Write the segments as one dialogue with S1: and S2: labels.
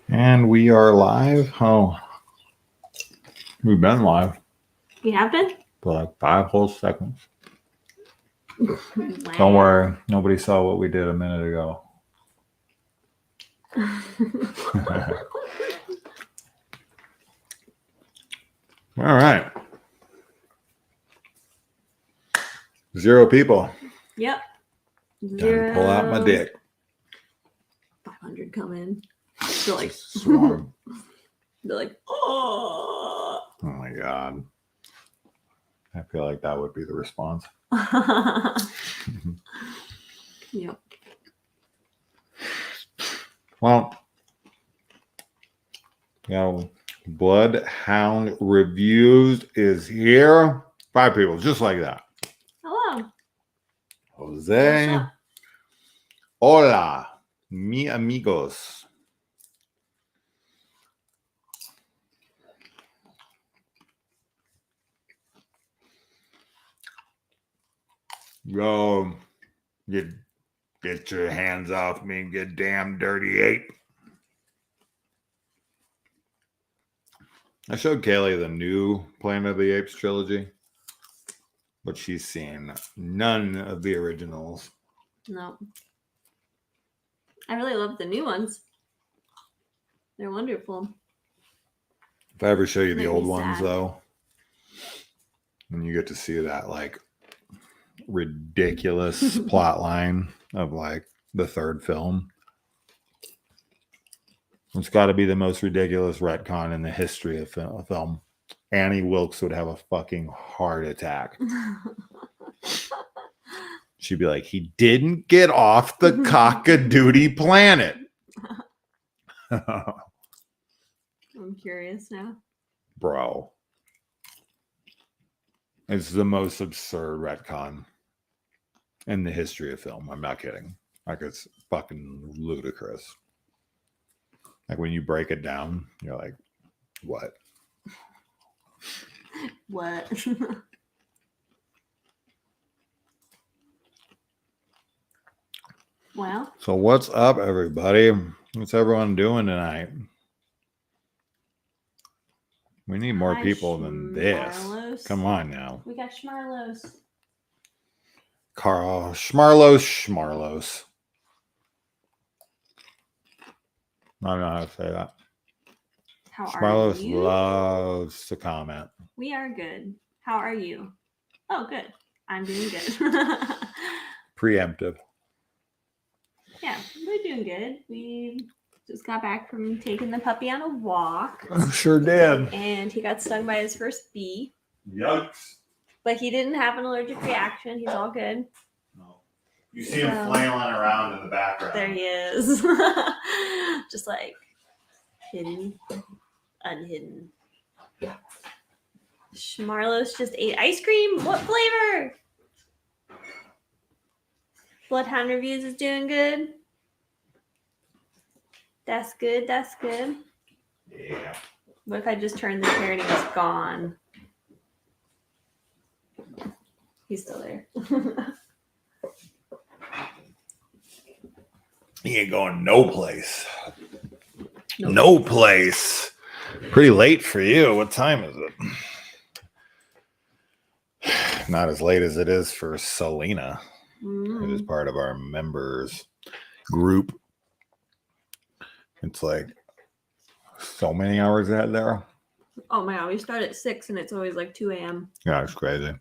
S1: And we are live. Oh, we've been live
S2: We have been?
S1: for like 5 whole seconds.
S2: Wow.
S1: Don't worry, nobody saw what we did a minute ago. All right. 0 people.
S2: Yep.
S1: Time to pull out my dick.
S2: 500 come in. They're like,
S1: Swarm.
S2: they're like, oh.
S1: Oh my God. I feel like that would be the response.
S2: Yep.
S1: Well, Bloodhound Reviews is here. 5 people, just like that.
S2: Hello.
S1: Jose.
S2: What's up?
S1: Hola, mi amigos. Go, get your hands off me, you damn dirty ape. I showed Kaylee the new Planet of the Apes trilogy, but she's seen none of the originals.
S2: No. I really love the new ones. They're wonderful.
S1: If I ever show you the
S2: Make me
S1: old ones,
S2: sad.
S1: though, and you get to see that like ridiculous plot line of like the 3rd film. It's got to be the most ridiculous retcon in the history of film. Annie Wilkes would have a fucking heart attack. She'd be like, he didn't get off the cock-a-doodie planet.
S2: I'm curious now.
S1: Bro. It's the most absurd retcon in the history of film. I'm not kidding. Like, it's fucking ludicrous. Like, when you break it down, you're like, what?
S2: What? Well.
S1: So what's up, everybody? What's everyone doing tonight? We need more people than this. Come on now.
S2: We got Schmarlos.
S1: Carl Schmarlos. I don't know how to say that.
S2: How are
S1: Schmarlos
S2: you?
S1: loves to comment.
S2: We are good. How are you? Oh, good. I'm doing good.
S1: Preemptive.
S2: Yeah, we're doing good. We just got back from taking the puppy on a walk.
S1: Sure did.
S2: And he got stung by his first bee.
S1: Yikes.
S2: But he didn't have an allergic reaction. He's all good.
S1: No. You see him flailing around in the background.
S2: There he is. Just like hidden, unhidden. Schmarlos just ate ice cream. What flavor? Bloodhound Reviews is doing good. That's good. That's good.
S1: Yeah.
S2: What if I just turned the chair and he was gone? He's still there.
S1: He ain't going no place.
S2: Nope.
S1: No place. Pretty late for you. What time is it? Not as late as it is for Selena, who is part of our members group. It's like so many hours ahead there.
S2: Oh my God, we start at 6 and it's always like 2 a.m.
S1: Yeah, it's crazy.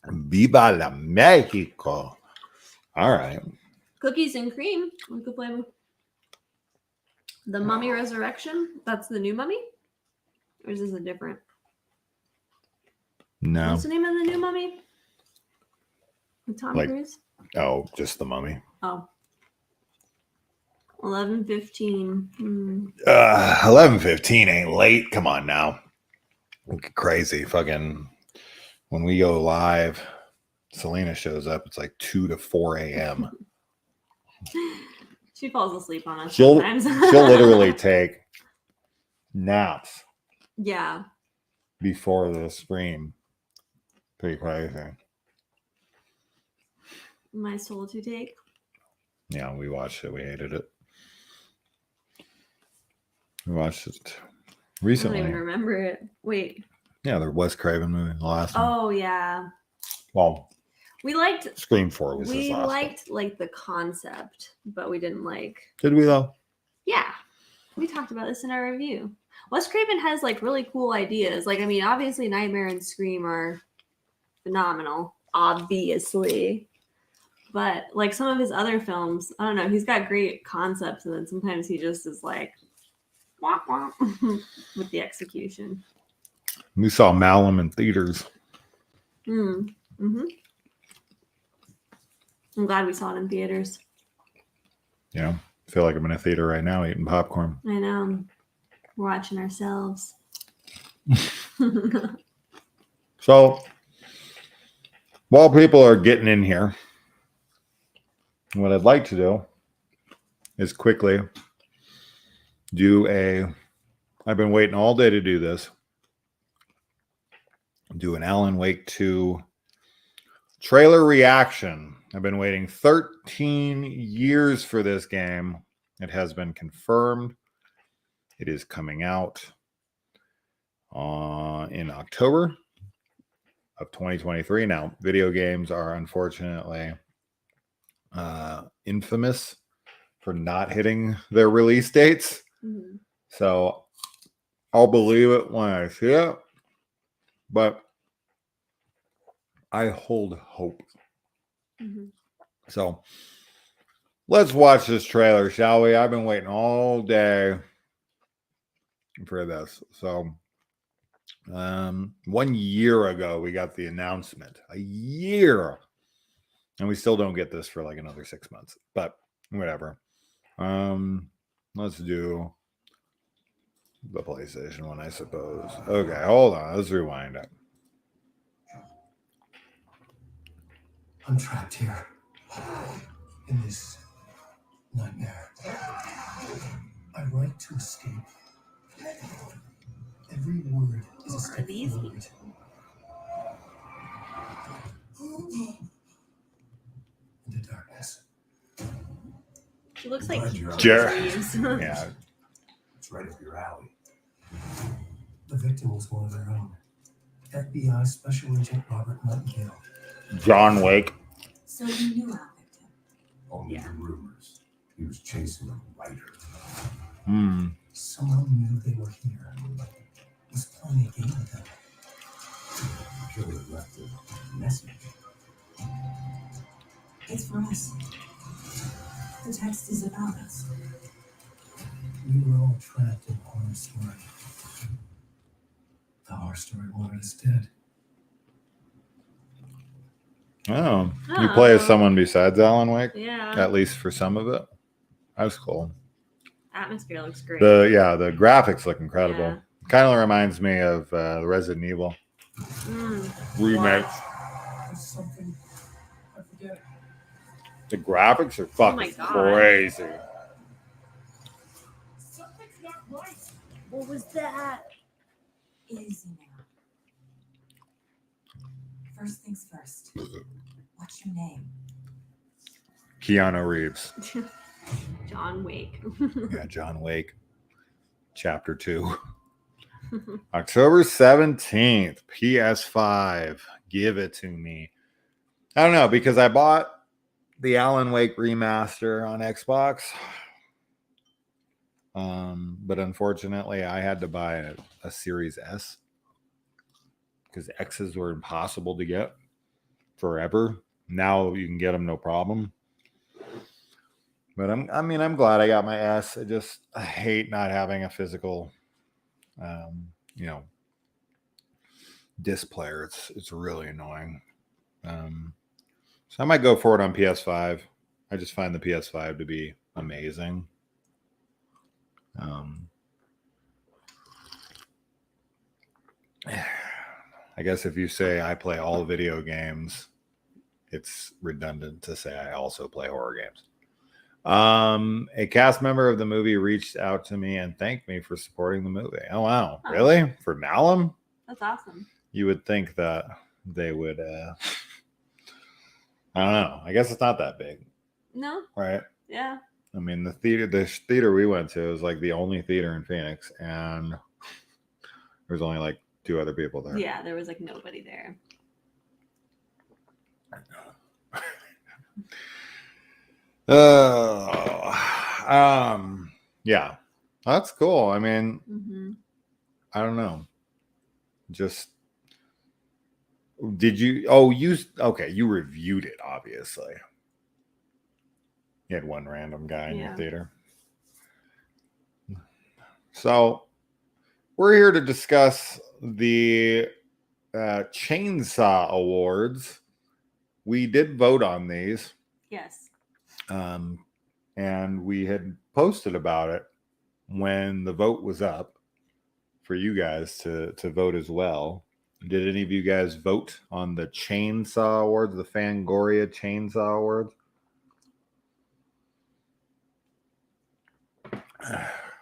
S1: Viva la Mexico. All right.
S2: Cookies and cream. We could play the Mummy Resurrection. That's the new Mummy? Or is this a different?
S1: No.
S2: What's the name of the new Mummy? With Tom Cruise?
S1: Oh, just the Mummy.
S2: Oh. 11:15.
S1: 11:15 ain't late. Come on now. Crazy. Fucking when we go live, Selena shows up. It's like 2 to 4 a.m.
S2: She falls asleep on us
S1: She'll
S2: sometimes.
S1: she'll literally take naps.
S2: Yeah.
S1: Before the stream. Pretty crazy.
S2: My soul to take.
S1: Yeah, we watched it. We hated it. We watched it
S2: I don't
S1: recently.
S2: even remember it. Wait.
S1: Yeah, the Wes Craven movie, the last one.
S2: Oh yeah.
S1: Well,
S2: We liked.
S1: Scream 4 was his
S2: We
S1: last
S2: liked like the concept, but we didn't like.
S1: one. Did we though?
S2: Yeah, we talked about this in our review. Wes Craven has like really cool ideas. Like, I mean, obviously, Nightmare and Scream are phenomenal, obviously. But like some of his other films, I don't know, he's got great concepts, and then sometimes he just is like, womp womp with the execution.
S1: We saw Malum in theaters.
S2: Mm-hmm. I'm glad we saw it in theaters.
S1: Yeah, I feel like I'm in a theater right now eating popcorn.
S2: I know. We're watching ourselves.
S1: So, while people are getting in here, what I'd like to do is quickly I've been waiting all day to do this. Do an Alan Wake 2 trailer reaction. I've been waiting 13 years for this game. It has been confirmed. It is coming out in October of 2023. Now, video games are unfortunately infamous for not hitting their release dates.
S2: Mm-hmm.
S1: So I'll believe it when I see it. But I hold hope.
S2: Mm-hmm.
S1: So let's watch this trailer, shall we? I've been waiting all day for this. So 1 year ago, we got the announcement. A year. And we still don't get this for like another 6 months. But whatever. Let's do the PlayStation one, I suppose. Okay, hold on. Let's rewind it.
S3: I'm trapped here in this nightmare. I write to escape. Every word is a step forward. Into darkness.
S2: She looks like
S1: Jared.
S2: Reeves.
S1: Yeah.
S3: It's right up your alley. The victim was one of their own. FBI Special Agent Robert Nightingale.
S1: John Wake.
S4: So you knew our victim?
S3: Only the rumors. He was chasing a writer. Someone knew they were here. Was playing a game with them. The killer left a message.
S4: It's for us. The text is about us.
S3: We were all trapped in a horror story. The horror story wanted us dead.
S1: Oh, you play as someone besides Alan Wake?
S2: Yeah.
S1: At least for some of it. That was cool.
S2: Atmosphere looks great.
S1: The graphics look incredible.
S2: Yeah.
S1: Kind of reminds me of the Resident Evil remake.
S3: There's something. I forget it.
S1: The graphics are fucking
S2: my God.
S1: crazy.
S3: Something's not right.
S2: What was that?
S4: Easy now. First things first. What's your name?
S1: Keanu Reeves.
S2: John Wake.
S1: Yeah, John Wake. Chapter 2. October 17th. PS5. Give it to me. I don't know, because I bought the Alan Wake remaster on Xbox. But unfortunately, I had to buy a Series S because X's were impossible to get forever. Now you can get them no problem. But I'm glad I got my S. I hate not having a physical, disc player. It's really annoying. So I might go for it on PS5. I just find the PS5 to be amazing. I guess if you say I play all video games, it's redundant to say I also play horror games. A cast member of the movie reached out to me and thanked me for supporting the movie. Oh, wow.
S2: Huh.
S1: Really? For Malum?
S2: That's awesome.
S1: You would think that they would, I don't know. I guess it's not that big,
S2: No?
S1: right?
S2: Yeah.
S1: I mean, the theater we went to was like the only theater in Phoenix, and there was only like 2 other people there.
S2: Yeah, there was like nobody there.
S1: Yeah, that's cool. I mean,
S2: Mm-hmm.
S1: I don't know. Just did you? Oh, you reviewed it, obviously. You had one random guy in your
S2: Yeah.
S1: theater. So we're here to discuss the Chainsaw Awards. We did vote on these,
S2: Yes.
S1: and we had posted about it when the vote was up for you guys to vote as well. Did any of you guys vote on the Chainsaw Awards, the Fangoria Chainsaw Awards?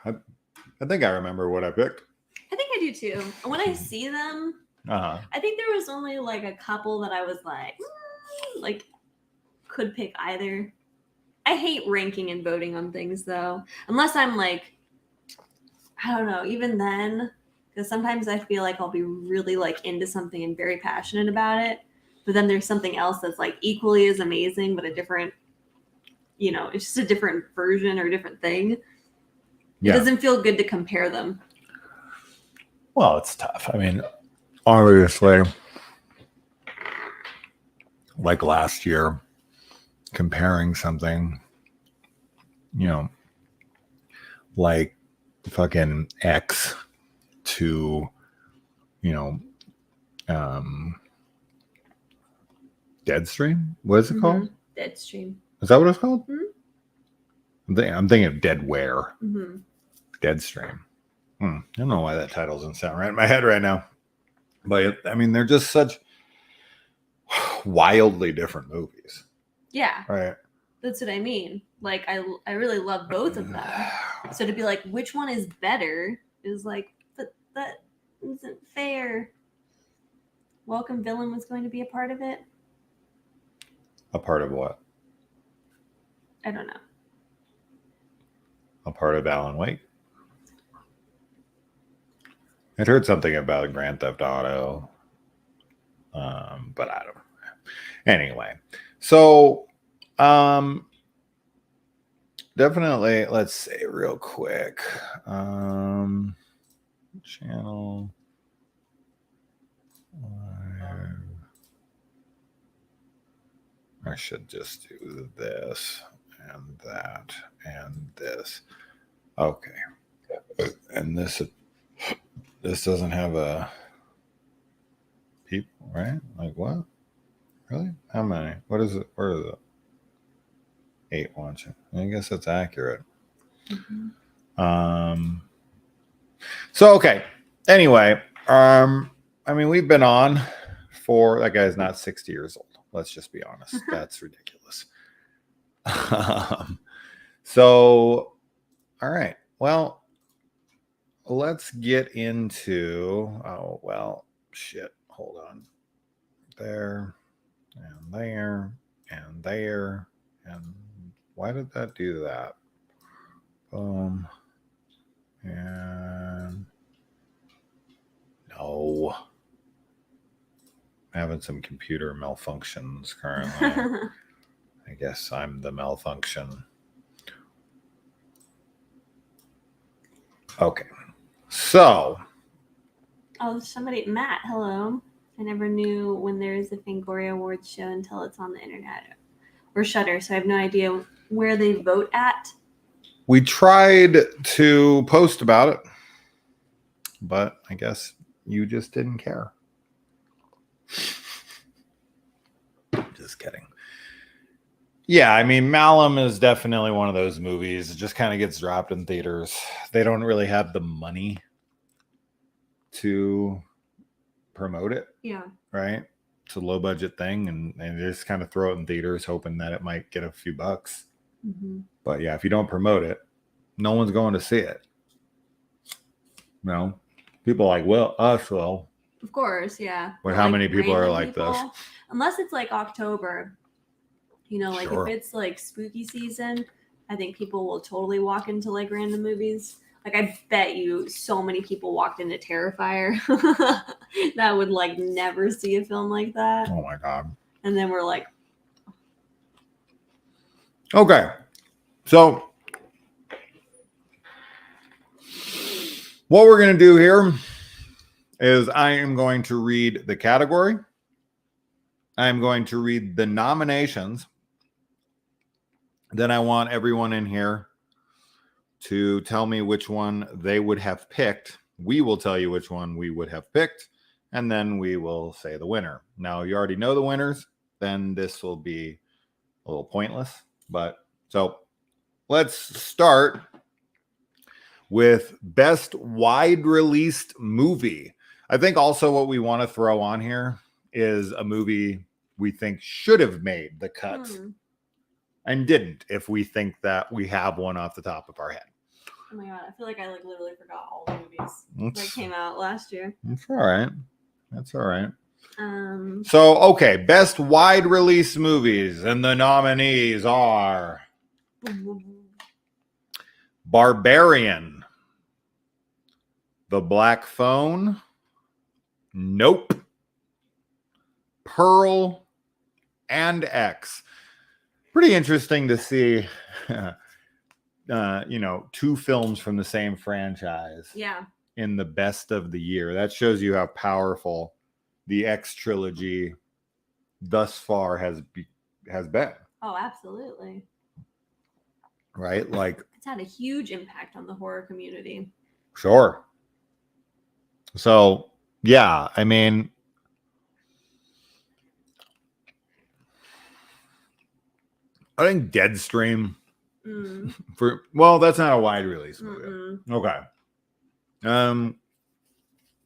S1: I think I remember what I picked.
S2: I think I do too. And when I see them,
S1: Uh-huh.
S2: I think there was only like a couple that I was like could pick either. I hate ranking and voting on things though, unless I'm like, I don't know. Even then, because sometimes I feel like I'll be really like into something and very passionate about it, but then there's something else that's like equally as amazing, but a different, it's just a different version or a different thing. It
S1: Yeah.
S2: doesn't feel good to compare them.
S1: Well, it's tough. I mean, obviously, like last year, comparing something, like fucking X to, Deadstream? What is it called?
S2: Deadstream.
S1: Is that what it's called?
S2: Mhm.
S1: I'm thinking of Deadware.
S2: Mm-hmm.
S1: Deadstream. I don't know why that title doesn't sound right in my head right now. But, I mean, they're just such wildly different movies.
S2: Yeah.
S1: Right.
S2: That's what I mean. Like, I really love both of them. So to be like, which one is better is like, but that isn't fair. Welcome Villain was going to be a part of it.
S1: A part of what?
S2: I don't know.
S1: A part of Alan Wake. I'd heard something about Grand Theft Auto, but I don't know. Anyway, so definitely, let's say real quick, channel. I should just do this and that and this. Okay, and this doesn't have a people, right? Like what? Really? How many? What is it? Where is it? 8 watching. I guess that's accurate.
S2: Mm-hmm.
S1: So okay. Anyway, I mean, we've been on for that guy's not 60 years old. Let's just be honest. That's ridiculous. So, all right. Well, let's get into. Oh well, shit. Hold on. There, and there, and there, and why did that do that? Boom. And no. I'm having some computer malfunctions currently. I guess I'm the malfunction. Okay. So.
S2: Oh, Matt, hello. I never knew when there is a Fangoria Awards show until it's on the internet or Shudder, so I have no idea where they vote at.
S1: We tried to post about it, but I guess you just didn't care. Just kidding. Yeah, I mean, Malum is definitely one of those movies. It just kind of gets dropped in theaters. They don't really have the money to promote it.
S2: Yeah.
S1: Right? It's a low budget thing, and they just kind of throw it in theaters hoping that it might get a few bucks.
S2: Mm-hmm.
S1: But yeah, if you don't promote it, no one's going to see it. No. People are like, well, us will.
S2: Of course, yeah.
S1: But how many people are like
S2: people,
S1: this?
S2: Unless it's like October. Like
S1: Sure.
S2: if it's like spooky season, I think people will totally walk into like random movies. Like I bet you so many people walked into Terrifier that would like never see a film like that.
S1: Oh my God.
S2: And then we're like,
S1: Okay. So what we're going to do here is I am going to read the category. I am going to read the nominations. Then I want everyone in here to tell me which one they would have picked. We will tell you which one we would have picked, and then we will say the winner. Now, you already know the winners, then this will be a little pointless. But so let's start with best wide released movie. I think also what we want to throw on here is a movie we think should have made the cuts and didn't, if we think that we have one off the top of our head.
S2: oh my God, I feel like I like literally forgot all the movies that came out last year.
S1: That's all right. That's all right.
S2: Um,
S1: So, okay, best wide release movies, and the nominees are Barbarian, The Black Phone, Nope, Pearl, and X. Pretty interesting to see, two films from the same franchise
S2: yeah.
S1: in the best of the year. That shows you how powerful the X trilogy thus far has been.
S2: Oh, absolutely.
S1: Right? Like,
S2: It's had a huge impact on the horror community.
S1: sure. So, yeah, I mean, I think Deadstream that's not a wide release movie. Okay.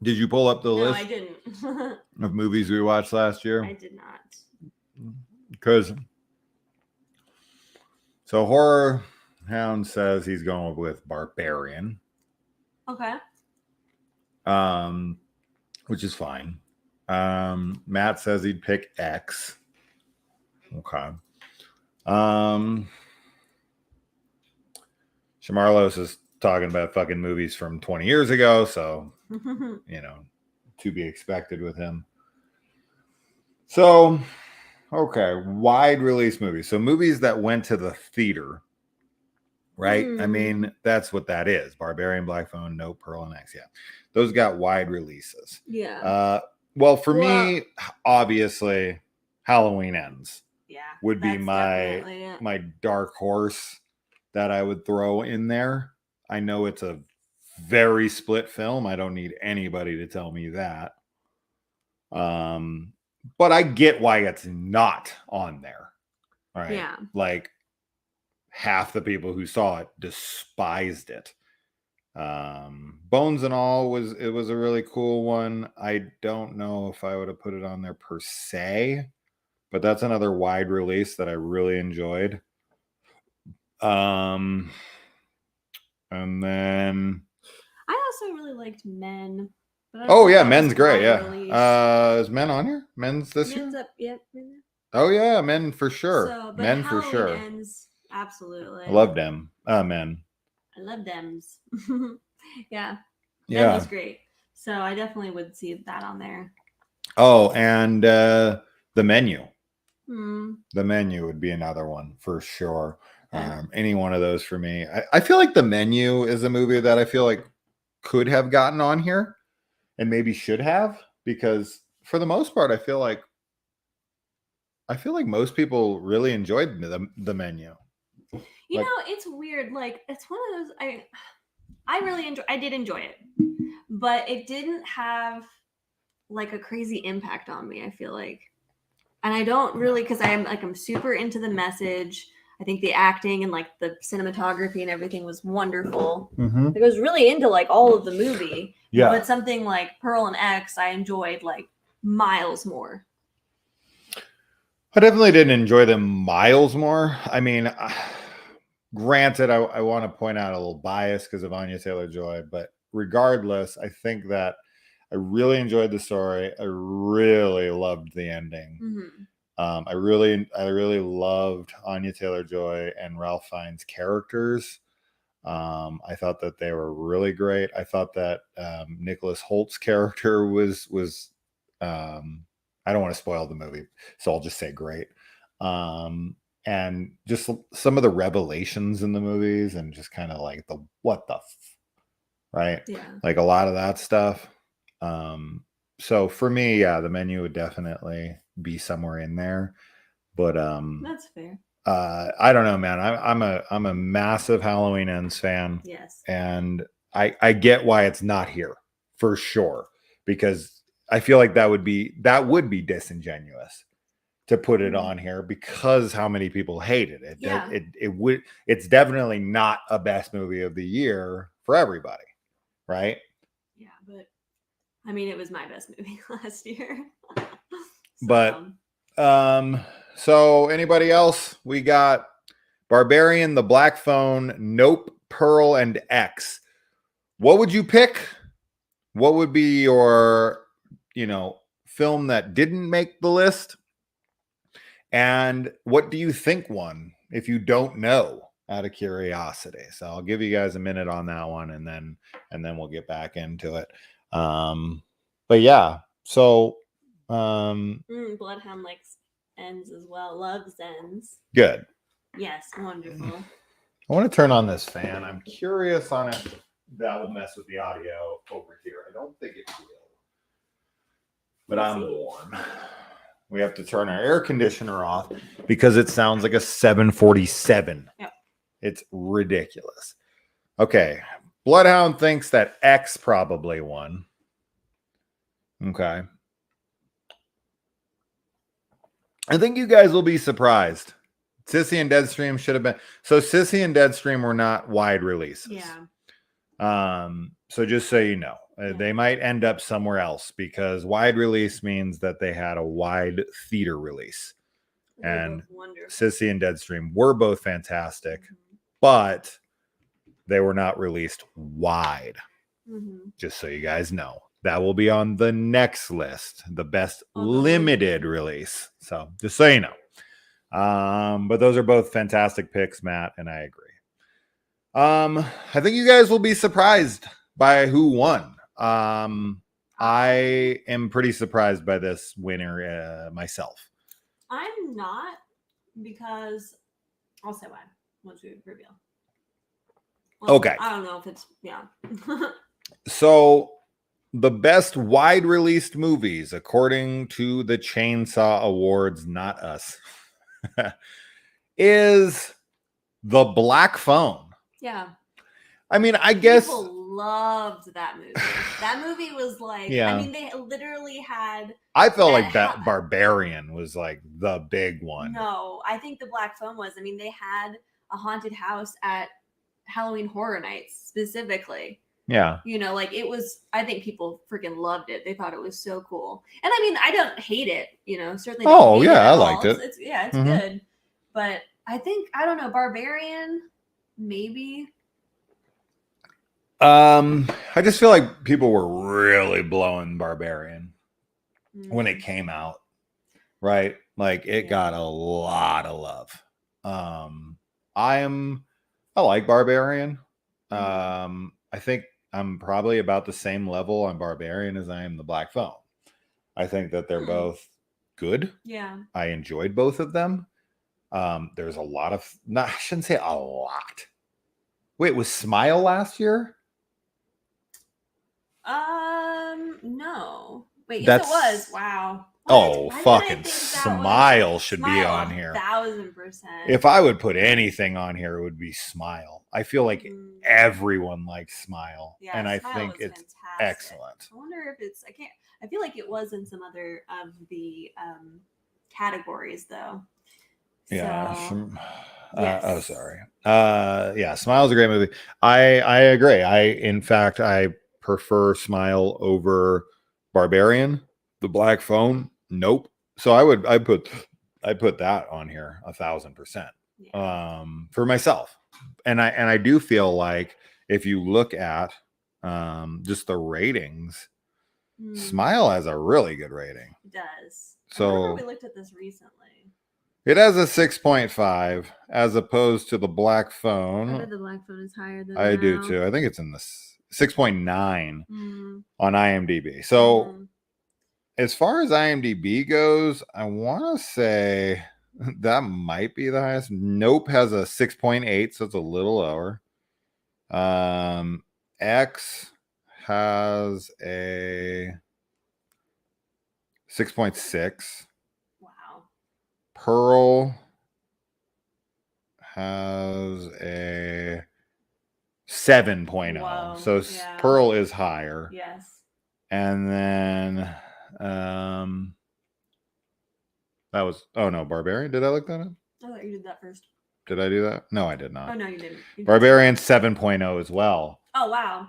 S1: Did you pull up the
S2: No,
S1: list
S2: I didn't.
S1: of movies we watched last year?
S2: I did not.
S1: Because so Horror Hound says he's going with Barbarian.
S2: Okay.
S1: Which is fine. Matt says he'd pick X. Okay. Shamarlos is talking about fucking movies from 20 years ago, so to be expected with him. So, okay, wide release movies. So movies that went to the theater, right? I mean, that's what that is. Barbarian, Black Phone, Nope, Pearl, and X. Yeah. Those got wide releases.
S2: Yeah.
S1: Well, for me, obviously, Halloween Ends would be
S2: that's
S1: my
S2: definitely it.
S1: my dark horse that I would throw in there. I know it's a very split film. I don't need anybody to tell me that. But I get why it's not on there. All right.
S2: Yeah.
S1: Like half the people who saw it despised it. Bones and All was a really cool one. I don't know if I would have put it on there per se, but that's another wide release that I really enjoyed. And then
S2: I also really liked Men. But I don't
S1: oh
S2: know
S1: yeah,
S2: if that
S1: Men's
S2: was
S1: great.
S2: wide
S1: Yeah.
S2: release.
S1: Is Men on here? Men's this
S2: Men's
S1: year?
S2: up, yep. Men.
S1: Oh yeah, Men for sure.
S2: So, but
S1: Men for
S2: Halloween
S1: sure.
S2: Ends, absolutely.
S1: I love them. Men.
S2: I love Dems. Yeah.
S1: Yeah.
S2: That was great. So I definitely would see that on there.
S1: Oh, and The Menu.
S2: Hmm.
S1: The Menu would be another one for sure.
S2: Yeah.
S1: Any one of those for me. I feel like The Menu is a movie that I feel like could have gotten on here and maybe should have, because for the most part, I feel like most people really enjoyed the Menu.
S2: You know, it's weird. Like, it's one of those I did enjoy it. But it didn't have like a crazy impact on me, I feel like. And I don't really, because I'm super into the message. I think the acting and like the cinematography and everything was wonderful.
S1: Mm-hmm.
S2: Like, I was really into like all of the movie.
S1: Yeah.
S2: But something like Pearl and X, I enjoyed like miles more.
S1: I definitely didn't enjoy them miles more. I mean, granted, I want to point out a little bias because of Anya Taylor-Joy, but regardless, I think that I really enjoyed the story. I really loved the ending.
S2: Mm-hmm.
S1: I really loved Anya Taylor-Joy and Ralph Fiennes' characters. I thought that they were really great. I thought that Nicholas Holt's character was I don't want to spoil the movie, so I'll just say great. And just some of the revelations in the movies, and just kind of like the what the right,
S2: Yeah.
S1: like a lot of that stuff. So for me, yeah, the Menu would definitely be somewhere in there. But
S2: That's fair.
S1: I don't know, man. I'm a massive Halloween Ends fan,
S2: Yes.
S1: and I get why it's not here for sure, because I feel like that would be disingenuous to put it on here, because how many people hated it.
S2: Yeah.
S1: It's definitely not a best movie of the year for everybody, right?
S2: Yeah, but I mean, it was my best movie last year.
S1: But so anybody else? We got Barbarian, The Black Phone, Nope, Pearl, and X. What would you pick? What would be your, film that didn't make the list? And what do you think won, if you don't know, out of curiosity? So I'll give you guys a minute on that one, and then we'll get back into it. But yeah, so
S2: Bloodhound likes Ends as well. Loves Ends.
S1: good.
S2: Yes, wonderful.
S1: I want to turn on this fan. I'm curious on it. That will mess with the audio over here. I don't think it will, but I'm warm. We have to turn our air conditioner off because it sounds like a 747.
S2: Yep.
S1: It's ridiculous. Okay. Bloodhound thinks that X probably won. Okay. I think you guys will be surprised. Sissy and Deadstream should have been. So Sissy and Deadstream were not wide releases.
S2: Yeah.
S1: So just so you know, they might end up somewhere else, because wide release means that they had a wide theater release. And Sissy and Deadstream were both fantastic, but they were not released wide. Just so you guys know, that will be on the next list, the best limited release. So just so you know. But those are both fantastic picks, Matt, and I agree. I think you guys will be surprised by who won. I am pretty surprised by this winner myself.
S2: I'm not, because I'll say why once we reveal. Well,
S1: Okay.
S2: I don't know if it's
S1: So the best wide released movies, according to the Chainsaw Awards, not us, is The Black Phone.
S2: Yeah.
S1: I mean, I guess
S2: people loved that movie. That movie was like,
S1: Yeah.
S2: I mean, they literally had.
S1: I felt like that Barbarian was like the big one.
S2: No, I think The Black Phone was. I mean, they had a haunted house at Halloween Horror Nights specifically.
S1: Yeah.
S2: Like it was, I think people freaking loved it. They thought it was so cool. And I mean, I don't hate it, certainly.
S1: Oh, yeah, I
S2: all.
S1: liked it.
S2: It's good. But I think, I don't know, Barbarian, maybe.
S1: I just feel like people were really blowing Barbarian when it came out, right? Like it got a lot of love. I like Barbarian. I think I'm probably about the same level on Barbarian as I am The Black Phone. I think that they're both good.
S2: Yeah.
S1: I enjoyed both of them. There's a lot of, I shouldn't say a lot. Wait, was Smile last year?
S2: No. Wait, yes, it was. Wow.
S1: What? Fucking Smile should be on here.
S2: 1,000%.
S1: If I would put anything on here, it would be Smile. I feel like everyone likes Smile, and I think it's excellent.
S2: I wonder if it's. I feel like it was in some other of the categories, though.
S1: Yeah.
S2: So,
S1: Oh, sorry. Yeah, Smile's a great movie. I agree. In fact, I prefer Smile over Barbarian. The Black Phone, nope. So I put that on here 1,000%. For myself. And I do feel like if you look at just the ratings, Smile has a really good rating.
S2: It does. I remember
S1: So
S2: we looked at this recently.
S1: it has a 6.5 as opposed to the Black
S2: I
S1: Phone.
S2: bet the black phone is higher than
S1: I do
S2: now.
S1: too. I think it's in the 6.9
S2: Mm,
S1: on IMDb. So
S2: mhm.
S1: as far as IMDb goes, I want to say that might be the highest. Nope has a 6.8, so it's a little lower. X has a 6.6.
S2: Wow.
S1: Pearl has a 7.0.
S2: Whoa,
S1: So
S2: yeah.
S1: Pearl is higher.
S2: Yes.
S1: And then that was, oh no, Barbarian. Did I look that up?
S2: I thought you did that first.
S1: Did I do that? No, I did
S2: Oh
S1: not.
S2: no, you didn't. You did
S1: Barbarian 7.0 as well.
S2: Oh wow.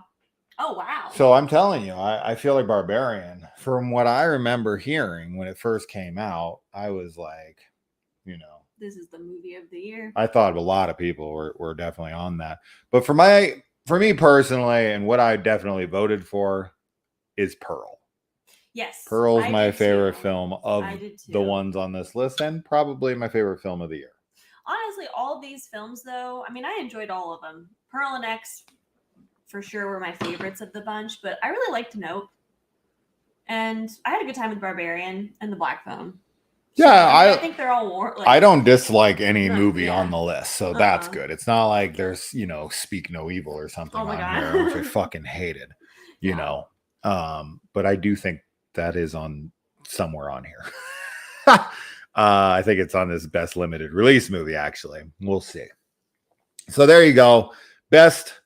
S2: Oh wow.
S1: So I'm telling you, I feel like Barbarian, from what I remember hearing when it first came out, I was like, you know,
S2: This is the movie of the year.
S1: I thought a lot of people were definitely on that. But for me personally, and what I definitely voted for is Pearl.
S2: Yes.
S1: Pearl's
S2: I
S1: my
S2: did
S1: favorite
S2: too.
S1: film of
S2: I did
S1: the
S2: too.
S1: ones on this list, and probably my favorite film of the year.
S2: Honestly, all of these films, though, I mean, I enjoyed all of them. Pearl and X, for sure, were my favorites of the bunch, but I really liked Nope. And I had a good time with Barbarian and The Black Phone. So,
S1: Yeah,
S2: I think they're all
S1: I don't dislike any
S2: No,
S1: movie
S2: yeah.
S1: on the list, so that's
S2: Uh-uh.
S1: good. It's not like there's, Speak No Evil or something
S2: Oh my
S1: on
S2: God.
S1: here, which I fucking hated, you
S2: Yeah.
S1: know. But I do think that is on somewhere on here. I think it's on this best limited release movie, actually. We'll see. So there you go. Best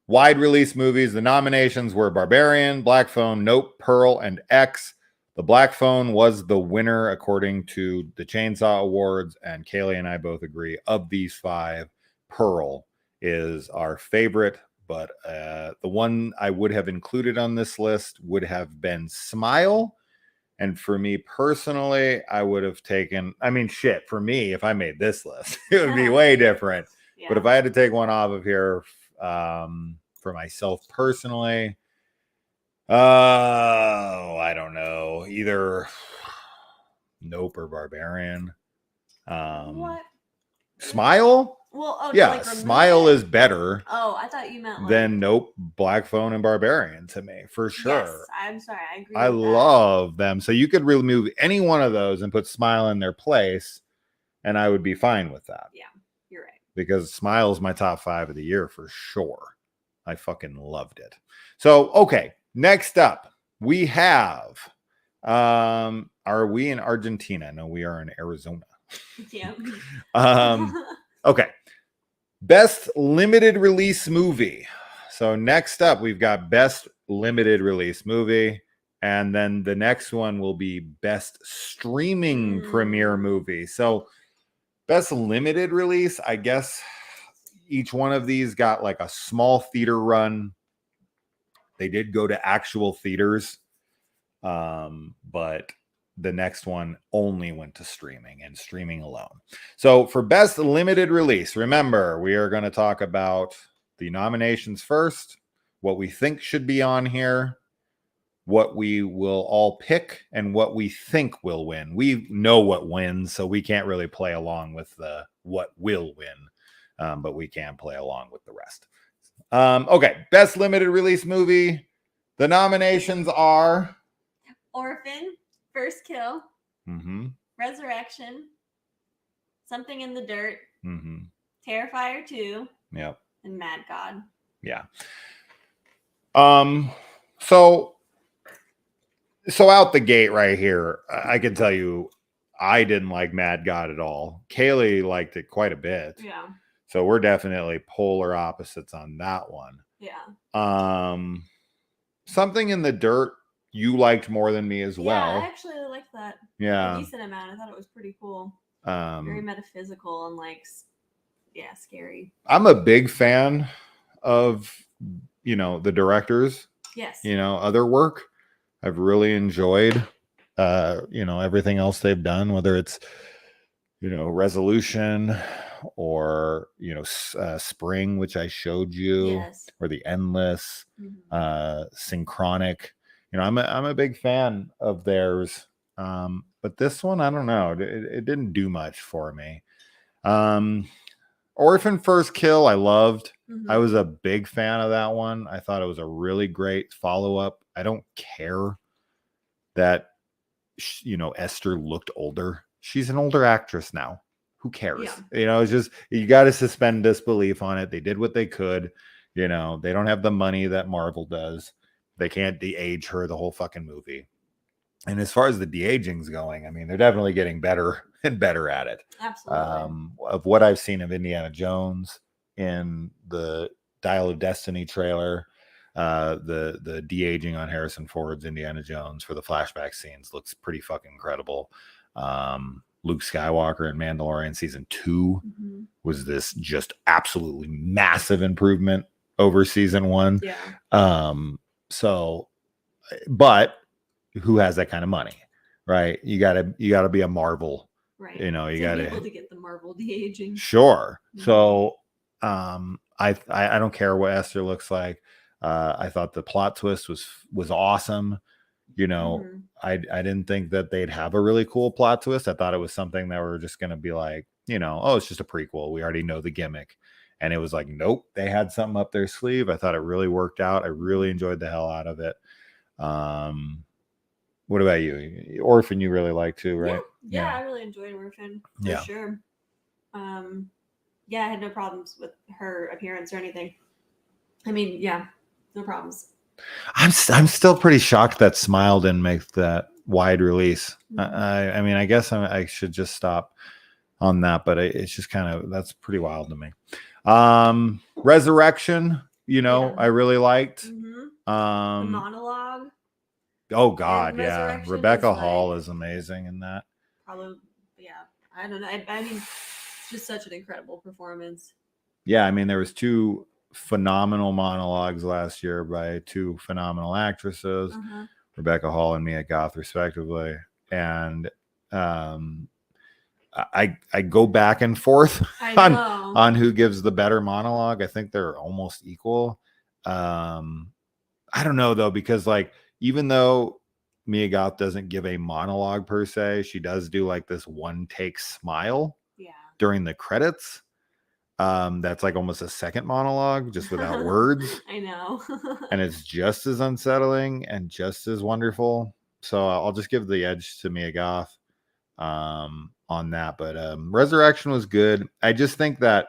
S1: wide release movies. The nominations were Barbarian, Black Phone, Nope, Pearl, and X. The Black Phone was the winner according to the Chainsaw Awards, and Kaylee and I both agree of these five, Pearl is our favorite. But the one I would have included on this list would have been Smile. And for me personally, I would have taken, shit, for me, if I made this list, it would be way different.
S2: Yeah.
S1: But if I had to take one off of here for myself personally, I don't know, either Nope or Barbarian.
S2: What?
S1: Smile?
S2: Well, oh,
S1: Yeah,
S2: like
S1: Smile is better
S2: Oh, I thought you meant like.
S1: than Nope, Black Phone, and Barbarian to me, for sure.
S2: Yes, I'm sorry. I agree.
S1: I
S2: with that.
S1: love them. So you could remove any one of those and put Smile in their place, and I would be fine with that.
S2: Yeah, you're right.
S1: Because Smile is my top 5 of the year for sure. I fucking loved it. So, okay, next up, we have are we in Argentina? No, we are in Arizona.
S2: Yeah.
S1: Okay. Best limited release movie. So next up, we've got best limited release movie. And then the next one will be best streaming premiere movie. So best limited release, I guess each one of these got like a small theater run. They did go to actual theaters. But the next one only went to streaming and streaming alone. So for best limited release, remember, we are going to talk about the nominations first, what we think should be on here, what we will all pick, and what we think will win. We know what wins, so we can't really play along with the what will win, but we can play along with the rest. Okay, best limited release movie. The nominations are
S2: Orphan, First Kill,
S1: Mm-hmm.
S2: Resurrection, Something in the Dirt,
S1: Mm-hmm.
S2: Terrifier 2,
S1: Yep.
S2: and Mad God.
S1: Yeah. So out the gate right here, I can tell you I didn't like Mad God at all. Kaylee liked it quite a bit.
S2: Yeah.
S1: So we're definitely polar opposites on that one.
S2: Yeah.
S1: Something in the Dirt you liked more than me as
S2: Yeah,
S1: well.
S2: I actually liked that.
S1: Yeah.
S2: A decent amount. I thought it was pretty cool.
S1: Um,
S2: Very metaphysical and scary.
S1: I'm a big fan of, the directors,
S2: Yes.
S1: other work. I've really enjoyed, everything else they've done, whether it's, Resolution or, Spring, which I showed you,
S2: Yes.
S1: or The Endless,
S2: Mhm.
S1: Synchronic. I'm a big fan of theirs. But But this one, I don't know. It didn't do much for me. Orphan First Kill, I loved.
S2: Mhm.
S1: I was a big fan of that one. I thought it was a really great follow-up. I don't care that Esther looked older. She's an older actress now. Who cares?
S2: Yeah.
S1: It's just you got to suspend disbelief on it. They did what they could. They don't have the money that Marvel does. They can't de-age her the whole fucking movie. And as far as the de-aging's going, I mean, they're definitely getting better and better at it.
S2: Absolutely.
S1: Of what I've seen of Indiana Jones in the Dial of Destiny trailer, the de-aging on Harrison Ford's Indiana Jones for the flashback scenes looks pretty fucking incredible. Luke Skywalker in Mandalorian season 2 was this just absolutely massive improvement over season 1.
S2: Yeah.
S1: So, but who has that kind of money, right? You gotta be a Marvel,
S2: Right.
S1: you
S2: to
S1: gotta
S2: be able to get the Marvel de-aging.
S1: Sure. So, I don't care what Esther looks like. I thought the plot twist was awesome. I didn't think that they'd have a really cool plot twist. I thought it was something that were just gonna be like, oh, it's just a prequel. We already know the gimmick. And it was like, nope, they had something up their sleeve. I thought it really worked out. I really enjoyed the hell out of it. What about you? Orphan you really like too, right?
S2: Yeah, I really enjoyed Orphan for sure. I had no problems with her appearance or anything. I mean, no problems.
S1: I'm still pretty shocked that Smile didn't make that wide release. I mean, I guess I should just stop on that, but it's just that's pretty wild to me. Resurrection, I really liked.
S2: The monologue.
S1: Oh God, yeah. Rebecca Hall is amazing in that.
S2: Probably, I don't know. I mean, it's just such an incredible performance.
S1: Yeah, I mean, there was 2 phenomenal monologues last year by 2 phenomenal actresses, Rebecca Hall and Mia Goth, respectively. And I go back and forth on who gives the better monologue. I think they're almost equal. I don't know though, because even though Mia Goth doesn't give a monologue per se, she does do this one take smile during the credits. That's almost a second monologue just without words.
S2: I know.
S1: And it's just as unsettling and just as wonderful. So I'll just give the edge to Mia Goth on that. But Resurrection was good. I just think that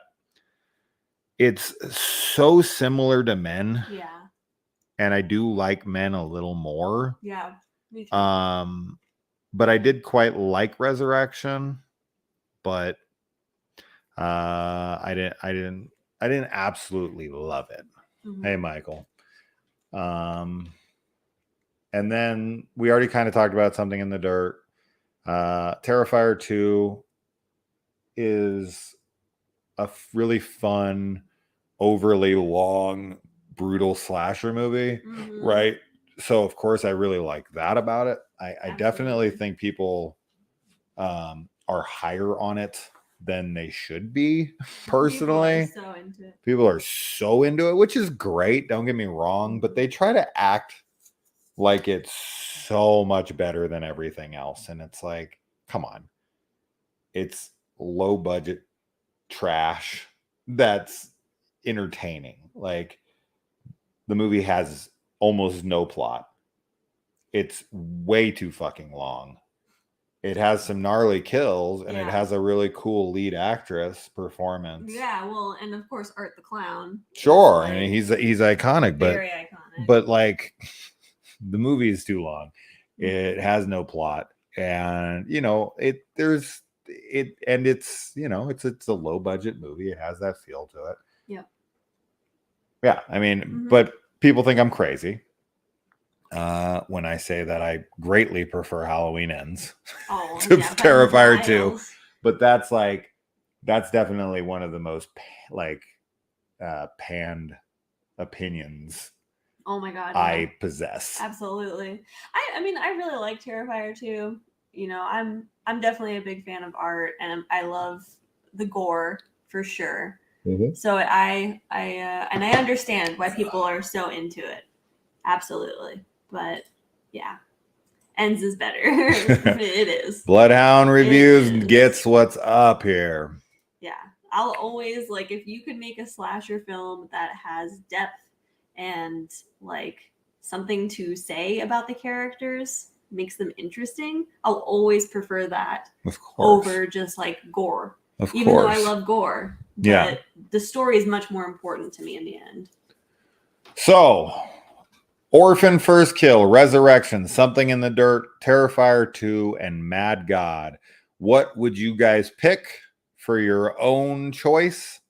S1: it's so similar to Men.
S2: Yeah.
S1: And I do like Men a little more.
S2: Yeah. Me too.
S1: But I did quite like Resurrection, but I didn't absolutely love it. Hey, Michael. And then we already kind of talked about Something in the Dirt. Terrifier 2 is a really fun, overly long, brutal slasher movie, right? So of course I really like that about it. I definitely think people are higher on it than they should be. Personally, people are so into it, which is great, don't get me wrong, but they try to act like it's so much better than everything else, and it's like, come on, it's low budget trash that's entertaining. The movie has almost no plot. It's way too fucking long. It has some gnarly kills, and it has a really cool lead actress performance.
S2: Yeah, well, and of course Art the Clown.
S1: Sure, I mean he's iconic,
S2: very iconic.
S1: But the movie is too long. It has no plot, and it's a low budget movie. It has that feel to it. Yeah, I mean, but people think I'm crazy when I say that I greatly prefer Halloween Ends to Terrifier 2. But that's definitely one of the most panned opinions.
S2: Oh my God,
S1: I possess.
S2: Absolutely. I mean, I really like Terrifier 2. I'm definitely a big fan of art, and I love the gore for sure. So I understand why people are so into it. Absolutely. But yeah, Ends is better. It is.
S1: Bloodhound Reviews
S2: is.
S1: gets what's up here.
S2: Yeah. I'll always like if you could make a slasher film that has depth and like something to say about the characters, makes them interesting, I'll always prefer that
S1: Of course.
S2: over just like gore.
S1: Of
S2: Even
S1: course.
S2: though I love gore. But
S1: Yeah.
S2: the story is much more important to me in the end.
S1: So, Orphan First Kill, Resurrection, Something in the Dirt, Terrifier 2, and Mad God. What would you guys pick for your own choice?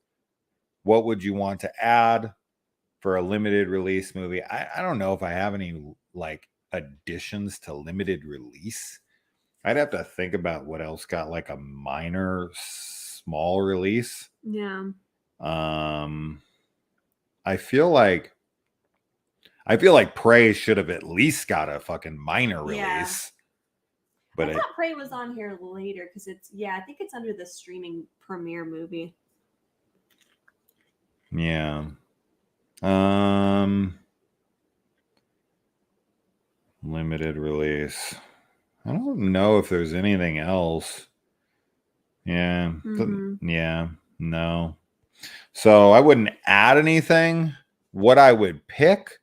S1: What would you want to add for a limited release movie? I don't know if I have any like additions to limited release. I'd have to think about what else got like a minor small release.
S2: Yeah.
S1: I feel like Prey should have at least got a fucking minor release.
S2: Yeah.
S1: But
S2: I thought Prey was on here later because I think it's under the streaming premiere movie.
S1: Yeah. Limited release. I don't know if there's anything else. Yeah. Yeah. No. So I wouldn't add anything. What I would pick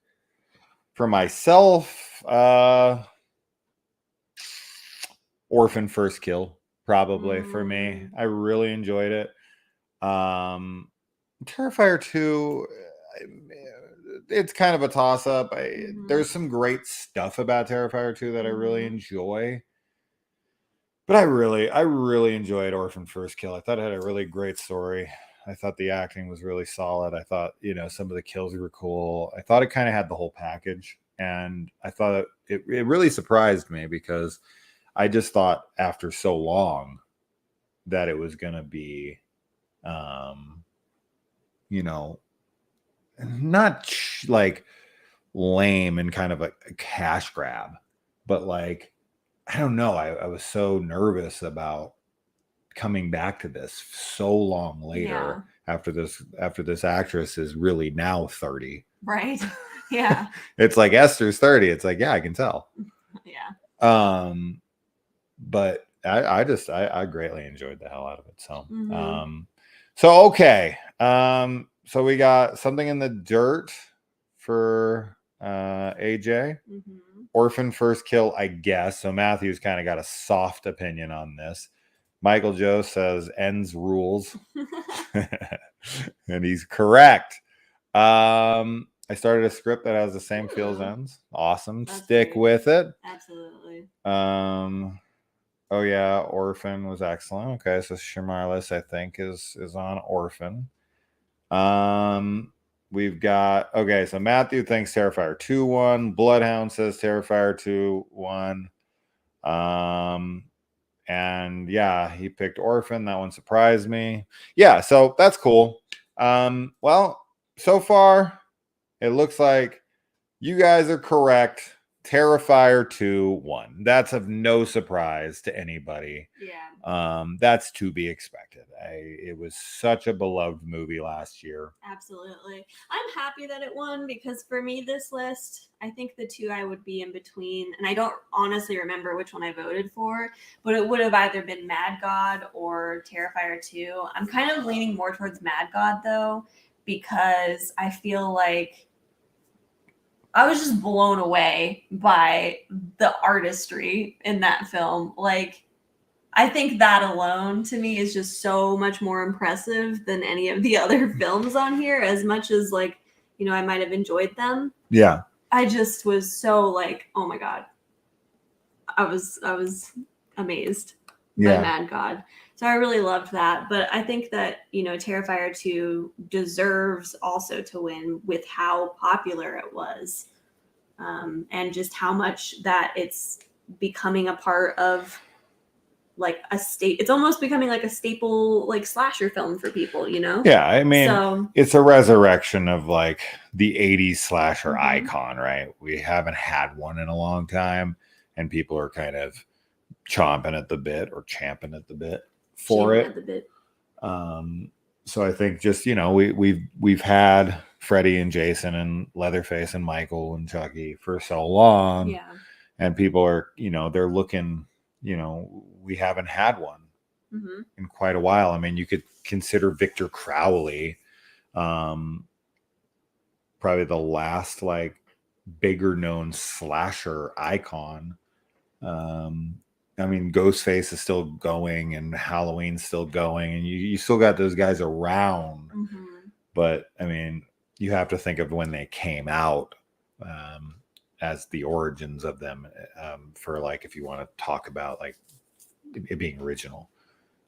S1: for myself, Orphan First Kill, probably for me. I really enjoyed it. Terrifier 2, it's kind of a toss-up. There's some great stuff about Terrifier 2 that I really enjoy. But I really enjoyed Orphan First Kill. I thought it had a really great story. I thought the acting was really solid. I thought, some of the kills were cool. I thought it kind of had the whole package. And I thought it really surprised me because I just thought after so long that it was going to be, not like lame and kind of a cash grab, but like, I don't know. I was so nervous about coming back to this so long later after this actress is really now 30.
S2: Right. Yeah.
S1: It's like Esther's 30. It's like, yeah, I can tell.
S2: Yeah.
S1: But I greatly enjoyed the hell out of it. So, okay. So we got Something in the Dirt for AJ. Orphan First Kill, I guess. So Matthew's kind of got a soft opinion on this. Michael Joe says ends rules. And he's correct. I started a script that has the same feel as ends. Awesome. Stick with it.
S2: Absolutely.
S1: Oh yeah, Orphan was excellent. Okay, so Shamarlis, I think, is on Orphan. We've got so Matthew thinks Terrifier 2 1. Bloodhound says Terrifier 2 1. And yeah, he picked Orphan. That one surprised me. Yeah, so that's cool. Well, so far it looks like you guys are correct. Terrifier 2 1. That's of no surprise to anybody.
S2: Yeah.
S1: That's to be expected. It was such a beloved movie last year.
S2: Absolutely. I'm happy that it won because for me, this list, I think the two I would be in between, and I don't honestly remember which one I voted for, but it would have either been Mad God or Terrifier 2. I'm kind of leaning more towards Mad God though, because I feel like I was just blown away by the artistry in that film. Like, I think that alone to me is just so much more impressive than any of the other films on here, as much as like, I might have enjoyed them.
S1: Yeah.
S2: I just was so like, oh my God. I was amazed by Mad God. So I really loved that. But I think that, Terrifier 2 deserves also to win with how popular it was. And just how much that it's becoming a part of like it's almost becoming like a staple like slasher film for people,
S1: Yeah, I mean, it's a resurrection of like the 80s slasher icon, right? We haven't had one in a long time, and people are kind of chomping at the bit or champing at the bit for it. So I think just we've had Freddy and Jason and Leatherface and Michael and Chucky for so long.
S2: Yeah.
S1: and people are, they're looking, we haven't had one
S2: Mm-hmm.
S1: in quite a while. I mean, you could consider Victor Crowley, probably the last like bigger known slasher icon. I mean, Ghostface is still going and Halloween's still going, and you still got those guys around.
S2: Mm-hmm.
S1: But I mean, you have to think of when they came out as the origins of them, for like, if you want to talk about like it being original.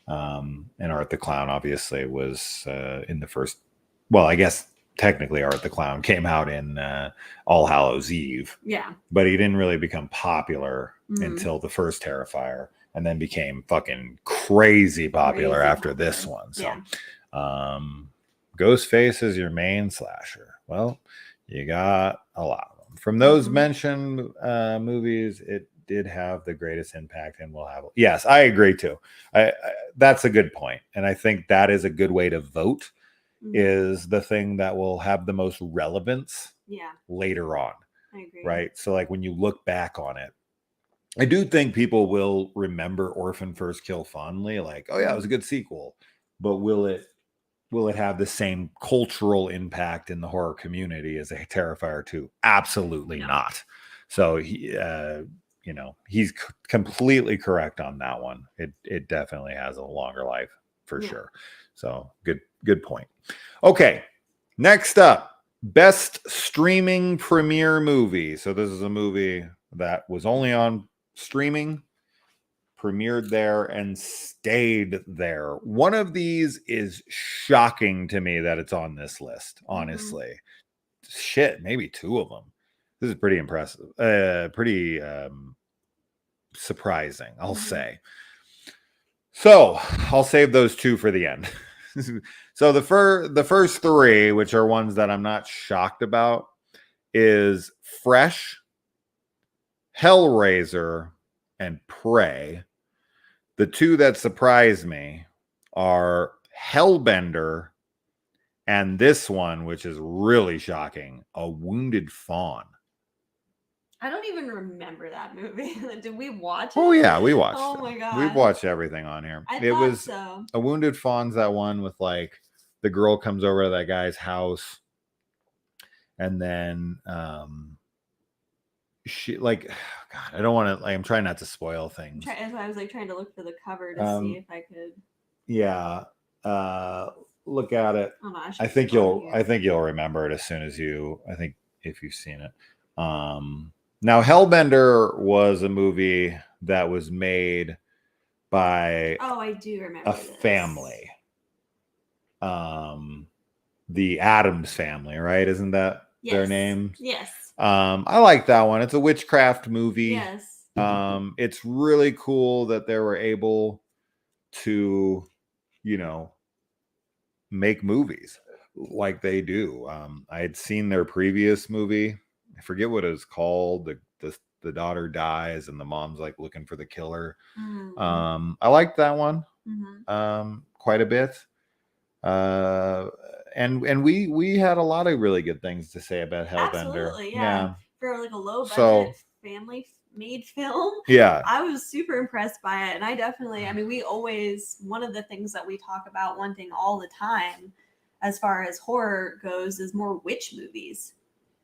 S1: And Art the Clown obviously was in the first, well, I guess technically Art the Clown came out in All Hallows Eve.
S2: Yeah.
S1: But he didn't really become popular
S2: Mhm.
S1: until the first Terrifier, and then became fucking crazy popular
S2: Crazy
S1: after
S2: popular.
S1: this one. So
S2: Yeah.
S1: Ghostface is your main slasher. Well, you got a lot of them. From those mentioned movies, it did have the greatest impact and will have. Yes, I agree too. That's a good point. And I think that is a good way to vote, is the thing that will have the most relevance later on.
S2: I agree.
S1: Right. So like when you look back on it, I do think people will remember Orphan First Kill fondly, like, oh yeah, it was a good sequel. But will it have the same cultural impact in the horror community as a Terrifier 2? Absolutely not. So he, he's completely correct on that one. It definitely has a longer life for sure. So good point. Okay, next up, best streaming premiere movie. So this is a movie that was only on streaming, premiered there, and stayed there. One of these is shocking to me that it's on this list, honestly. Shit, maybe two of them. This is pretty impressive. Pretty surprising, I'll say. So I'll save those two for the end. So the first three, which are ones that I'm not shocked about, is Fresh, Hellraiser, and Prey. The two that surprise me are Hellbender and this one, which is really shocking, A Wounded Fawn.
S2: I don't even remember that movie. Did we watch it?
S1: Oh yeah, we watched.
S2: Oh my god,
S1: we've watched everything on here.
S2: I
S1: It
S2: thought
S1: was
S2: so.
S1: A Wounded Fawn's that one with like the girl comes over to that guy's house, and then she like, God, I don't want to. Like, I'm trying not to spoil things.
S2: That's why I was like trying to look for the cover to see if I could.
S1: Yeah, look at it.
S2: Oh, no,
S1: I think you'll remember it as soon as you. I think if you've seen it. Now Hellbender was a movie that was made by
S2: I do remember
S1: a family. The Addams family, right? Isn't that their name?
S2: Yes.
S1: I like that one. It's a witchcraft movie.
S2: Yes.
S1: It's really cool that they were able to, make movies like they do. I had seen their previous movie. I forget what it was called. The daughter dies and the mom's like looking for the killer. I liked that one quite a bit. And we had a lot of really good things to say about Hellbender.
S2: Absolutely, yeah. For like a low budget family made film.
S1: Yeah.
S2: I was super impressed by it. And I definitely, we always, one of the things that we talk about wanting all the time as far as horror goes is more witch movies.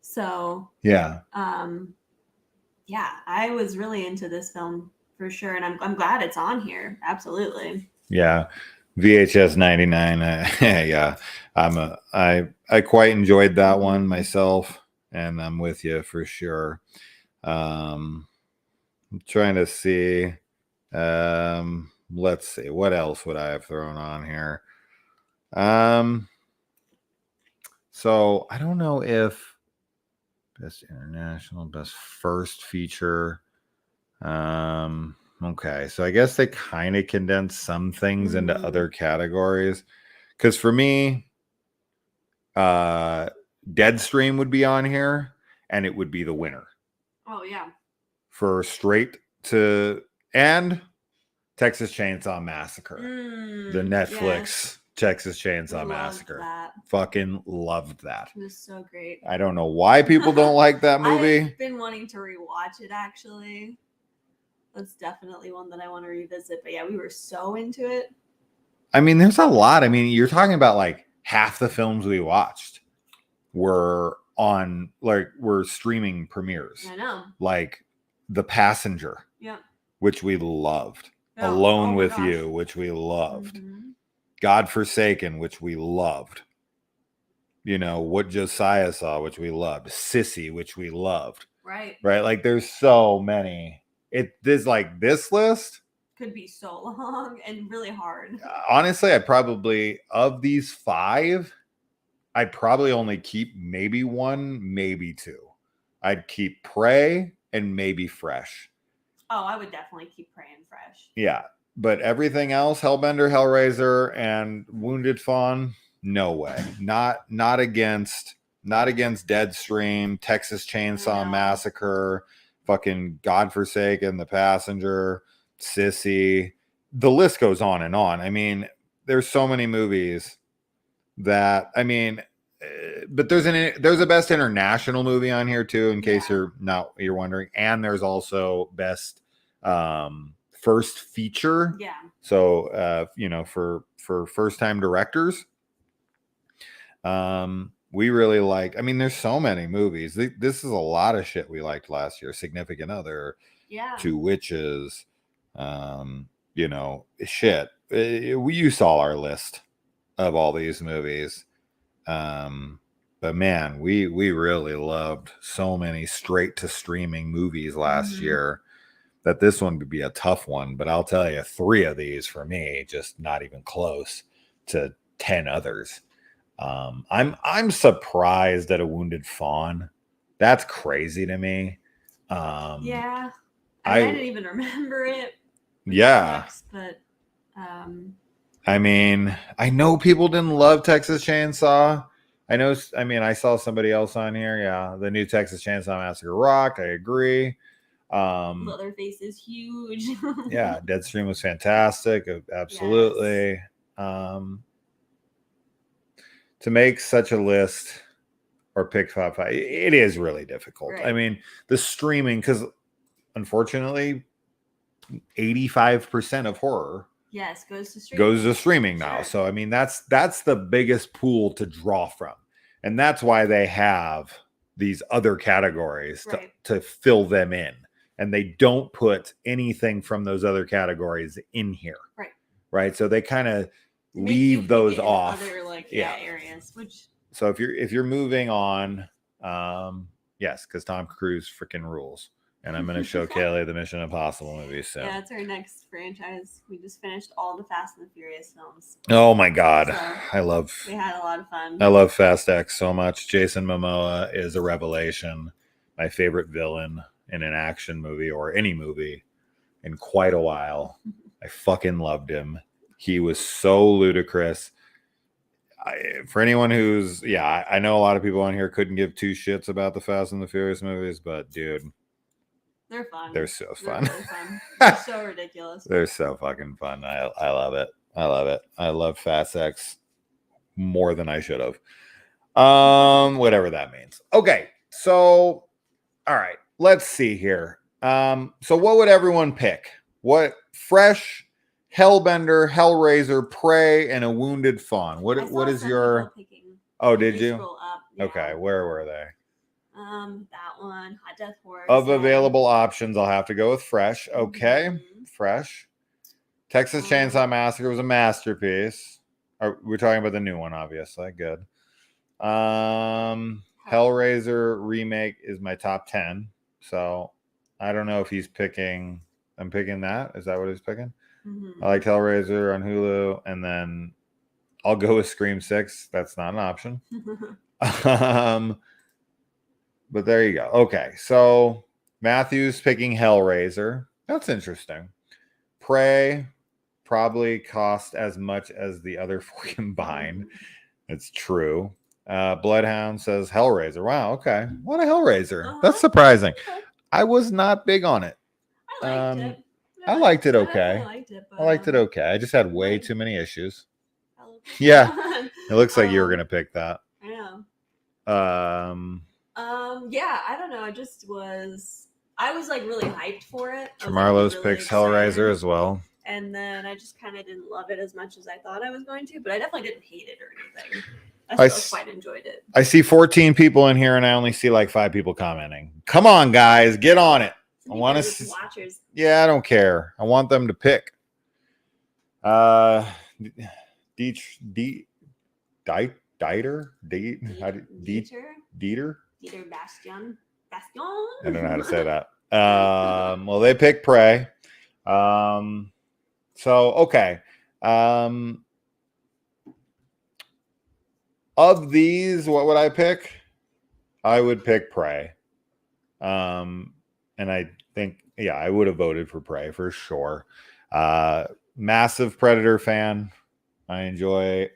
S2: So yeah, I was really into this film for sure, and I'm glad it's on here. Absolutely. Yeah,
S1: VHS 99. Yeah, I quite enjoyed that one myself, and I'm with you for sure. I'm trying to see. Let's see, what else would I have thrown on here? So I don't know if best international, best first feature. Okay, so I guess they kind of condense some things into other categories. Because for me, Deadstream would be on here, and it would be the winner.
S2: Oh yeah.
S1: For straight to and Texas Chainsaw Massacre, the Netflix Texas
S2: We
S1: Chainsaw
S2: loved
S1: Massacre.
S2: that.
S1: Fucking loved that.
S2: It was so great.
S1: I don't know why people don't like that movie.
S2: I've been wanting to rewatch it actually. That's definitely one that I want to revisit. But yeah, we were so into it.
S1: I mean, there's a lot. I mean, you're talking about like half the films we watched were streaming premieres.
S2: I know.
S1: Like The Passenger,
S2: Yeah.
S1: which we loved.
S2: Yeah.
S1: Alone
S2: Oh my
S1: with
S2: gosh.
S1: You, which we loved.
S2: Mhm.
S1: Godforsaken, which we loved. You know, What Josiah Saw, which we loved. Sissy, which we loved.
S2: Right.
S1: Right? Like there's so many. This list.
S2: Could be so long and really hard.
S1: Honestly, I probably of these 5, I'd probably only keep maybe 1, maybe 2. I'd keep Prey and maybe Fresh.
S2: Oh, I would definitely keep praying fresh.
S1: Yeah. But everything else, Hellbender, Hellraiser, and Wounded Fawn, no way. Not against Deadstream, Texas Chainsaw
S2: No.
S1: Massacre, fucking Godforsaken, The Passenger, Sissy. The list goes on and on. I mean, there's so many movies that but there's a best international movie on here too, in case you're wondering, and there's also best first feature.
S2: Yeah.
S1: So for first time directors, we really like. I mean, there's so many movies. This is a lot of shit we liked last year. Significant Other,
S2: Yeah.
S1: Two Witches, shit. You saw our list of all these movies. But man, we really loved so many straight to streaming movies last year that this one would be a tough one. But I'll tell you, 3 of these for me, just not even close to 10 others. I'm surprised at A Wounded Fawn. That's crazy to me.
S2: Yeah.
S1: I
S2: didn't even remember it.
S1: Yeah.
S2: But
S1: I mean, I know people didn't love Texas Chainsaw. I saw somebody else on here. Yeah, the new Texas Chainsaw Massacre rocked. I agree.
S2: Leatherface is huge.
S1: Yeah, Deadstream was fantastic. Absolutely. Yes. To make such a list or pick 5, it is really difficult. Right. I mean, the streaming, because unfortunately, 85% of horror
S2: goes to streaming
S1: now.
S2: Sure.
S1: So I mean, that's the biggest pool to draw from, and that's why they have these other categories to fill them in, and they don't put anything from those other categories in here. Right. So they kind of leave those off.
S2: Other, areas.
S1: So if you're moving on, yes, because Tom Cruise freaking rules. And I'm going to show Kaylee the Mission Impossible movie soon.
S2: Yeah, it's our next franchise. We just finished all the Fast and the Furious films.
S1: Oh my God.
S2: So we had a lot of fun.
S1: I love Fast X so much. Jason Momoa is a revelation. My favorite villain in an action movie or any movie in quite a while. I fucking loved him. He was so ludicrous. For anyone who's, I know a lot of people on here couldn't give 2 shits about the Fast and the Furious movies, but dude,
S2: they're fun.
S1: They're so fun.
S2: They're really fun. They're so ridiculous.
S1: They're so fucking fun. I love it. I love it. I love Fast X more than I should have. Whatever that means. Okay. So, all right. Let's see here. So what would everyone pick? What Fresh, Hellbender, Hellraiser, Prey, and A Wounded Fawn? What is your? Oh, did you?
S2: Up,
S1: Okay. Where were they?
S2: That one, Hot Death Horse.
S1: Of available options, I'll have to go with Fresh. Okay, Fresh. Texas Chainsaw Massacre was a masterpiece. We're talking about the new one, obviously. Good. Hellraiser remake is my top 10. So I don't know if he's picking. I'm picking that. Is that what he's picking? I like Hellraiser on Hulu, and then I'll go with Scream 6. That's not an option. But there you go. Okay, so Matthew's picking Hellraiser. That's interesting. Prey probably cost as much as the other 4 combined. That's true. Bloodhound says Hellraiser. Wow, okay. What a Hellraiser. That's surprising. I was not big on it.
S2: I liked it.
S1: I liked it okay.
S2: I liked it,
S1: I liked it okay. I just had way too many issues.
S2: Fell
S1: Yeah, it looks like you were
S2: Um,
S1: gonna pick that.
S2: I know. Yeah, I don't know. I was like really hyped for it. I was, like,
S1: Jamarlo's
S2: really
S1: picks Hellraiser
S2: excited.
S1: as well.
S2: And then I just kind of didn't love it as much as I thought I was going to, but I definitely didn't hate it or anything. I still quite enjoyed it.
S1: I see 14 people in here, and I only see like 5 people commenting. Come on, guys, get on it.
S2: Some
S1: I
S2: people
S1: want
S2: are
S1: to.
S2: just watchers.
S1: Yeah, I don't care. I want them to pick. Dieter,
S2: Dieter
S1: I
S2: Bastion.
S1: don't know how to say that. Well, they pick Prey. So okay. Of these, what would I pick? I would pick Prey. And I think, yeah, I would have voted for Prey for sure. Massive Predator fan. I enjoy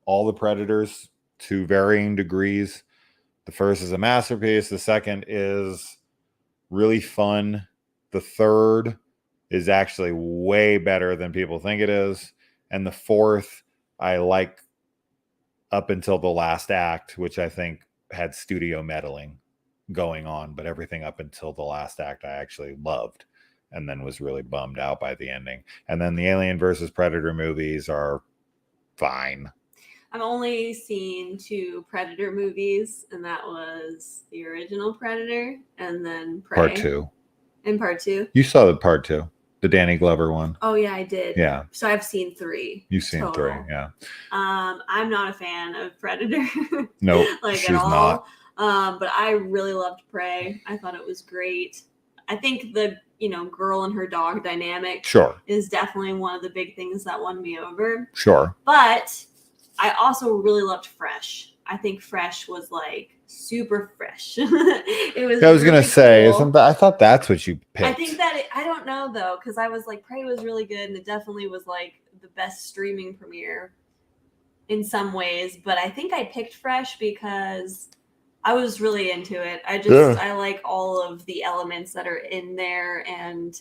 S1: all the Predators to varying degrees. The first is a masterpiece. The second is really fun. The third is actually way better than people think it is. And the fourth, I like up until the last act, which I think had studio meddling going on, but everything up until the last act I actually loved, and then was really bummed out by the ending. And then the Alien versus Predator movies are fine.
S2: I've only seen 2 Predator movies, and that was the original Predator and then Prey.
S1: Part 2.
S2: And Part 2.
S1: You saw the Part 2, the Danny Glover one.
S2: Oh yeah, I did.
S1: Yeah.
S2: So I've seen 3.
S1: You've seen
S2: total.
S1: 3, yeah.
S2: I'm not a fan of Predator.
S1: Nope,
S2: like
S1: she's
S2: at all.
S1: not.
S2: But I really loved Prey. I thought it was great. I think the girl and her dog dynamic
S1: Sure.
S2: is definitely one of the big things that won me over.
S1: Sure.
S2: But I also really loved Fresh. I think Fresh was like super fresh. It was.
S1: I was
S2: really
S1: gonna say,
S2: cool.
S1: isn't that? I thought that's what you picked.
S2: I think that I don't know though, because I was like, Prey was really good, and it definitely was like the best streaming premiere in some ways. But I think I picked Fresh because I was really into it. I like all of the elements that are in there, and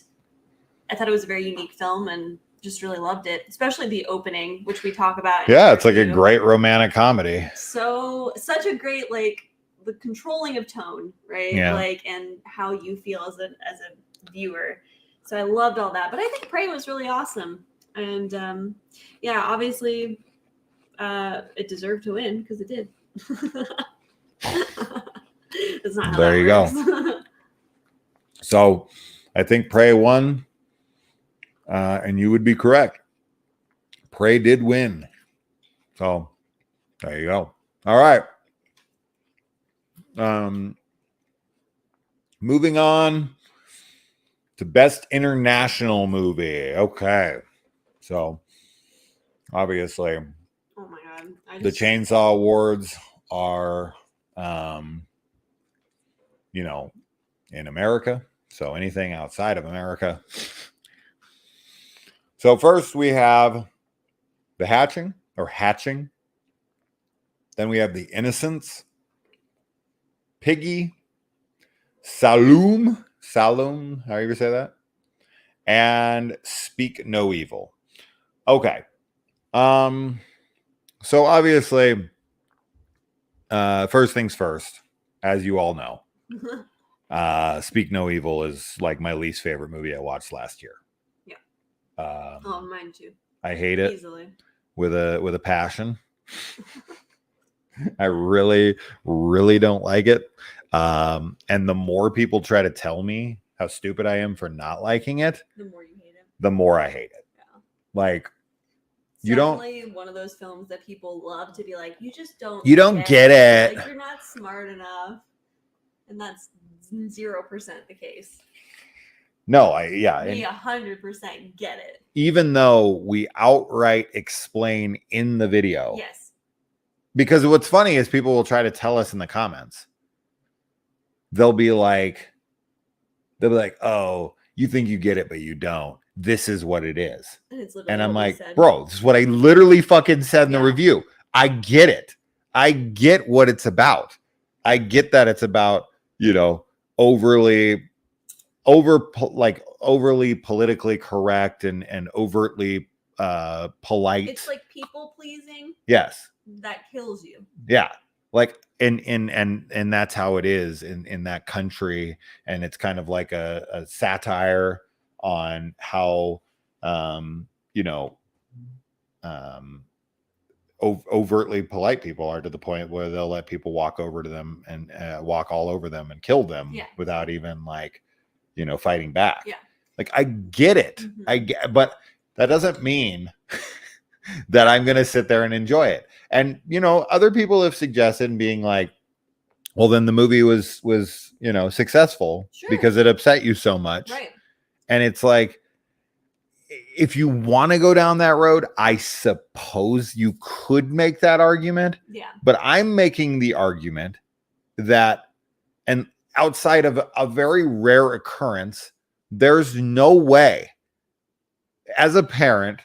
S2: I thought it was a very unique film, and just really loved it, especially the opening, which we talk about.
S1: Yeah, it's like a great romantic comedy.
S2: So such a great the controlling of tone, right?
S1: Yeah.
S2: And how you feel as a viewer. So I loved all that, but I think Prey was really awesome, and yeah, obviously, it deserved to win because it did. That's not how
S1: There you go.
S2: go.
S1: So I think Prey won, and you would be correct. Prey did win. So there you go. All right. Moving on to Best International Movie. Okay. So obviously
S2: Oh my god.
S1: the Chainsaw Awards are in America. So anything outside of America. So first we have The Hatching. Then we have The Innocents, Piggy, Saloom, how you say that? And Speak No Evil. Okay. So obviously, first things first, as you all know, Speak No Evil is like my least favorite movie I watched last year.
S2: Yeah.
S1: Oh,
S2: mine too.
S1: I hate it
S2: Easily.
S1: with a passion. I really, really don't like it. And the more people try to tell me how stupid I am for not liking it,
S2: The more you hate it.
S1: the more I hate it.
S2: Yeah.
S1: Like,
S2: It's
S1: you don't.
S2: definitely one of those films that people love to be like, you just don't.
S1: You don't get it.
S2: Like, you're not smart enough, and that's 0% the case.
S1: No,
S2: We 100% get it.
S1: even though we outright explain in the video.
S2: Yes.
S1: Because what's funny is people will try to tell us in the comments. They'll be like, oh, you think you get it, but you don't. This is what it is. And I'm like, bro, this is what I literally fucking said in the review. I get it. I get what it's about. I get that it's about, overly politically correct and overtly polite.
S2: It's like people pleasing
S1: Yes.
S2: that kills you.
S1: Yeah. Like and that's how it is in that country. And it's kind of like a satire on how you know overtly polite people are, to the point where they'll let people walk over to them and walk all over them and kill them without even like, fighting back.
S2: Yeah.
S1: Like, I get it.
S2: Mhm.
S1: But that doesn't mean that I'm going to sit there and enjoy it. And, other people have suggested being like, well, then the movie was, successful because it upset you so much.
S2: Right.
S1: And it's like, if you want to go down that road, I suppose you could make that argument.
S2: Yeah.
S1: But I'm making the argument that, and outside of a very rare occurrence, there's no way, as a parent,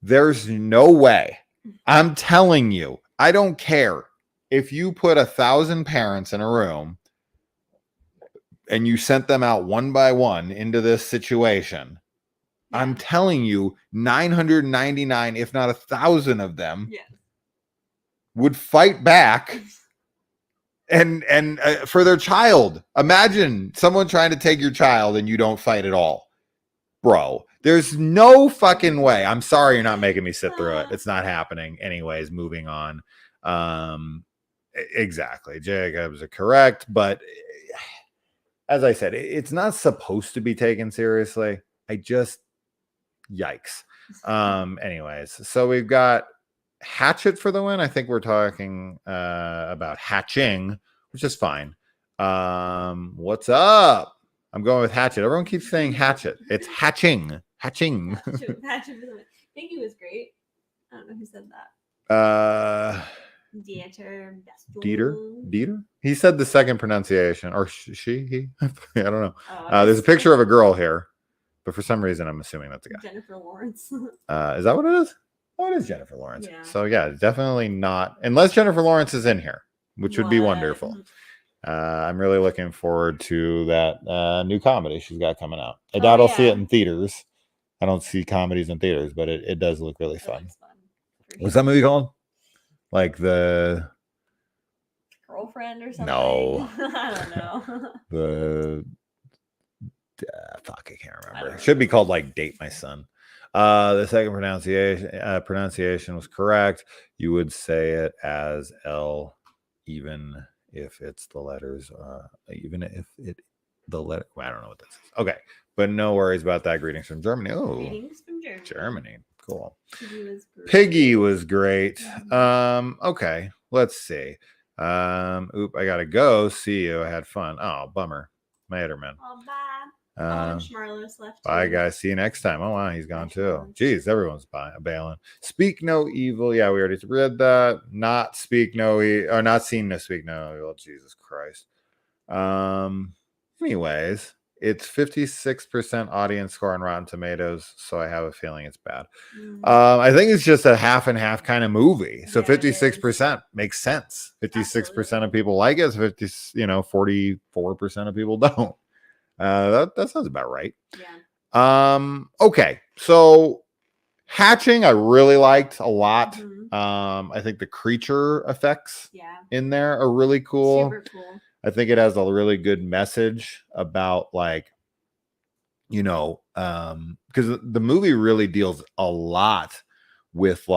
S1: there's no way. I'm telling you, I don't care if you put 1,000 parents in a room and you sent them out one by one into this situation. Yeah. I'm telling you, 999, if not 1,000 of them, would fight back and for their child. Imagine someone trying to take your child and you don't fight at all. Bro, there's no fucking way. I'm sorry you're not making me sit through it. It's not happening. Anyways, moving on. Exactly. Jacobs are correct. But as I said, it's not supposed to be taken seriously. Yikes. Anyways, so we've got Hatchet for the win. I think we're talking about hatching, which is fine. What's up? I'm going with Hatchet. Everyone keeps saying Hatchet. It's hatching. Hatching.
S2: Hatchet for the win. I think he was great. I don't know who said that.
S1: Dieter. He said the second pronunciation, or he. I don't know. There's a picture of a girl here, but for some reason I'm assuming that's a guy.
S2: Jennifer Lawrence.
S1: Is that what it is? Oh, it is Jennifer Lawrence.
S2: Yeah.
S1: So yeah, definitely not, unless Jennifer Lawrence is in here, which would be wonderful. I'm really looking forward to that new comedy she's got coming out. I doubt I'll see it in theaters. I don't see comedies in theaters, but it does look really fun. What's that movie called? Like the
S2: Girlfriend or something?
S1: No.
S2: I don't
S1: know. Fuck, I can't remember. It should be called like Date My Son. The second pronunciation was correct. You would say it as L, even if it's the letters, even if the letter. Well, I don't know what this is. Okay, but no worries about that. Greetings from Germany. Oh,
S2: greetings from
S1: Germany. Cool.
S2: Piggy
S1: was great. Okay, let's see. I gotta go. See you. I had fun. Oh, bummer. Materman.
S2: Oh, bye. Schmarlos left.
S1: Bye, guys. See you next time. Oh, wow. He's gone too. Jeez, everyone's bailing. Speak no evil. Yeah, we already read that. Not speak no evil. Or not seen no speak no evil. Jesus Christ. Anyways, it's 56% audience score on Rotten Tomatoes, so I have a feeling it's bad. I think it's just a half and half kind of movie. So 56% makes sense. 56% of people like it. 44% of people don't. That sounds about right.
S2: Yeah.
S1: Okay. So hatching, I really liked a lot. I think the creature effects in there are really cool.
S2: Super cool.
S1: I think it has a really good message about because the movie really deals a lot with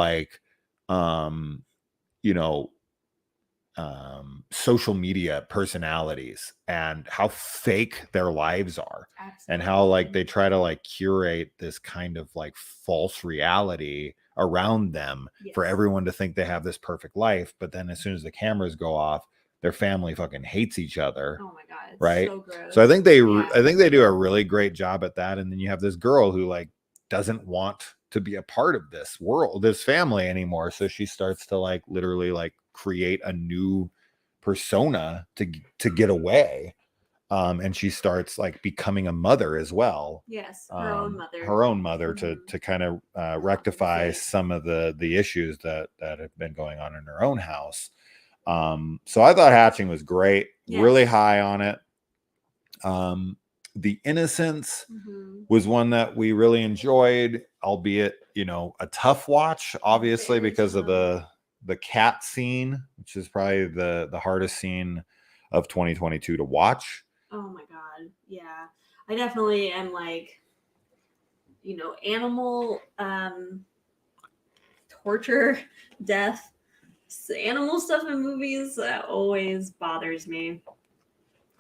S1: social media personalities and how fake their lives are. Absolutely. And how they try to curate this kind of false reality around them for everyone to think they have this perfect life. But then as soon as the cameras go off, their family fucking hates each other.
S2: Oh my god, it's
S1: right?
S2: So gross.
S1: So I think they do a really great job at that. And then you have this girl who doesn't want to be a part of this world, this family anymore. So she starts to literally create a new persona to get away. And she starts becoming a mother as well.
S2: Yes, her
S1: own mother to kind of rectify some of the issues that have been going on in her own house. So I thought hatching was great, really high on it. The Innocence was one that we really enjoyed, albeit, a tough watch, obviously,
S2: Very
S1: because of
S2: tough.
S1: the cat scene, which is probably the hardest scene of 2022 to watch.
S2: Oh my god. Yeah. I definitely am like, animal torture, death, animal stuff in movies that always bothers me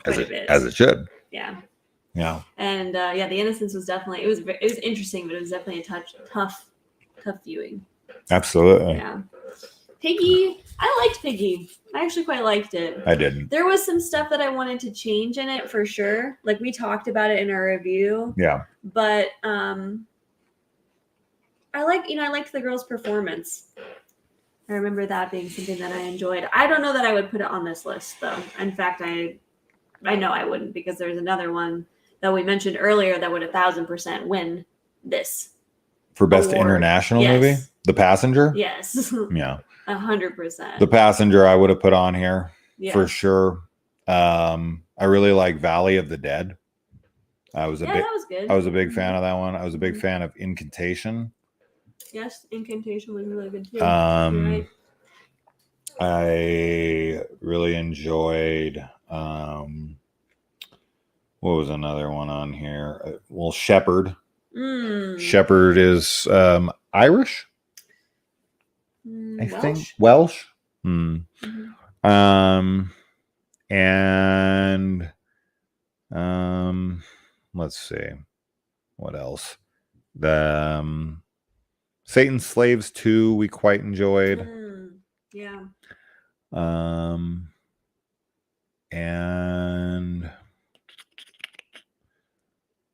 S2: quite a bit.
S1: As it should.
S2: Yeah.
S1: Yeah.
S2: And yeah, The Innocence was definitely it was interesting, but it was definitely a tough viewing.
S1: Absolutely.
S2: Yeah. Piggy, I liked Piggy. I actually quite liked it.
S1: I didn't.
S2: There was some stuff that I wanted to change in it for sure. Like we talked about it in our review.
S1: Yeah.
S2: But I liked the girl's performance. I remember that being something that I enjoyed. I don't know that I would put it on this list though. In fact, I know I wouldn't, because there's another one that we mentioned earlier that would 1,000% win this
S1: For best
S2: award.
S1: international
S2: Yes.
S1: movie, The Passenger.
S2: Yes.
S1: Yeah.
S2: 100%.
S1: The Passenger I would have put on here
S2: Yeah.
S1: for sure. I really like Valley of the Dead.
S2: that was good.
S1: I was a big fan of that one. I was a big
S2: Mhm.
S1: fan of Incantation.
S2: Yes, Incantation was really good too. You're
S1: Um,
S2: right.
S1: I really enjoyed. What was another one on here? Well, Shepherd.
S2: Mm.
S1: Shepherd is Irish, I think. Welsh. Hmm.
S2: Mhm.
S1: And let's see what else. The Satan's Slaves 2 we quite enjoyed.
S2: Yeah.
S1: And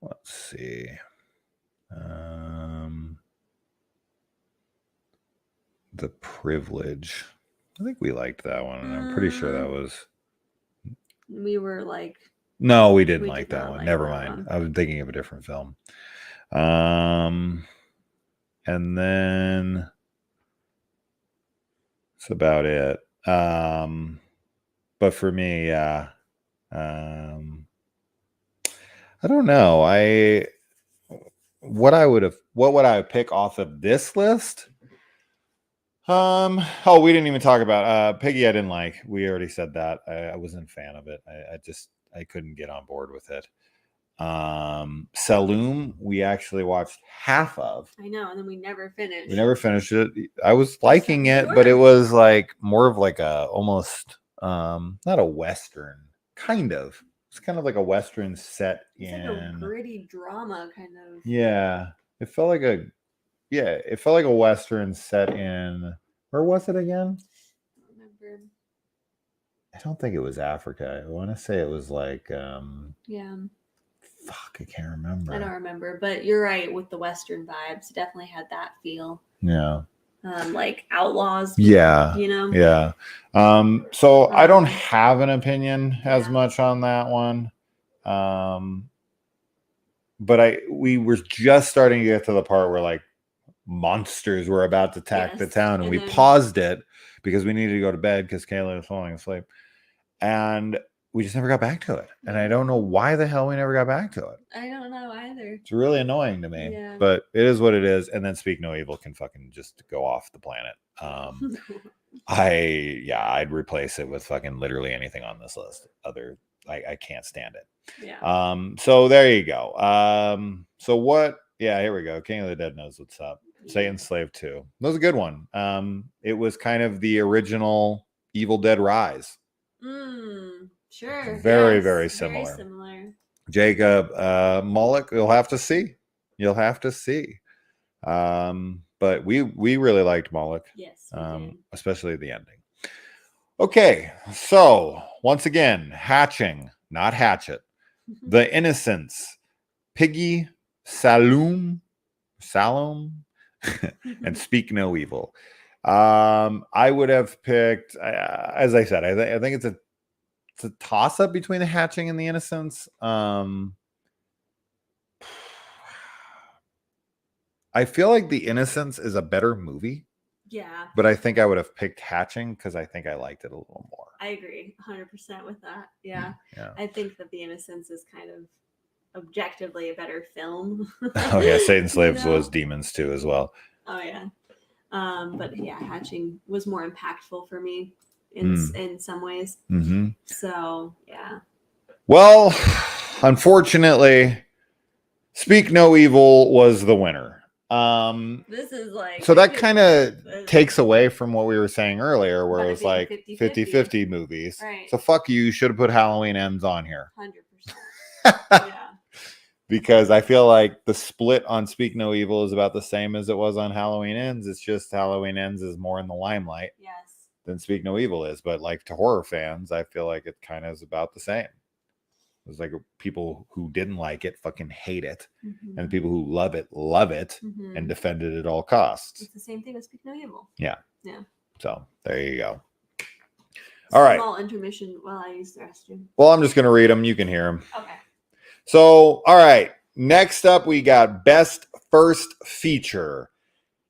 S1: let's see. The Privilege. I think we liked that one. And I'm pretty sure that was.
S2: We were like.
S1: No, we didn't
S2: We
S1: like
S2: did
S1: that
S2: not
S1: one.
S2: like
S1: Never
S2: that
S1: mind.
S2: one.
S1: I was thinking of a different film. And then that's about it. But for me, yeah. I don't know. What would I pick off of this list? Oh, we didn't even talk about Piggy. I didn't like. We already said that. I wasn't a fan of it. I couldn't get on board with it. Saloon, we actually watched half of.
S2: I know, and then we never finished.
S1: We never finished it. I was liking it, but it was like more of like a almost not a Western, kind of. It's kind of like a Western set
S2: It's
S1: in
S2: like a gritty drama kind of.
S1: Yeah. It felt like a Western set in, where was it again?
S2: I don't remember.
S1: I don't think it was Africa. I want to say it was like
S2: Yeah.
S1: Fuck, I can't remember.
S2: I don't remember, but you're right with the Western vibes. It definitely had that feel.
S1: Yeah.
S2: Like Outlaws.
S1: Yeah. Yeah. So I don't have an opinion as much on that one. But we were just starting to get to the part where like monsters were about to attack the town, and we paused it because we needed to go to bed because Kayla was falling asleep. And we just never got back to it. And I don't know why the hell we never got back to it.
S2: I don't know either.
S1: It's really annoying to me.
S2: Yeah.
S1: But it is what it is. And then Speak No Evil can fucking just go off the planet. I'd replace it with fucking literally anything on this list. I can't stand it.
S2: Yeah.
S1: So there you go. So what? Yeah, here we go. King of the Dead knows what's up. Satan's Slave 2. That was a good one. It was kind of the original Evil Dead Rise.
S2: Sure.
S1: Very, very similar.
S2: Very similar.
S1: Jacob, Moloch, you'll have to see. But we really liked Moloch.
S2: Yes. We did.
S1: Especially the ending. Okay, so once again, Hatching, not Hatchet. The Innocents, Piggy, Saloon, and Speak No Evil. I would have picked, as I said, I think it's a toss-up between the Hatching and the Innocents. I feel like the Innocents is a better movie.
S2: Yeah.
S1: But I think I would have picked Hatching because I think I liked it a little more.
S2: I agree 100% with that. Yeah. I think that The Innocents is kind of objectively a better film.
S1: Oh yeah, Satan's Slaves was Demons too as well.
S2: Oh yeah. But yeah, Hatching was more impactful for me in some ways.
S1: Mm-hmm.
S2: So yeah.
S1: Well, unfortunately, Speak No Evil was the winner.
S2: This is like
S1: So
S2: I
S1: that
S2: couldn't
S1: kind of
S2: pick this.
S1: takes away from what we were saying earlier, where
S2: About
S1: it
S2: it
S1: was
S2: being
S1: like
S2: 50-50.
S1: 50-50 movies.
S2: Right.
S1: So fuck you should have put Halloween Ends on here.
S2: 100%. Yeah.
S1: Because I feel like the split on Speak No Evil is about the same as it was on Halloween Ends. It's just Halloween Ends is more in the limelight
S2: Yes.
S1: than Speak No Evil is. But like to horror fans, I feel like it kind of is about the same. It's like people who didn't like it fucking hate it,
S2: Mm-hmm.
S1: and people who love it,
S2: Mm-hmm.
S1: and defend it at all costs.
S2: It's the same thing with Speak No Evil.
S1: Yeah.
S2: Yeah.
S1: So there you go. All right.
S2: Small intermission while I use the restroom.
S1: Well, I'm just going to read them. You can hear them.
S2: Okay.
S1: So, all right. Next up, we got Best First Feature.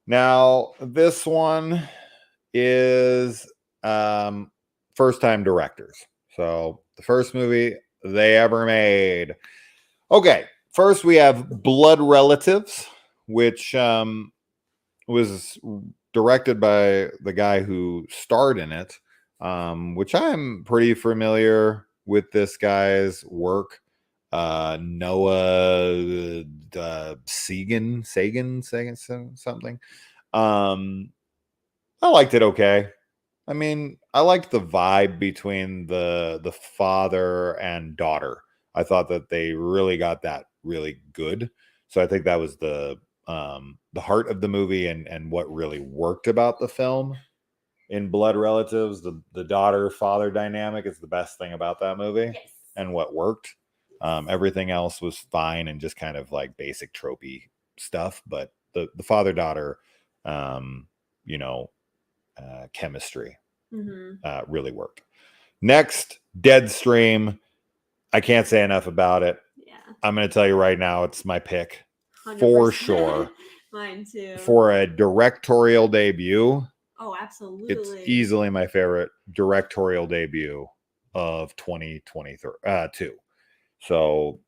S1: Now, this one is first time directors. So, the first movie they ever made. Okay. First, we have Blood Relatives, which was directed by the guy who starred in it, which I'm pretty familiar with this guy's work. Noah Sagan, something. I liked it okay. I mean, I liked the vibe between the father and daughter. I thought that they really got that really good. So I think that was the heart of the movie and what really worked about the film. In Blood Relatives, the daughter father dynamic is the best thing about that movie.
S2: Yes.
S1: And what worked. Everything else was fine and just kind of like basic tropey stuff, but the father daughter, chemistry really worked. Next, Deadstream. I can't say enough about it.
S2: Yeah.
S1: I'm going to tell you right now, it's my pick
S2: 100%.
S1: for sure.
S2: Mine too.
S1: For a directorial debut,
S2: Oh, absolutely.
S1: it's easily my favorite directorial debut of 2022. So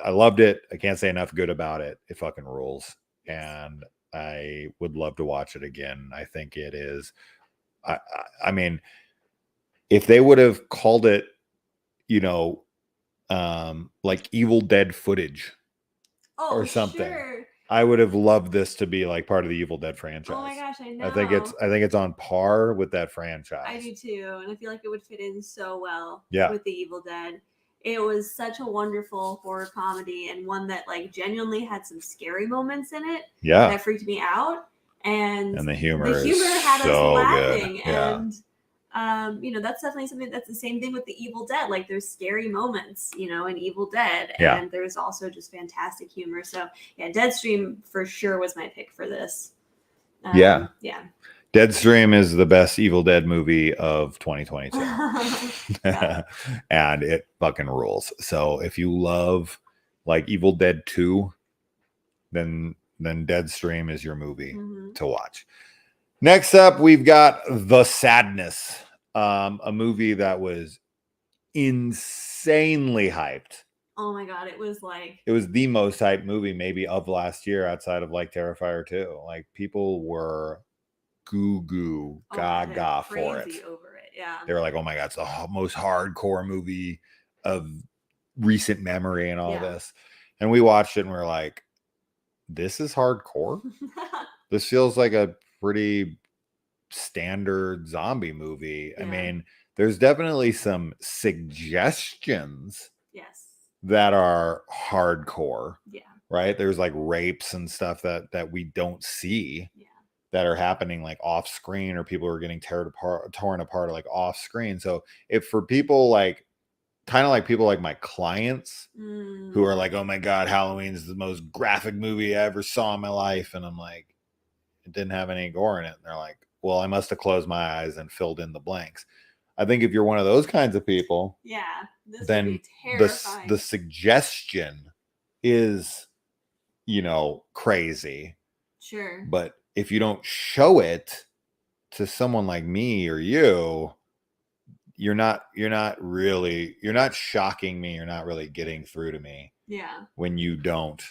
S1: I loved it. I can't say enough good about it. It fucking rules. And I would love to watch it again. I think it is. I mean, if they would have called it, like Evil Dead footage or something,
S2: sure.
S1: I would have loved this to be like part of the Evil Dead franchise.
S2: Oh my gosh, I know.
S1: I think it's on par with that franchise.
S2: I do too, and I feel like it would fit in so well
S1: Yeah.
S2: with the Evil Dead. It was such a wonderful horror comedy and one that like genuinely had some scary moments in it.
S1: Yeah.
S2: That freaked me out. And
S1: the humor
S2: had
S1: so
S2: us laughing.
S1: good. Yeah.
S2: And that's definitely something that's the same thing with the Evil Dead. Like there's scary moments, in Evil Dead.
S1: Yeah.
S2: And there's also just fantastic humor. So yeah, Deadstream for sure was my pick for this.
S1: Yeah.
S5: Deadstream is the best Evil Dead movie of 2022.
S2: Yeah.
S5: And it fucking rules. So if you love like Evil Dead 2, then Deadstream is your movie
S2: Mhm.
S5: to watch. Next up, we've got The Sadness, a movie that was insanely hyped.
S2: Oh my god, it was like
S5: It was the most hyped movie maybe of last year outside of like Terrifier 2. Like people were goo gaga for it.
S2: crazy over it. Yeah.
S5: They were like, oh my God, it's the most hardcore movie of recent memory and all
S2: Yeah.
S5: this. And we watched it and we were like, this is hardcore. This feels like a pretty standard zombie movie. I
S2: Yeah.
S5: mean, there's definitely some suggestions
S2: Yes.
S5: that are hardcore,
S2: Yeah.
S5: right? There's like rapes and stuff that we don't see.
S2: Yeah.
S5: That are happening like off screen, or people are getting torn apart like off screen. So if for people like kind of like people like my clients who are like, oh my God, Halloween's the most graphic movie I ever saw in my life. And I'm like, it didn't have any gore in it. And they're like, well, I must have closed my eyes and filled in the blanks. I think if you're one of those kinds of people,
S2: Yeah. This
S5: then
S2: would be terrifying.
S5: the suggestion is, crazy.
S2: Sure.
S5: But if you don't show it to someone like me or you, you're not shocking me. You're not really getting through to me
S2: Yeah.
S5: when you don't,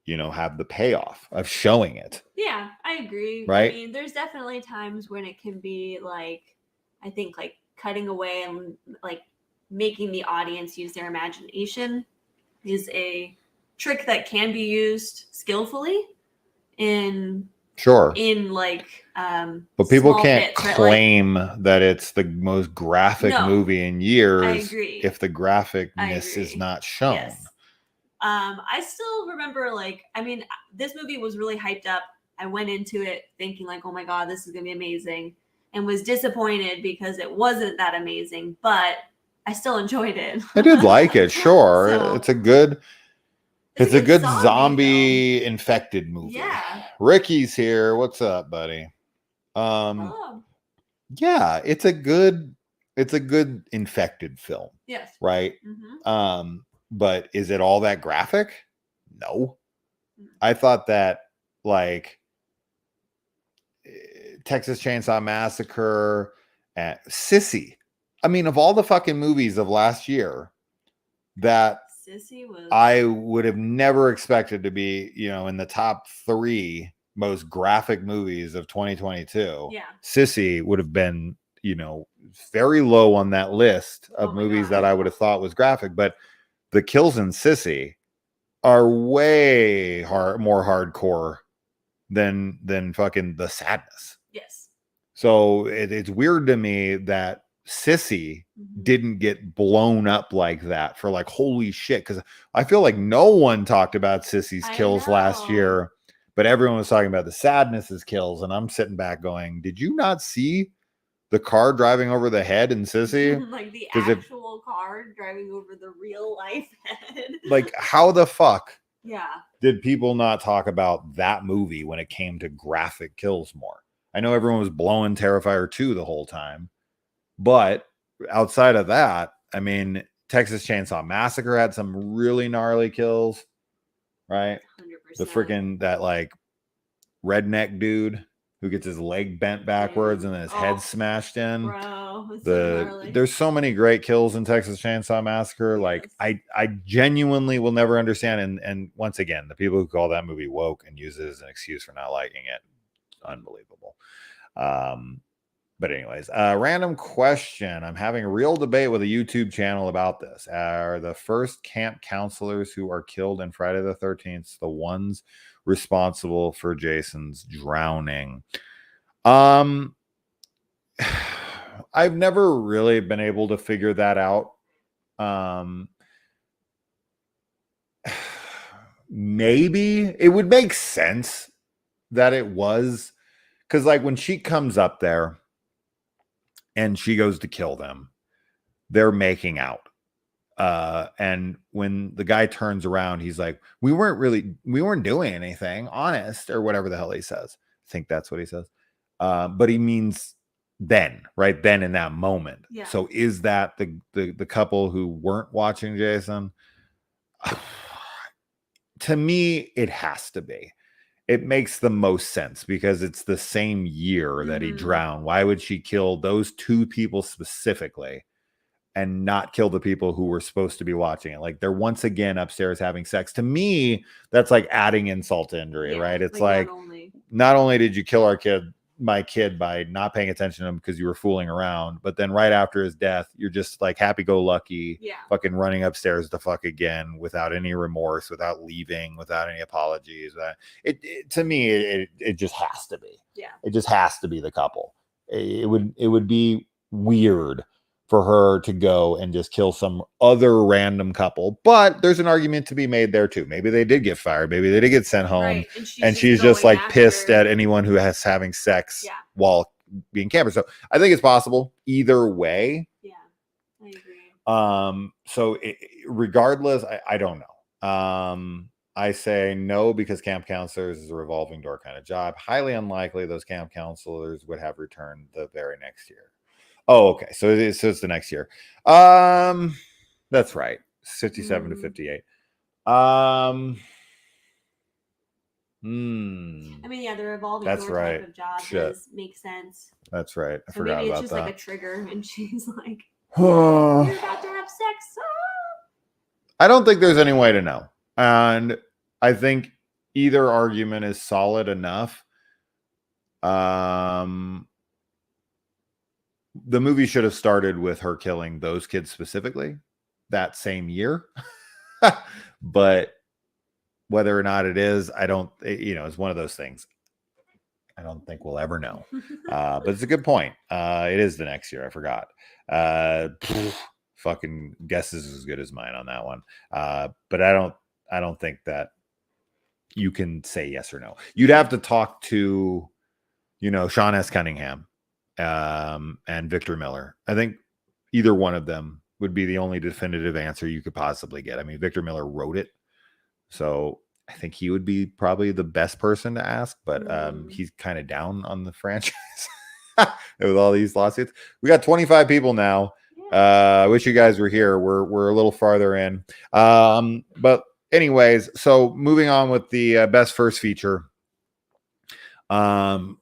S5: have the payoff of showing it.
S2: Yeah, I agree.
S5: Right?
S2: I mean, there's definitely times when it can be like, I think like cutting away and like making the audience use their imagination is a trick that can be used skillfully in
S5: Sure.
S2: like
S5: But people
S2: small
S5: can't
S2: bits, right?
S5: claim that it's the most graphic
S2: No,
S5: movie in years
S2: I agree.
S5: if the graphicness
S2: I
S5: is
S2: agree.
S5: not shown.
S2: Yes. I still remember, like, I mean, this movie was really hyped up. I went into it thinking, like, oh my God, this is going to be amazing, and was disappointed because it wasn't that amazing, but I still enjoyed it.
S5: I did like it, sure.
S2: So,
S5: it's a good
S2: film.
S5: zombie infected movie.
S2: Yeah.
S5: Ricky's here. What's up, buddy?
S2: Hello.
S5: Yeah, it's a good infected film,
S2: Yes.
S5: right?
S2: Mm-hmm.
S5: But is it all that graphic? No. I thought that, like, Texas Chainsaw Massacre and Sissy. I mean, of all the fucking movies of last year that
S2: Sissy was,
S5: I would have never expected to be, in the top 3 most graphic movies of 2022.
S2: Yeah.
S5: Sissy would have been, very low on that list of
S2: Oh my
S5: movies
S2: God.
S5: that I would have thought was graphic. But the kills in Sissy are way more hardcore than fucking The Sadness.
S2: Yes.
S5: So it's weird to me that Sissy didn't get blown up like that for like, holy shit. Because I feel like no one talked about Sissy's kills last year, but everyone was talking about The Sadness's kills. And I'm sitting back going, did you not see the car driving over the head in Sissy?
S2: Like the actual car driving over the real life head.
S5: Like, how the fuck
S2: yeah.
S5: did people not talk about that movie when it came to graphic kills more? I know everyone was blowing Terrifier 2 the whole time, but outside of that, I mean, Texas Chainsaw Massacre had some really gnarly kills, right?
S2: 100%.
S5: The freaking, that like redneck dude who gets his leg bent backwards and then his head smashed in.
S2: Bro, it's so gnarly.
S5: There's so many great kills in Texas Chainsaw Massacre. Like, I genuinely will never understand. And once again, the people who call that movie woke and use it as an excuse for not liking it, unbelievable. But anyways, random question. I'm having a real debate with a YouTube channel about this. Are the first camp counselors who are killed in Friday the 13th the ones responsible for Jason's drowning? I've never really been able to figure that out. Maybe it would make sense that it was, because like when she comes up there and she goes to kill them, they're making out. And when the guy turns around, he's like, we weren't doing anything, honest, or whatever the hell he says. I think that's what he says. But he means then, right? Then in that moment.
S2: Yeah.
S5: So is that the couple who weren't watching Jason? To me, it has to be. It makes the most sense because it's the same year that he drowned. Why would she kill those 2 people specifically and not kill the people who were supposed to be watching it? Like, they're once again upstairs having sex. To me, that's like adding insult to injury, right? It's like not only did you kill my kid by not paying attention to him because you were fooling around, but then right after his death, you're just like happy-go-lucky, fucking running upstairs to fuck again without any remorse, without leaving, without any apologies. To me, it just has to be.
S2: Yeah.
S5: It just has to be the couple. It would be weird for her to go and just kill some other random couple. But there's an argument to be made there too. Maybe they did get fired. Maybe they did get sent home. Right. And she's just like pissed at anyone who has having sex while being campers. So I think it's possible either way.
S2: Yeah, I agree.
S5: So regardless, I don't know. I say no because camp counselors is a revolving door kind of job. Highly unlikely those camp counselors would have returned the very next year. Oh, okay. So it's the next year. That's right. 57 to 58.
S2: I mean, yeah, the revolving door type of job does make sense.
S5: That's right. I
S2: so
S5: forgot
S2: maybe it's
S5: about
S2: just
S5: that.
S2: like a trigger, and she's like, "You're about to have sex."
S5: I don't think there's any way to know, and I think either argument is solid enough. The movie should have started with her killing those kids specifically that same year. But whether or not it is, I don't, it's one of those things. I don't think we'll ever know. But it's a good point. It is the next year. I forgot. Fucking guess is as good as mine on that one. But I don't think that you can say yes or no. You'd have to talk to, Sean S. Cunningham, and Victor Miller. I think either one of them would be the only definitive answer you could possibly get. I mean, Victor Miller wrote it, so I think he would be probably the best person to ask, but he's kind of down on the franchise with all these lawsuits. We got 25 people now. I wish you guys were here. We're a little farther in. But anyways, so moving on with the best first feature.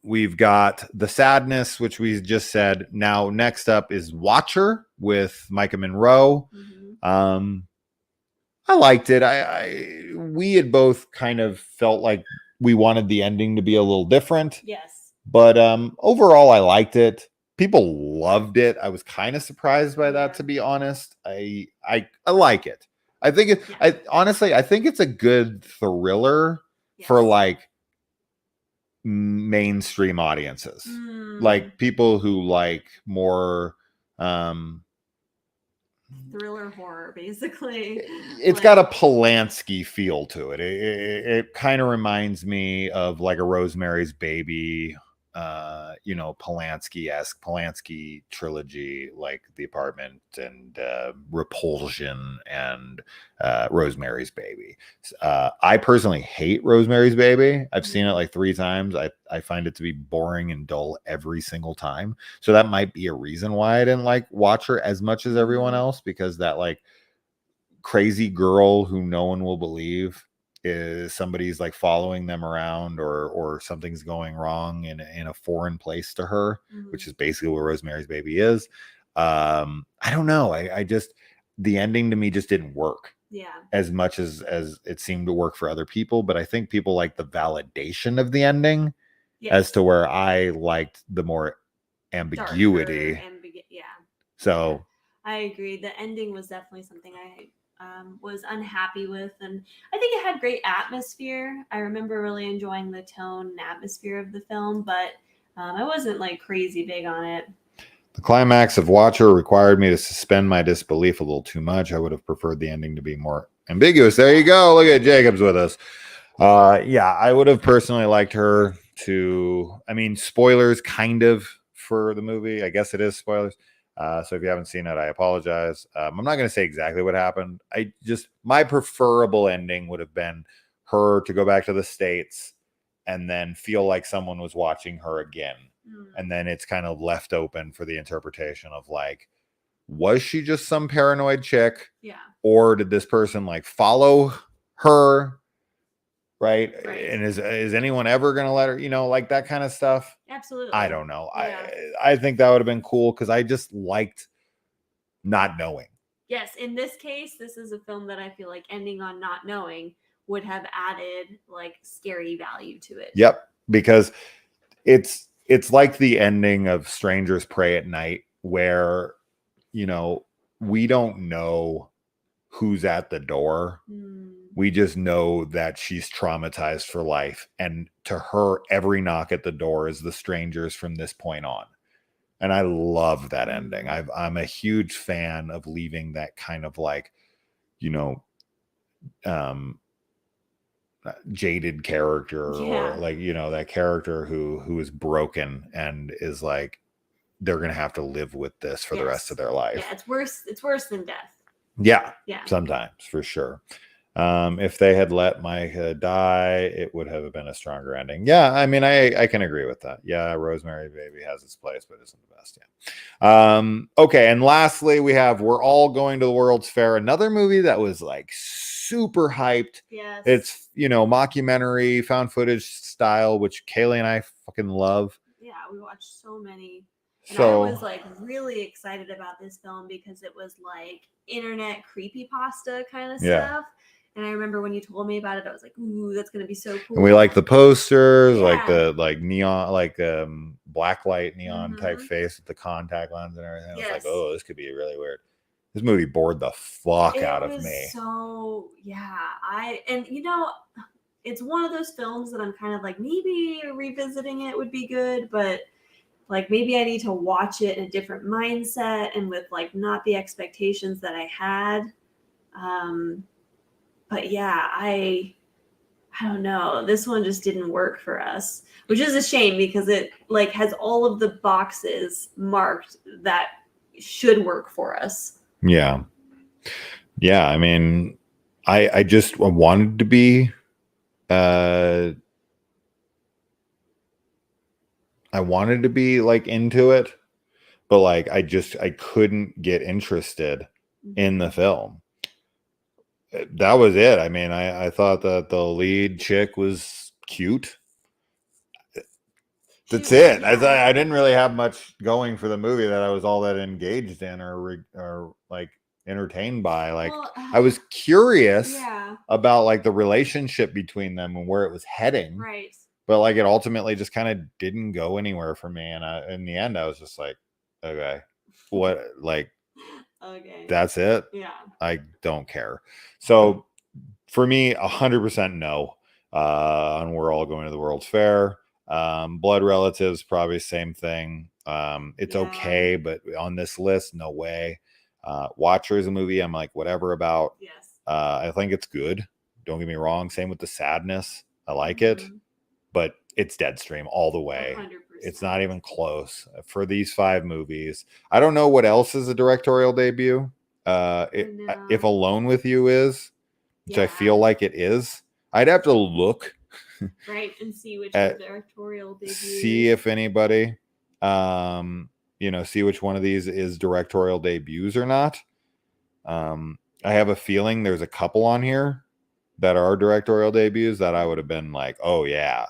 S5: We've got The Sadness, which we just said. Now, next up is Watcher with Micah Monroe. I liked it. We had both kind of felt like we wanted the ending to be a little different.
S2: Yes.
S5: But overall, I liked it. People loved it. I was kind of surprised by that, to be honest. I like it. I think it.
S2: Yeah.
S5: Honestly, I think it's a good thriller for like mainstream audiences, like people who like more
S2: thriller horror, basically.
S5: It's got a Polanski feel to it. It kind of reminds me of like a Rosemary's Baby, Polanski trilogy, like The Apartment and Repulsion and Rosemary's Baby. I personally hate Rosemary's Baby. I've seen it like 3 times. I find it to be boring and dull every single time. So that might be a reason why I didn't like Watcher as much as everyone else, because that like crazy girl who no one will believe is somebody's like following them around, or something's going wrong in a foreign place to her, which is basically what Rosemary's Baby is. I don't know. I just, the ending to me just didn't work as much as it seemed to work for other people. But I think people like the validation of the ending as to where I liked the more ambiguity. So
S2: I agree. The ending was definitely something I was unhappy with, and I think it had great atmosphere. I remember really enjoying the tone and atmosphere of the film, but I wasn't like crazy big on it.
S5: The climax of Watcher required me to suspend my disbelief a little too much. I would have preferred the ending to be more ambiguous. There you go. Look at Jacob's with us. I would have personally liked her to, spoilers kind of for the movie. I guess it is spoilers. So if you haven't seen it, I apologize. I'm not going to say exactly what happened. My preferable ending would have been her to go back to the States and then feel like someone was watching her again. And then it's kind of left open for the interpretation of like, was she just some paranoid chick?
S2: Yeah.
S5: Or did this person like follow her? Right. And is anyone ever going to let her, like that kind of stuff?
S2: Absolutely.
S5: I don't know.
S2: Yeah.
S5: I think that would have been cool because I just liked not knowing.
S2: Yes. In this case, this is a film that I feel like ending on not knowing would have added like scary value to it.
S5: Yep. Because it's like the ending of Strangers Pray at Night where, we don't know who's at the door. We just know that she's traumatized for life. And to her, every knock at the door is the strangers from this point on. And I love that ending. I'm a huge fan of leaving that kind of like, jaded character, or like, that character who is broken and is like, they're going to have to live with this for the rest of their life.
S2: Yeah, it's worse than death.
S5: Yeah. Sometimes, for sure. If they had let Micah die, it would have been a stronger ending. Yeah, I can agree with that. Yeah, Rosemary's Baby has its place, but isn't the best yet. Okay, and lastly, we have We're All Going to the World's Fair, another movie that was like super hyped.
S2: Yes.
S5: It's, mockumentary, found footage style, which Kaylee and I fucking love.
S2: Yeah, we watched so many. And I was like really excited about this film because it was like internet creepypasta kind of stuff. And I remember when you told me about it, I was like, "Ooh, that's gonna be so cool."
S5: And we like the posters, like
S2: Yeah.
S5: the like neon, like black light neon type
S2: Mhm.
S5: face with the contact lens and everything. I was like,
S2: Yes.
S5: oh, this could be really weird. This movie bored the fuck
S2: It
S5: out of
S2: was
S5: me.
S2: so and you know, it's one of those films that I'm kind of like maybe revisiting it would be good, but like maybe I need to watch it in a different mindset and with like not the expectations that I had. But yeah, I don't know. This one just didn't work for us, which is a shame because it like has all of the boxes marked that should work for us.
S5: Yeah. Yeah. I mean, I just wanted to be, I wanted to be like into it, but like I couldn't get interested in the film. That was it. I mean, I thought that the lead chick was cute. That's it. I didn't really have much going for the movie that I was all that engaged in or like entertained by. Like
S2: Well,
S5: I was curious
S2: yeah,
S5: about like the relationship between them and where it was heading,
S2: right.
S5: but like it ultimately just kind of didn't go anywhere for me. And in the end, I was just like, okay, what? Like
S2: Okay.
S5: that's it.
S2: Yeah.
S5: I don't care. So for me, 100% no. On We're All Going to the World's Fair. Blood Relatives, probably same thing. It's
S2: Yeah.
S5: okay, but on this list, no way. Watcher is a movie I'm like whatever about.
S2: Yes.
S5: I think it's good. Don't get me wrong. Same with The Sadness. I like it, but it's Deadstream all the way.
S2: 100%.
S5: It's not even close for these 5 movies. I don't know what else is a directorial debut. If
S2: know.
S5: Alone with You is, which I feel
S2: Yeah.
S5: like it is. I'd have to look
S2: Right, and see which
S5: at
S2: directorial debuts.
S5: see if anybody see which one of these is directorial debuts or not. I have a feeling there's a couple on here that are directorial debuts that I would have been like, oh yeah.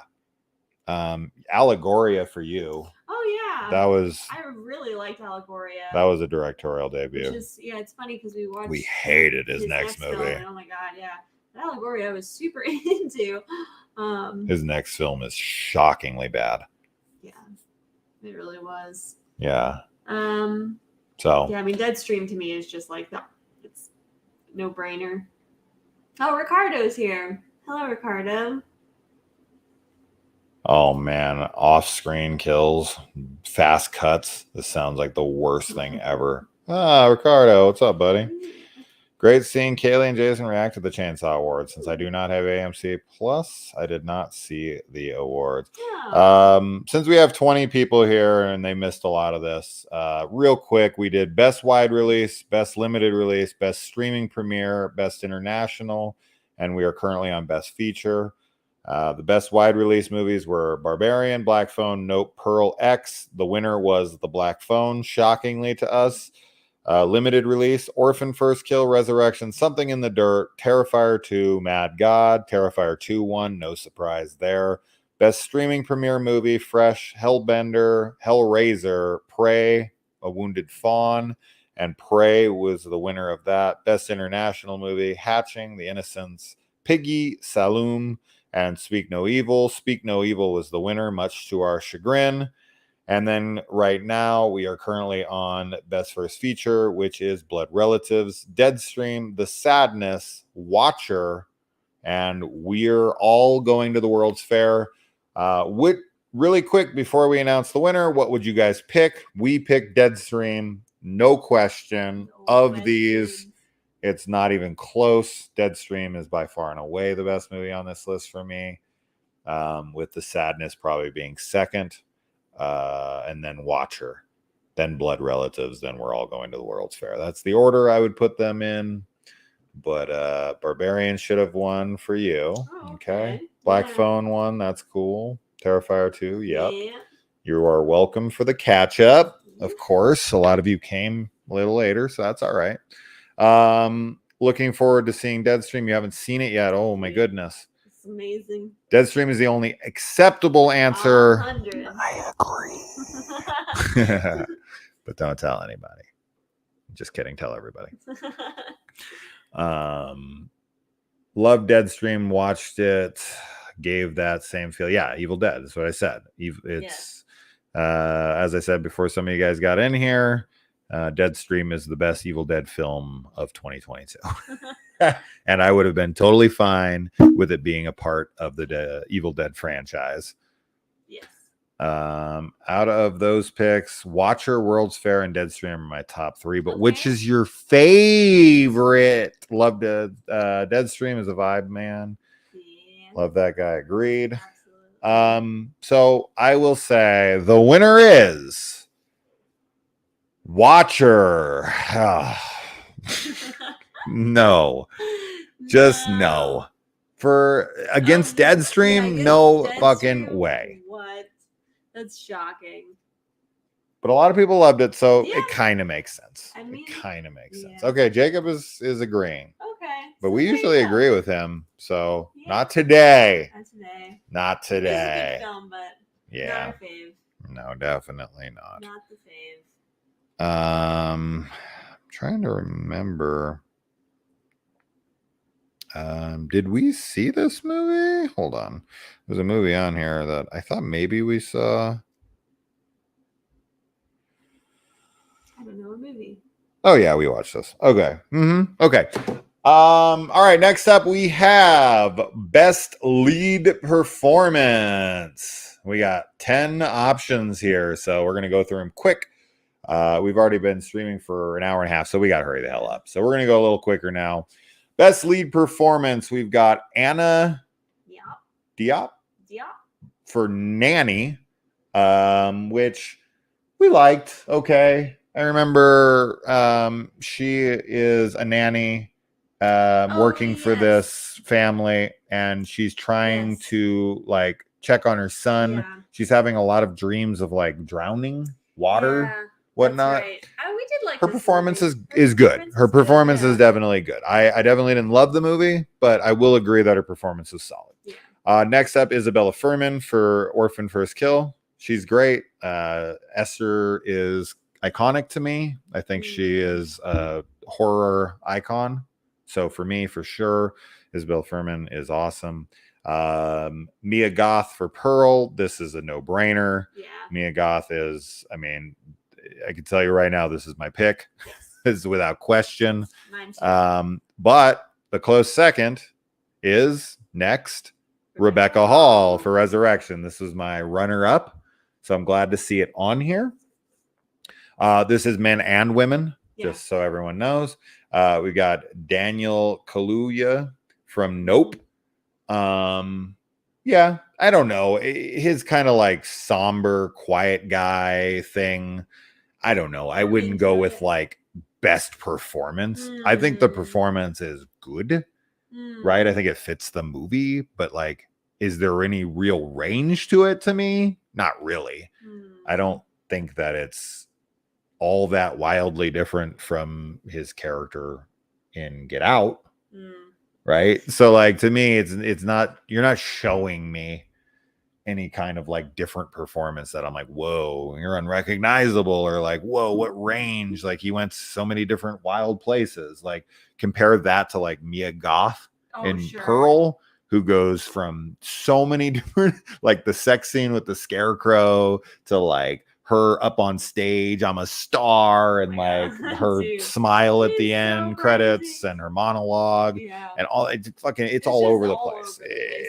S5: Allegoria for You.
S2: Oh yeah.
S5: That was
S2: I really liked Allegoria.
S5: that was a directorial debut.
S2: Which is it's funny because we watched
S5: We hated his next movie.
S2: Film, and oh my god, yeah. Allegoria I was super into.
S5: His next film is shockingly bad.
S2: Yeah. It really was.
S5: Yeah.
S2: So yeah, I mean Deadstream to me is just like that. It's no brainer. Oh, Ricardo's here. Hello, Ricardo.
S5: Oh man, off-screen kills, fast cuts. This sounds like the worst thing ever. Ricardo, what's up, buddy? Great seeing Kaylee and Jason react to the Chainsaw Awards. Since I do not have AMC Plus, I did not see the awards.
S2: Oh.
S5: Since we have 20 people here and they missed a lot of this, real quick, we did Best Wide Release, Best Limited Release, Best Streaming Premiere, Best International, and we are currently on Best Feature. The best wide release movies were Barbarian, Black Phone, Nope, Pearl X. The winner was The Black Phone, shockingly to us. Limited release, Orphan First Kill, Resurrection, Something in the Dirt, Terrifier 2, Mad God, Terrifier 2 won, no surprise there. Best streaming premiere movie, Fresh, Hellbender, Hellraiser, Prey, A Wounded Fawn, and Prey was the winner of that. Best international movie, Hatching, The Innocents, Piggy, Saloon, and Speak No Evil. Speak No Evil was the winner, much to our chagrin. And then right now we are currently on Best First Feature, which is Blood Relatives, Deadstream, The Sadness, Watcher, and We're All Going to the World's Fair. Really quick before we announce the winner, what would you guys pick? We picked Deadstream, no question. Of these, it's not even close. Deadstream is by far and away the best movie on this list for me, with The Sadness probably being second. And then Watcher, then Blood Relatives, then We're All Going to the World's Fair. That's the order I would put them in. But Barbarian should have won for you.
S2: Oh,
S5: okay. Black Phone won. That's cool. Terrifier 2. Yep. Yeah. You are welcome for the catch up. Of course. A lot of you came a little later, so that's all right. Looking forward to seeing Deadstream. You haven't seen it yet. Oh my goodness.
S2: Amazing.
S5: Deadstream is the only acceptable answer.
S2: 100.
S5: I agree. But don't tell anybody. Just kidding. Tell everybody. Loved Deadstream, watched it, gave that same feel. Yeah, Evil Dead is what I said. It's as I said before some of you guys got in here, Deadstream is the best Evil Dead film of 2022. And I would have been totally fine with it being a part of the Evil Dead franchise.
S2: Yes.
S5: Out of those picks, Watcher, World's Fair, and Deadstream are my top 3. But
S2: Okay.
S5: which is your favorite? Love Deadstream is a vibe, man.
S2: Yeah.
S5: Love that guy. Agreed.
S2: Absolutely.
S5: So I will say the winner is Watcher. No, just no. For against Deadstream, no fucking way.
S2: What? That's shocking.
S5: But a lot of people loved it, so
S2: Yeah.
S5: it kind of makes sense.
S2: I mean,
S5: it kind of makes sense.
S2: yeah.
S5: Okay, Jacob is agreeing,
S2: Okay.
S5: but
S2: so
S5: we
S2: there you
S5: usually
S2: go.
S5: agree with him. So
S2: Yeah.
S5: not today.
S2: Not today.
S5: Not
S2: It's a
S5: today.
S2: good film, but not
S5: Yeah,
S2: our fave.
S5: no, definitely not.
S2: Not the fave.
S5: I'm trying to remember. Did we see this movie? Hold on. There's a movie on here that I thought maybe we saw.
S2: I don't know a movie.
S5: Oh yeah, we watched this. Okay. Okay. All right, next up we have best lead performance. We got 10 options here, so we're gonna go through them quick. We've already been streaming for an hour and a half, so we gotta hurry the hell up. So we're gonna go a little quicker now. Best lead performance, we've got Anna Diop for Nanny, which we liked. Okay. I remember she is a nanny working for
S2: yes.
S5: this family, and she's trying
S2: Yes.
S5: to like check on her son.
S2: Yeah.
S5: She's having a lot of dreams of like drowning, water,
S2: Yeah,
S5: whatnot.
S2: That's right. We did like
S5: Her
S2: this
S5: performance
S2: movie.
S5: is good. Her performance
S2: good,
S5: is definitely good. I definitely didn't love the movie, but I will agree that her performance is solid.
S2: Yeah.
S5: Next up, Isabella Furman for Orphan First Kill. She's great. Esther is iconic to me. I think she is a horror icon. So for me, for sure, Isabella Furman is awesome. Mia Goth for Pearl. This is a no-brainer.
S2: Yeah.
S5: Mia Goth is, I mean, I can tell you right now, this is my pick. This is without question.
S2: Mine too.
S5: But the close second is next Rebecca Hall for Resurrection. This is my runner-up, so I'm glad to see it on here. This is men and women, just so everyone knows. We got Daniel Kaluuya from Nope. Yeah, I don't know. His kind of like somber, quiet guy thing. I don't know. I wouldn't go with like best performance. I think the performance is good, right? I think it fits the movie, but like, is there any real range to it to me? Not really. I don't think that it's all that wildly different from his character in Get Out. Right. So like to me, it's not, you're not showing me any kind of like different performance that I'm like, whoa, you're unrecognizable, or like, whoa, what range? Like he went so many different wild places. Like compare that to like Mia Goth in Pearl, who goes from so many different, like the sex scene with the scarecrow to like her up on stage, I'm a star, and like her smile at the end credits and her monologue and all. It's all over the place.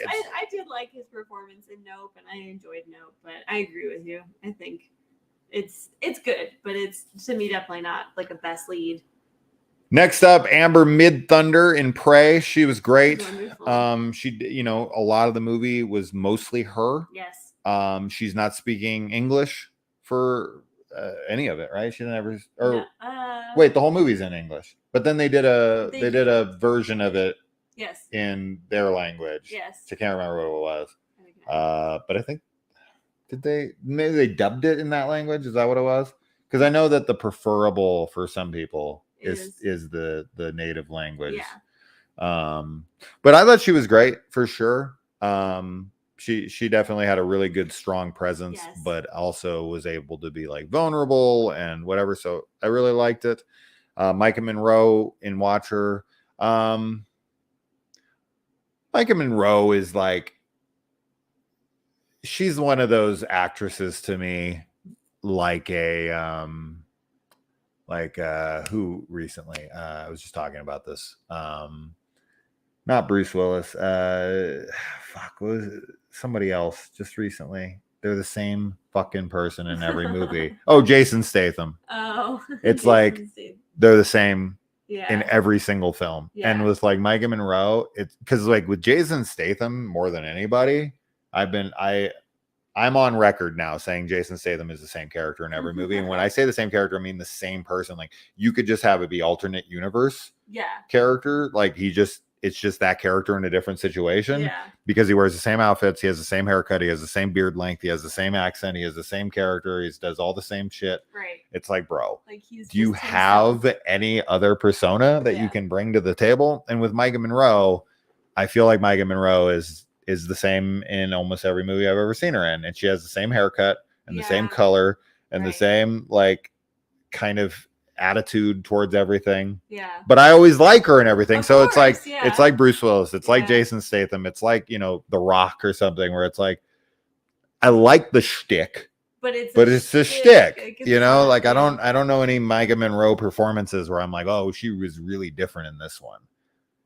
S2: I did like his performance in Nope, and I enjoyed Nope, but I agree with you. I think it's good, but it's to me definitely not like a best lead.
S5: Next up, Amber Mid-Thunder in Prey. She was great.
S2: Wonderful.
S5: She, you know, a lot of the movie was mostly her.
S2: Yes.
S5: She's not speaking English for any of it, right? She didn't ever. Or wait, the whole movie's in English, but then they did a version of it.
S2: Yes.
S5: In their language.
S2: Yes.
S5: I can't remember what it was. But I think maybe they dubbed it in that language? Is that what it was? Because I know that the preferable for some people is the native language.
S2: Yeah.
S5: But I thought she was great for sure. She definitely had a really good, strong presence, but also was able to be like vulnerable and whatever. So I really liked it. Micah Monroe in Watcher. Micah Monroe is like, she's one of those actresses to me, like who recently, I was just talking about this, not Bruce Willis, what was it? Somebody else just recently. They're the same fucking person in every movie. Oh, Jason Statham.
S2: Oh,
S5: It's
S2: Jason
S5: like
S2: Statham.
S5: they're the same
S2: Yeah.
S5: in every single film.
S2: Yeah.
S5: And with like Micah Monroe, it's because like with Jason Statham more than anybody, I'm on record now saying Jason Statham is the same character in every movie. And when I say the same character, I mean the same person. Like you could just have it be alternate universe
S2: Yeah.
S5: character. Like it's just that character in a different situation.
S2: Yeah.
S5: Because he wears the same outfits, he has the same haircut, he has the same beard length, he has the same accent, he has the same character, he does all the same shit.
S2: Right.
S5: It's like, bro,
S2: Like he's
S5: do you
S2: just
S5: have
S2: himself.
S5: any other persona that you can bring to the table? And with Micah Monroe, I feel like Micah Monroe is the same in almost every movie I've ever seen her in. And she has the same haircut and the same color and the same like kind of attitude towards everything.
S2: Yeah.
S5: But I always like her and everything.
S2: Of
S5: So
S2: course,
S5: it's like
S2: yeah.
S5: it's like Bruce Willis, it's like
S2: Yeah.
S5: Jason Statham, it's like, you know, The Rock or something where it's like I like the shtick,
S2: but it's
S5: a shtick.
S2: Like,
S5: You know,
S2: not,
S5: like
S2: yeah.
S5: I don't know any Micah Monroe performances where I'm like, oh, she was really different in this one.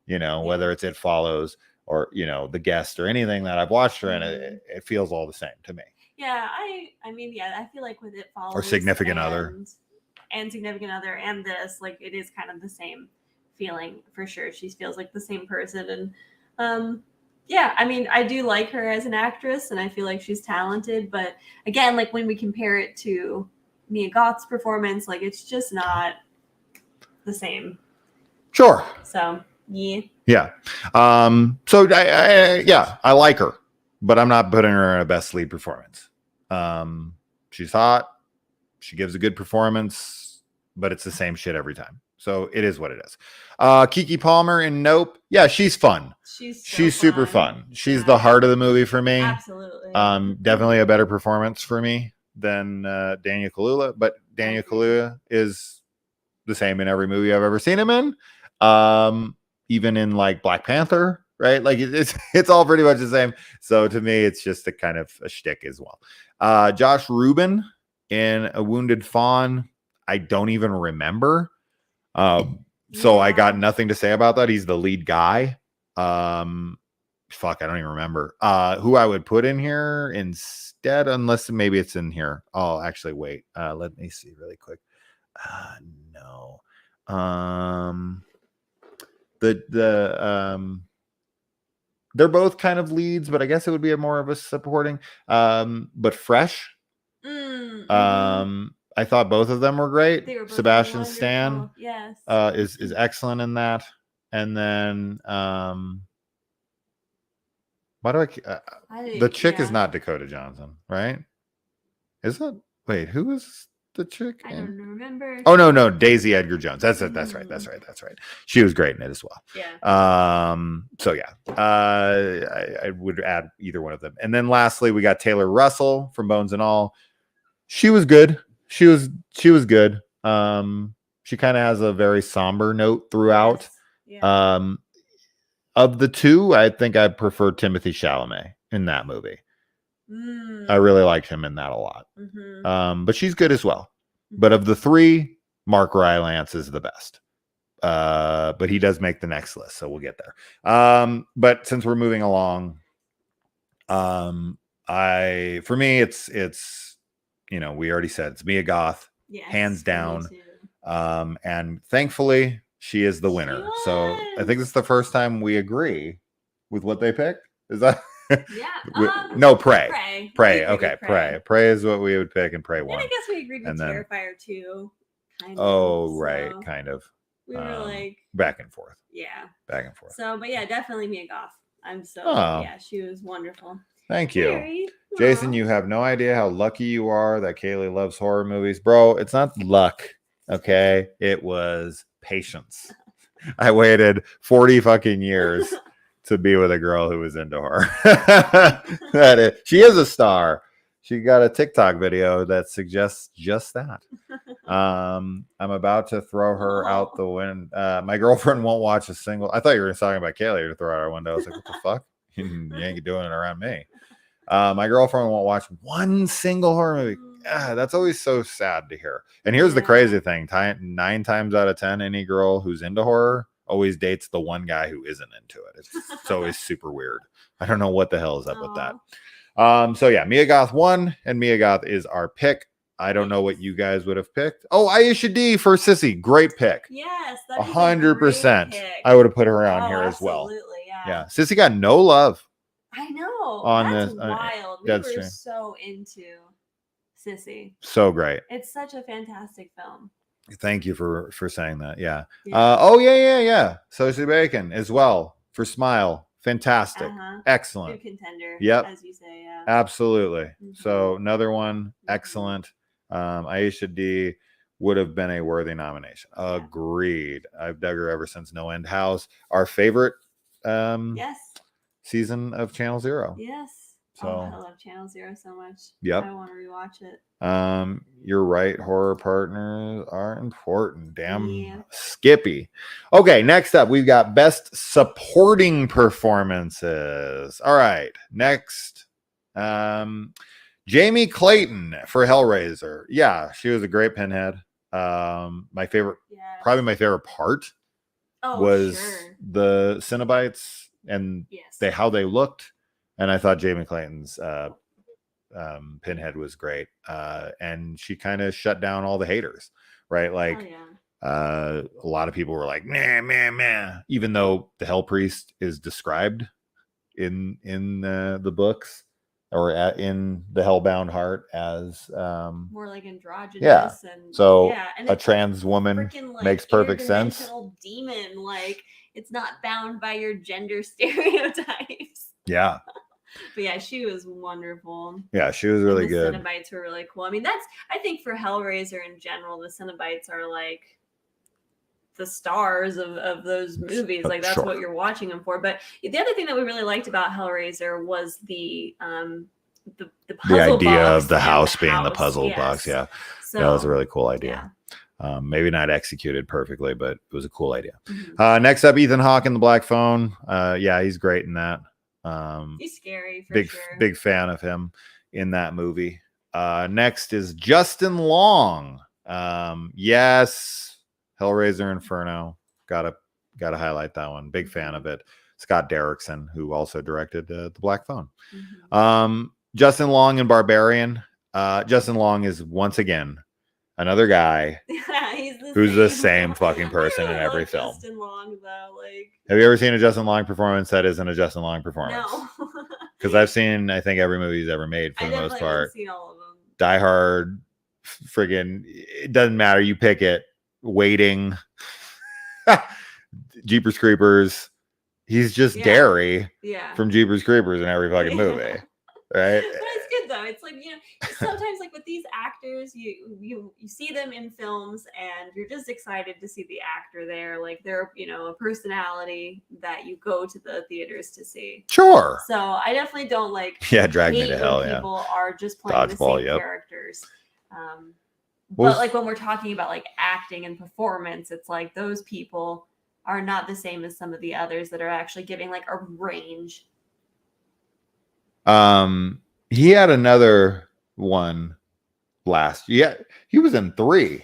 S5: You know, whether it's It Follows or, you know, The Guest or anything that I've watched her in, it feels all the same to me.
S2: Yeah, I mean, yeah, I feel like with It Follows
S5: Or Significant Other.
S2: And Significant Other and this, like it is kind of the same feeling for sure. She feels like the same person. And yeah, I mean, I do like her as an actress and I feel like she's talented, but again, like when we compare it to Mia Goth's performance, like it's just not the same.
S5: Sure.
S2: So yeah.
S5: Yeah. So I like her, but I'm not putting her in a best lead performance. She's hot. She gives a good performance, but it's the same shit every time. So it is what it is. Keke Palmer in Nope. Yeah, she's fun. She's super fun. She's the heart of the movie for me.
S2: Absolutely.
S5: Definitely a better performance for me than Daniel Kaluuya, but Daniel Kaluuya is the same in every movie I've ever seen him in. Even in like Black Panther, right? Like it's all pretty much the same. So to me, it's just a kind of a shtick as well. Josh Rubin in A Wounded Fawn. I don't even remember. So I got nothing to say about that. He's the lead guy. Fuck, I don't even remember. Who I would put in here instead, unless maybe it's in here. Oh, actually, wait. Let me see really quick. No. They're both kind of leads, but I guess it would be more of a supporting. But Fresh. I thought both of them were great.
S2: They were both
S5: Sebastian
S2: wonderful.
S5: Stan
S2: Yes.
S5: is excellent in that. And then why do the chick is not Dakota Johnson, right? Is it? Wait, who is the chick?
S2: I don't remember.
S5: Oh no, Daisy Edgar Jones. That's it. That's right. She was great in it as well.
S2: Yeah.
S5: So yeah, I would add either one of them. And then lastly, we got Taylor Russell from Bones and All. She was good. She was good. She kind of has a very somber note throughout.
S2: Yes. Yeah.
S5: Of the two, I think I prefer Timothée Chalamet in that movie. I really liked him in that a lot. But she's good as well. But of the three, Mark Rylance is the best. But he does make the next list, so we'll get there. But since we're moving along, for me, it's you know, we already said it's Mia Goth, hands down. And thankfully, she is the winner. So I think it's the first time we agree with what they picked. Is that?
S2: Yeah.
S5: No, Prey. Okay,
S2: Prey.
S5: Prey is what we would pick, and Prey won.
S2: And I guess we agreed with
S5: And then-
S2: Terrifier too. Kind
S5: Oh,
S2: of,
S5: right,
S2: so
S5: kind of.
S2: We were like,
S5: Back and forth.
S2: yeah.
S5: Back and forth.
S2: So, but yeah, definitely Mia Goth. I'm so
S5: Oh.
S2: yeah, she was wonderful.
S5: Thank you.
S2: Mary,
S5: Jason,
S2: aw.
S5: you have no idea how lucky you are that Kaylee loves horror movies. Bro, it's not luck, okay? It was patience. I waited 40 fucking years to be with a girl who was into horror. She is a star. She got a TikTok video that suggests just that. I'm about to throw her out the window. My girlfriend won't watch a single. I thought you were talking about Kaylee to throw out our window. I was like, what the fuck? You ain't doing it around me. My girlfriend won't watch one single horror movie. That's always so sad to hear. And here's the crazy thing: 9 times out of 10, any girl who's into horror always dates the one guy who isn't into it. It's always super weird. I don't know what the hell is up with that. So yeah, Mia Goth won, and Mia Goth is our pick. I don't know what you guys would have picked. Oh, Aisha D for Sissy, great pick.
S2: Yes,
S5: 100%. I would have put her on here as well.
S2: Absolutely,
S5: Yeah, Sissy got no love.
S2: I know.
S5: On
S2: That's
S5: this
S2: wild. We
S5: Dead
S2: were
S5: Stream.
S2: so into Sissy.
S5: So great.
S2: It's such a fantastic film.
S5: Thank you for saying that. Yeah.
S2: Yeah.
S5: Yeah. Sosie Bacon as well for Smile. Fantastic. Excellent.
S2: Good contender.
S5: Yep.
S2: As you say, yeah.
S5: Absolutely.
S2: Mhm.
S5: So another one,
S2: Mhm.
S5: excellent. Aisha D would have been a worthy nomination.
S2: Yeah.
S5: Agreed. I've dug her ever since No End House. Our favorite
S2: Yes.
S5: season of Channel Zero.
S2: Yes.
S5: So
S2: I love Channel Zero so much.
S5: Yep.
S2: I want to rewatch it.
S5: You're right. Horror partners are important. Damn
S2: Yeah.
S5: Skippy. Okay, next up, we've got best supporting performances. All right, next. Jamie Clayton for Hellraiser. Yeah, she was a great Pinhead. My favorite, probably my favorite part was the Cenobites and how they looked. And I thought Jamie Clayton's Pinhead was great. And she kind of shut down all the haters, right? Like a lot of people were like, meh, even though the Hell Priest is described in the books or in the Hellbound Heart as
S2: more like androgynous.
S5: Yeah.
S2: And
S5: so
S2: and
S5: a trans woman makes perfect sense.
S2: Demon, like it's not bound by your gender stereotypes.
S5: Yeah.
S2: But yeah, she was wonderful.
S5: Yeah, she was really good.
S2: The Cenobites were really cool. I mean, I think for Hellraiser in general, the Cenobites are like the stars of those movies. Like that's what you're watching them for. But the other thing that we really liked about Hellraiser was the puzzle
S5: idea
S2: box
S5: of the house being the
S2: house.
S5: puzzle
S2: Yes.
S5: box. Yeah.
S2: So,
S5: that was a really cool idea.
S2: Yeah.
S5: Maybe not executed perfectly, but it was a cool idea.
S2: Mm-hmm.
S5: Next up, Ethan Hawke in The Black Phone. Yeah, he's great in that.
S2: He's scary for sure.
S5: Big fan of him in that movie. Next is Justin Long. Yes, Hellraiser Inferno. Gotta highlight that one. Big fan of it. Scott Derrickson, who also directed The Black Phone. Mm-hmm. Justin Long in Barbarian. Justin Long is once again another guy who's the same fucking person in every film.
S2: Justin Long, though, like,
S5: have you ever seen a Justin Long performance that isn't a Justin Long performance?
S2: No.
S5: Because I've seen, I think, every movie he's ever made for the most part.
S2: I've seen all of them.
S5: Die Hard, friggin', it doesn't matter. You pick it. Waiting, Jeepers Creepers. He's just Gary from Jeepers Creepers in every fucking movie. Right?
S2: But it's good though. It's like, sometimes like with these actors, you see them in films and you're just excited to see the actor there. Like they're, a personality that you go to the theaters to see.
S5: Sure.
S2: So I definitely don't like
S5: drag me to hell.
S2: People are just playing the same characters. But like when we're talking about like acting and performance, it's like those people are not the same as some of the others that are actually giving like a range.
S5: He had another one last year. He was in 3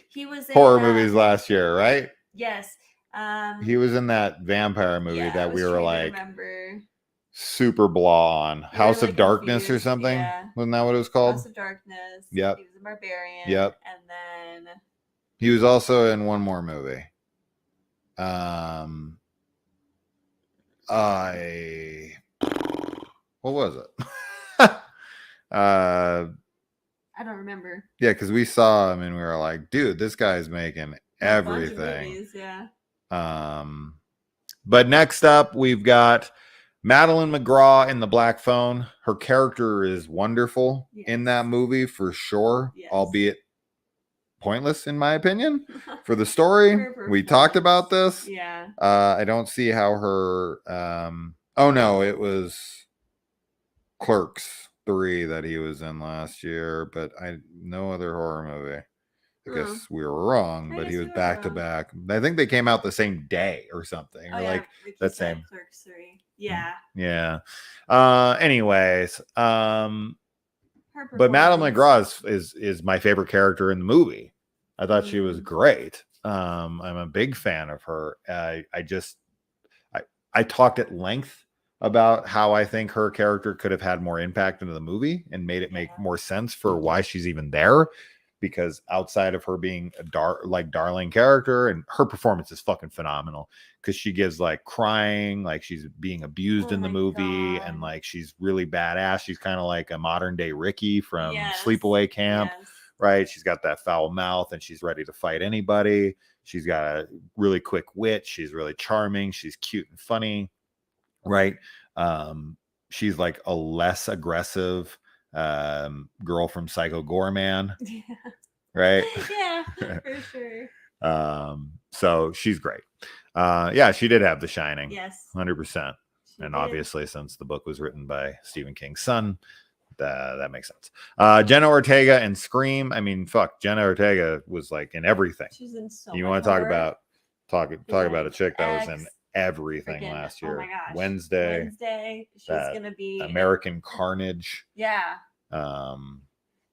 S5: horror movies last year, right?
S2: Yes.
S5: He was in that vampire movie that we were like super blah on. House of Darkness or something.
S2: Yeah.
S5: Wasn't that what it was called?
S2: House of Darkness.
S5: Yep.
S2: He was a Barbarian.
S5: Yep.
S2: And then
S5: he was also in one more movie. What was it? I
S2: don't remember.
S5: Yeah, because we saw him and we were like, dude, this guy's making everything.
S2: Movies, yeah.
S5: But next up we've got Madeline McGraw in The Black Phone. Her character is wonderful in that movie for sure, albeit pointless in my opinion for the story. We talked about this.
S2: Yeah.
S5: I don't see how her oh no, it was Clerks. 3 that he was in last year, but no other horror movie. I guess we were wrong,
S2: I
S5: but
S2: guess
S5: he
S2: we
S5: was
S2: were
S5: back to
S2: wrong.
S5: back. I think they came out the same day or something.
S2: Oh
S5: Or
S2: yeah,
S5: like
S2: like you
S5: that
S2: said,
S5: same.
S2: Clerks 3. Yeah.
S5: Yeah. Anyways,
S2: Her
S5: but Madeline
S2: performance.
S5: McGraw is my favorite character in the movie. I thought she was
S2: Mm.
S5: great. I'm a big fan of her. I talked at length about how I think her character could have had more impact into the movie and made it make more sense for why she's even there. Because outside of her being a darling character, and her performance is fucking phenomenal, because she gives like crying, like she's being abused
S2: Oh
S5: in the
S2: my
S5: movie,
S2: God.
S5: and like she's really badass. She's kind of like a modern day Ricky from
S2: Yes.
S5: Sleepaway Camp,
S2: Yes.
S5: right? She's got that foul mouth and she's ready to fight anybody. She's got a really quick wit. She's really charming. She's cute and funny, right? She's like a less aggressive girl from Psycho Gorman,
S2: Yeah.
S5: right?
S2: Yeah, for sure.
S5: So she's great. Yeah, she did have The Shining.
S2: Yes.
S5: 100%.
S2: She
S5: And
S2: did.
S5: obviously, since the book was written by Stephen King's son, that makes sense. Jenna Ortega and Scream. I mean, fuck, Jenna Ortega was like in everything.
S2: She's in so
S5: You
S2: much
S5: want to talk
S2: horror.
S5: about talk about a chick that was in
S2: X,
S5: everything
S2: freaking-
S5: last
S2: oh
S5: year.
S2: my gosh.
S5: Wednesday,
S2: She's
S5: that
S2: gonna be
S5: American Carnage.
S2: Yeah.
S5: Um,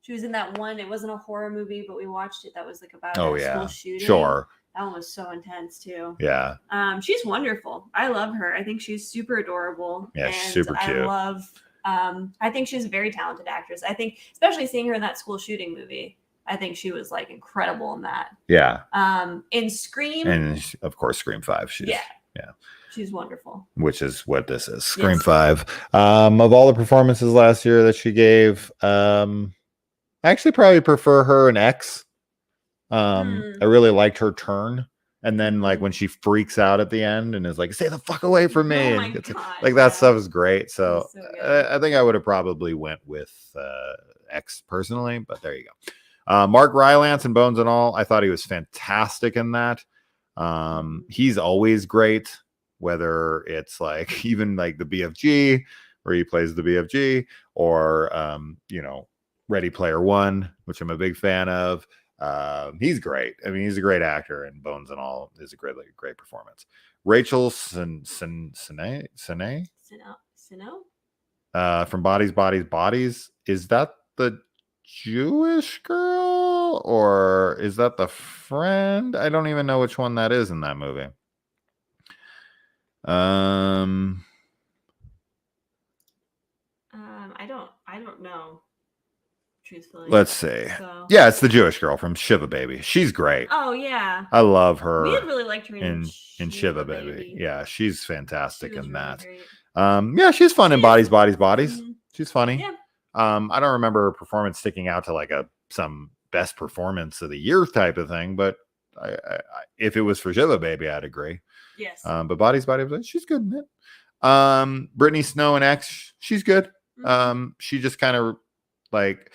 S2: She was in that one. It wasn't a horror movie, but we watched it. That was like about
S5: oh
S2: a
S5: yeah,
S2: school shooting.
S5: sure,
S2: That one was so intense too.
S5: yeah,
S2: She's wonderful. I love her. I think she's super adorable.
S5: Yeah,
S2: and
S5: she's super cute.
S2: I love. I think she's a very talented actress. I think, especially seeing her in that school shooting movie, I think she was like incredible in that.
S5: yeah.
S2: In Scream,
S5: And of course, Scream 5.
S2: yeah, she's wonderful.
S5: Which is what this is. Scream
S2: Yes.
S5: 5. Of all the performances last year that she gave, I actually probably prefer her in X. I really liked her turn. And then like when she freaks out at the end and is like, "Stay the fuck away from me."
S2: Oh my
S5: and
S2: God,
S5: like that
S2: yeah.
S5: stuff is great. So,
S2: She's so good.
S5: I think I would have probably went with X personally, but there you go. Mark Rylance and Bones and All. I thought he was fantastic in that. He's always great, whether it's like even like the BFG where he plays the BFG, or Ready Player One, which I'm a big fan of. He's great. I mean, he's a great actor, and Bones and All is a great performance. Rachel Sine from Bodies, Bodies. Is that the Jewish girl, or is that the friend? I don't even know which one that is in that movie.
S2: I don't know. Truthfully.
S5: Let's see.
S2: So.
S5: Yeah, it's the Jewish girl from Shiva Baby. She's great.
S2: Oh yeah.
S5: I love her.
S2: We had really liked her
S5: in Shiva Baby. Yeah, she's fantastic in
S2: really
S5: that.
S2: Great.
S5: Yeah, she's fun in Bodies.
S2: Mm-hmm.
S5: She's funny.
S2: Yeah.
S5: I don't remember her performance sticking out to like some best performance of the year type of thing, but I if it was for Shiva Baby, I'd agree.
S2: Yes.
S5: But Bodies, she's good in it. Brittany Snow and X, she's good.
S2: Mm-hmm.
S5: She just kind of like,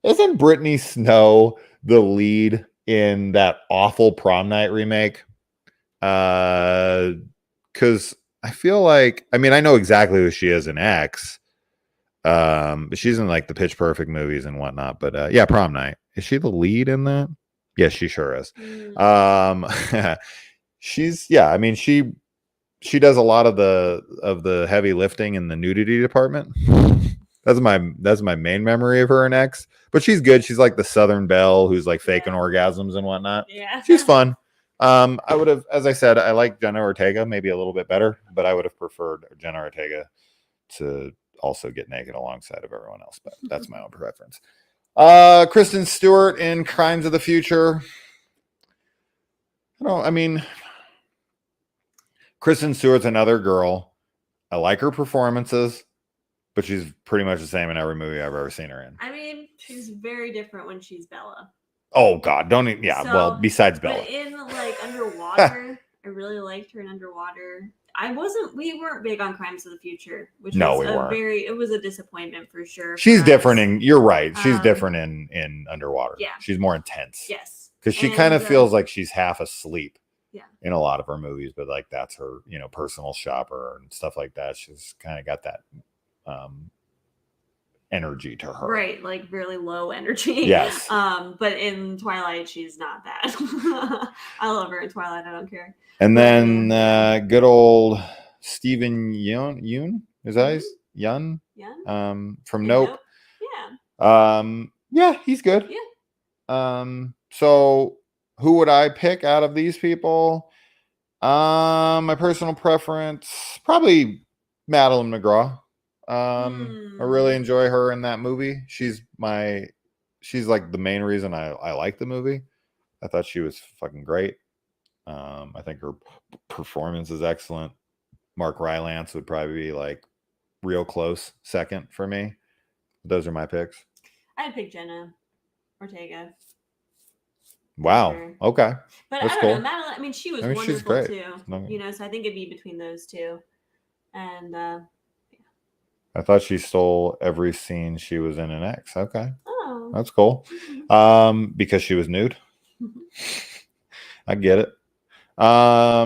S5: isn't Brittany Snow the lead in that awful Prom Night remake? Because I feel like, I mean, I know exactly who she is in X. But she's in like the Pitch Perfect movies and whatnot. But yeah, Prom Night. Is she the lead in that? Yes, she sure is. I mean, she does a lot of the heavy lifting in the nudity department. That's my main memory of her in X. But she's good. She's like the Southern Belle who's like faking orgasms and whatnot.
S2: Yeah.
S5: She's fun. I would have, as I said, I like Jenna Ortega maybe a little bit better, but I would have preferred Jenna Ortega to also get naked alongside of everyone else. But that's my own preference. Kristen Stewart in Crimes of the Future. Kristen Stewart's another girl. I like her performances, but she's pretty much the same in every movie I've ever seen her in.
S2: I mean, she's very different when she's Bella.
S5: Oh God, don't even. Yeah, well, besides Bella,
S2: but in like Underwater, I really liked her in Underwater. We weren't big on Crimes of the Future, which
S5: we
S2: was
S5: weren't.
S2: It was a disappointment for sure.
S5: She's different you're right. She's different in Underwater.
S2: Yeah.
S5: She's more intense.
S2: Yes.
S5: Because she kind of feels like she's half asleep.
S2: Yeah.
S5: In a lot of her movies, but like that's her, personal shopper and stuff like that. She's kind of got that energy to her.
S2: Right, like really low energy.
S5: Yes.
S2: But in Twilight, she's not that. I love her in Twilight. I don't care.
S5: And
S2: But,
S5: then
S2: yeah.
S5: good old Stephen Yeun, is that his Yun?
S2: Yeah.
S5: From
S2: In
S5: Nope.
S2: Yeah.
S5: Yeah, he's good.
S2: Yeah.
S5: So who would I pick out of these people? My personal preference, probably Madeline McGraw. I really enjoy her in that movie. She's like the main reason I like the movie. I thought she was fucking great. I think her performance is excellent. Mark Rylance would probably be like real close second for me. Those are my picks.
S2: I'd pick Jenna Ortega.
S5: Wow.
S2: Sure.
S5: Okay.
S2: But
S5: That's
S2: I don't
S5: cool.
S2: know. Madeline, I mean, she was
S5: She's
S2: wonderful
S5: great.
S2: too. You know, so I think it'd be between those two. And
S5: I thought she stole every scene she was in an X. Okay.
S2: oh,
S5: That's cool. Because she was nude. I get it. I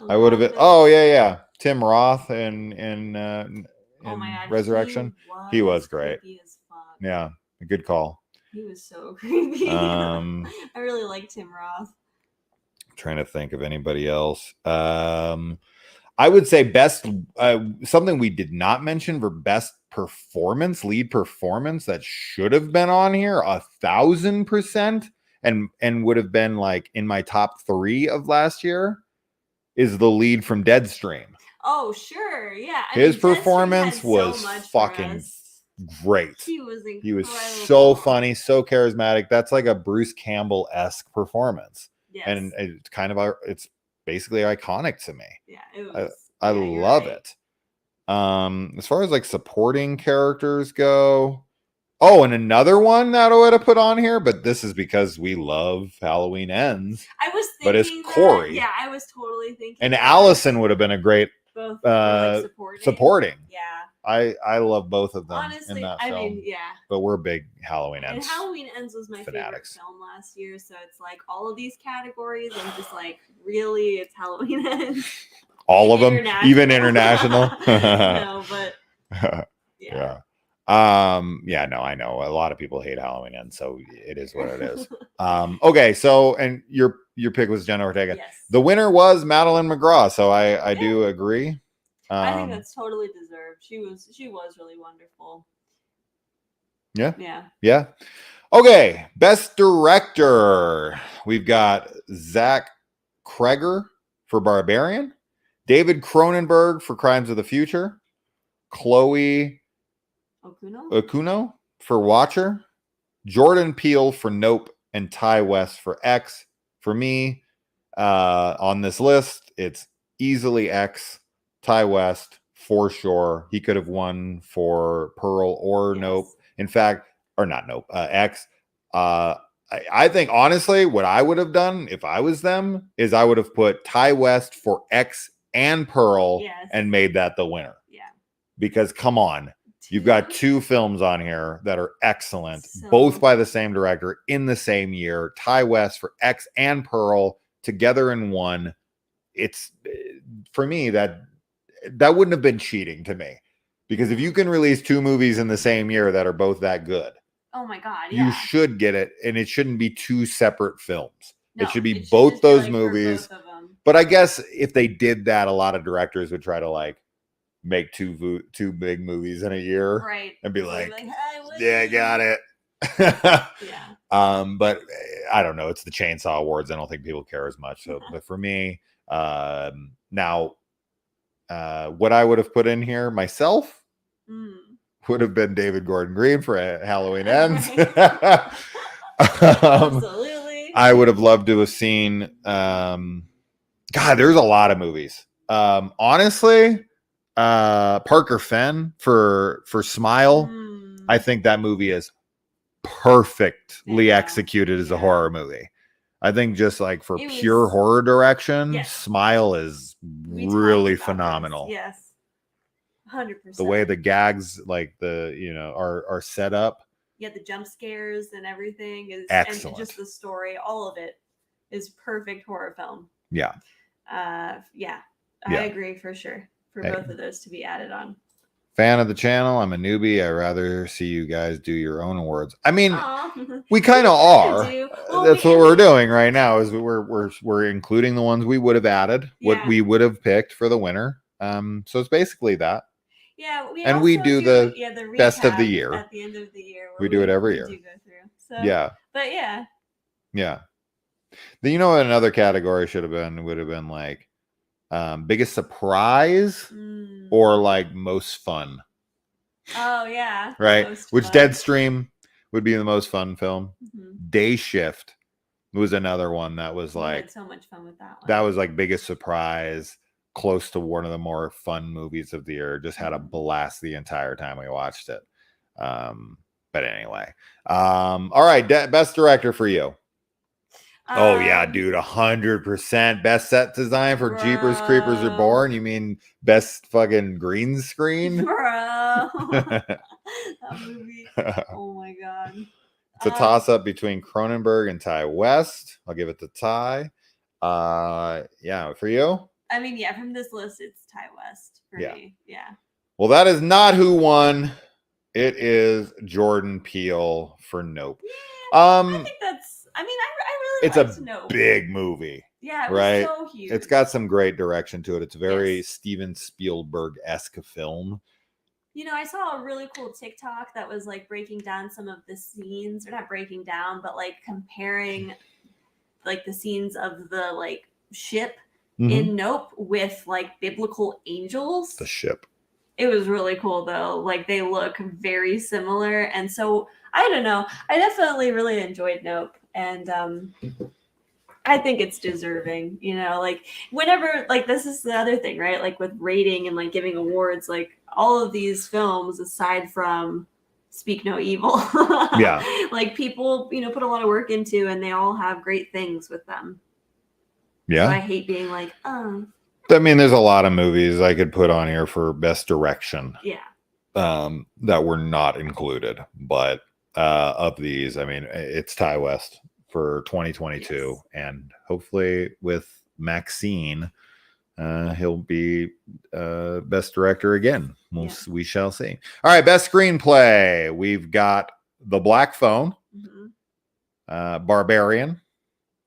S5: would have been. Oh yeah. Tim Roth in
S2: oh my God,
S5: Resurrection. He was great.
S2: creepy as fuck.
S5: Yeah, a good call.
S2: He was so creepy.
S5: I
S2: really liked Tim Roth.
S5: Trying to think of anybody else. I would say best something we did not mention for best lead performance that should have been on here 1,000% and would have been like in my top 3 of last year is the lead from Deadstream.
S2: Oh sure, yeah.
S5: His performance was fucking great.
S2: He was incredible.
S5: He was so funny, so charismatic. That's like a Bruce Campbell-esque performance.
S2: Yes.
S5: And it's kind of it's basically iconic to me.
S2: Yeah, it was.
S5: I love it. As far as like supporting characters go, and another one that I would have put on here, but this is because we love Halloween Ends.
S2: I was thinking,
S5: but it's Corey.
S2: Yeah, I was totally thinking.
S5: And Allison would have been a great
S2: both like
S5: supporting.
S2: Yeah.
S5: I love both of them.
S2: Honestly,
S5: in that film.
S2: I mean, yeah.
S5: But we're big Halloween Ends.
S2: And Halloween Ends was my
S5: fanatics.
S2: favorite film last year, so it's like all of these categories. I'm just like, really, it's Halloween Ends.
S5: All of them, even international.
S2: No, but
S5: yeah. No, I know a lot of people hate Halloween Ends, so it is what it is. Okay, so and your pick was Jenna Ortega.
S2: Yes.
S5: The winner was Madeline McGraw, so I do agree.
S2: I think that's totally deserved. She was really wonderful.
S5: Yeah. Okay, best director. We've got Zach Kreger for Barbarian, David Cronenberg for Crimes of the Future, Chloe Okuno for Watcher, Jordan Peele for Nope, and Ty West for X. For me, on this list, it's easily X. Ty West for sure. He could have won for Pearl or Nope. In fact, or not Nope, X. I think honestly, what I would have done if I was them is I would have put Ty West for X and Pearl and made that the winner. Yeah. Because come on, you've got 2 films on here that are excellent, both by the same director in the same year. Ty West for X and Pearl together in one. It's for me that wouldn't have been cheating to me, because if you can release 2 movies in the same year that are both that good,
S2: oh my God,
S5: you should get it, and it shouldn't be 2 separate films.
S2: No,
S5: it should be both those movies.
S2: Both of them.
S5: But I guess if they did that, a lot of directors would try to like make 2 big movies in a year,
S2: right?
S5: And be like,
S2: hey,
S5: yeah, got it.
S2: Yeah.
S5: But I don't know. It's the Chainsaw Awards. I don't think people care as much. So, but for me, now, what I would have put in here myself would have been David Gordon Green for Halloween Ends.
S2: Absolutely.
S5: I would have loved to have seen. God, there's a lot of movies. Honestly, Parker Fenn for Smile. I think that movie is perfectly executed as a horror movie. I think just like for pure horror direction, Smile is really phenomenal.
S2: Yes. 100%.
S5: The way the gags like are set up.
S2: Yeah, the jump scares and everything is
S5: excellent.
S2: And just the story, all of it is perfect horror film.
S5: Yeah.
S2: I agree for sure. For both of those to be added on.
S5: Fan of the channel. I'm a newbie. I'd rather see you guys do your own awards. I mean,
S2: Aw.
S5: we kind of
S2: kinda
S5: are.
S2: do. Well,
S5: That's
S2: we-
S5: what we're doing right now. Is we're including the ones we would have added, what
S2: Yeah.
S5: we would have picked for the winner. So it's basically that.
S2: Yeah, we
S5: And we
S2: also
S5: do the
S2: the
S5: best of the
S2: recap
S5: year.
S2: at the end of the year.
S5: We
S2: where
S5: do it every year.
S2: Do go through. So,
S5: Yeah,
S2: but yeah,
S5: yeah. Then you know what another category should have been? Would have been like biggest surprise or like most fun,
S2: oh yeah,
S5: right?
S2: most
S5: Which
S2: fun.
S5: Deadstream would be the most fun film.
S2: Mhm.
S5: Day Shift was another one that was
S2: We
S5: like
S2: had so much fun with that one.
S5: that was like biggest surprise, close to one of the more fun movies of the year. Just had a blast the entire time we watched it. But anyway, all right, best director for you. Oh yeah, dude, 100% best set design for Jeepers Creepers
S2: bro.
S5: Reborn. You mean best fucking green screen?
S2: bro. That movie. Oh my god.
S5: It's a toss up between Cronenberg and Ty West. I'll give it to Ty. Yeah, for you?
S2: I mean, yeah, from this list, it's Ty West for
S5: Yeah.
S2: me. Yeah.
S5: Well, that is not who won. It is Jordan Peele for Nope.
S2: I think that's. I mean, I really
S5: It's
S2: liked
S5: a
S2: Nope.
S5: big movie.
S2: Yeah, it
S5: right?
S2: was so huge.
S5: It's got some great direction to it. It's very
S2: Yes.
S5: Steven Spielberg-esque film.
S2: You know, I saw a really cool TikTok that was like breaking down some of the scenes, or not breaking down, but like comparing like the scenes of the like ship in Nope with like biblical angels.
S5: The ship.
S2: It was really cool though. Like they look very similar. And so I don't know. I definitely really enjoyed Nope. And I think it's deserving, you know, like whenever, like this is the other thing, right? Like with rating and like giving awards, like all of these films, aside from Speak No Evil,
S5: Yeah.
S2: like people, you know, put a lot of work into, and they all have great things with them.
S5: Yeah.
S2: So I hate being like, oh,
S5: I mean, there's a lot of movies I could put on here for best direction
S2: yeah.
S5: that were not included. But of these, I mean, it's Ty West for 2022.
S2: Yes.
S5: And hopefully with Maxine, he'll be best director again. We shall see. All right, best screenplay. We've got The Black Phone, Barbarian,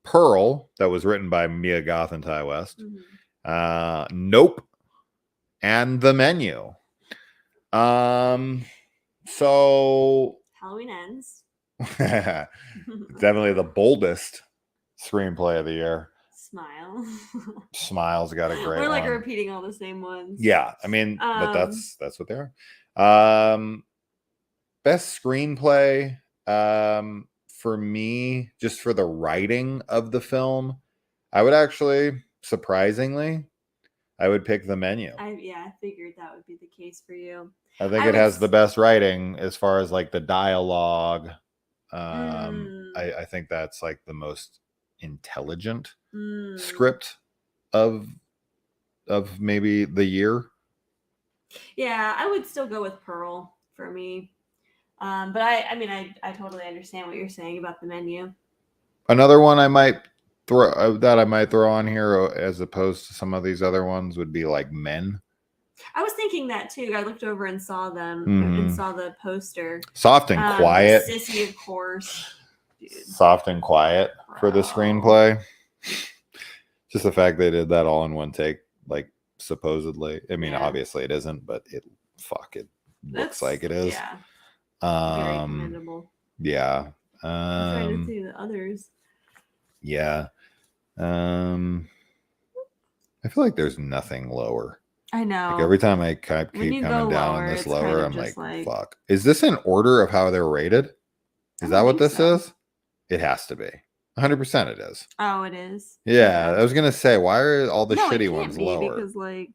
S5: Pearl, that was written by Mia Goth and Ty West, Nope, and The Menu. So
S2: Halloween Ends.
S5: definitely the boldest screenplay of the year.
S2: Smile.
S5: Smile's got a great
S2: We're like
S5: one.
S2: repeating all the same ones.
S5: Yeah, I mean, but that's what they are. Best screenplay for me, just for the writing of the film, I would actually, surprisingly, I would pick The Menu.
S2: I figured that would be the case for you.
S5: I think it has the best writing as far as like the dialogue. I think that's like the most intelligent script of maybe the year.
S2: Yeah, I would still go with Pearl for me. But I mean, I totally understand what you're saying about The Menu.
S5: Another one I might throw on here as opposed to some of these other ones would be like Men.
S2: I was thinking that too. I looked over and saw them and saw the poster.
S5: Soft and Quiet.
S2: Sissy, of course. Dude.
S5: Soft and Quiet for the screenplay. Just the fact they did that all in one take, like supposedly. I mean, obviously it isn't, but it looks like it is.
S2: Yeah. Very commendable.
S5: Yeah.
S2: I'm trying to see the others.
S5: Yeah. I feel like there's nothing lower.
S2: I know.
S5: Like every time I keep
S2: When you
S5: coming
S2: go
S5: down
S2: lower,
S5: on this
S2: it's
S5: lower,
S2: kind of
S5: I'm
S2: just
S5: like, fuck. Is this in order of how they're rated? Is that what this is? It has to be. 100% it is.
S2: Oh, it is.
S5: Yeah, I was gonna say, why are all the
S2: No, it
S5: shitty
S2: can't
S5: ones
S2: be,
S5: lower?
S2: because like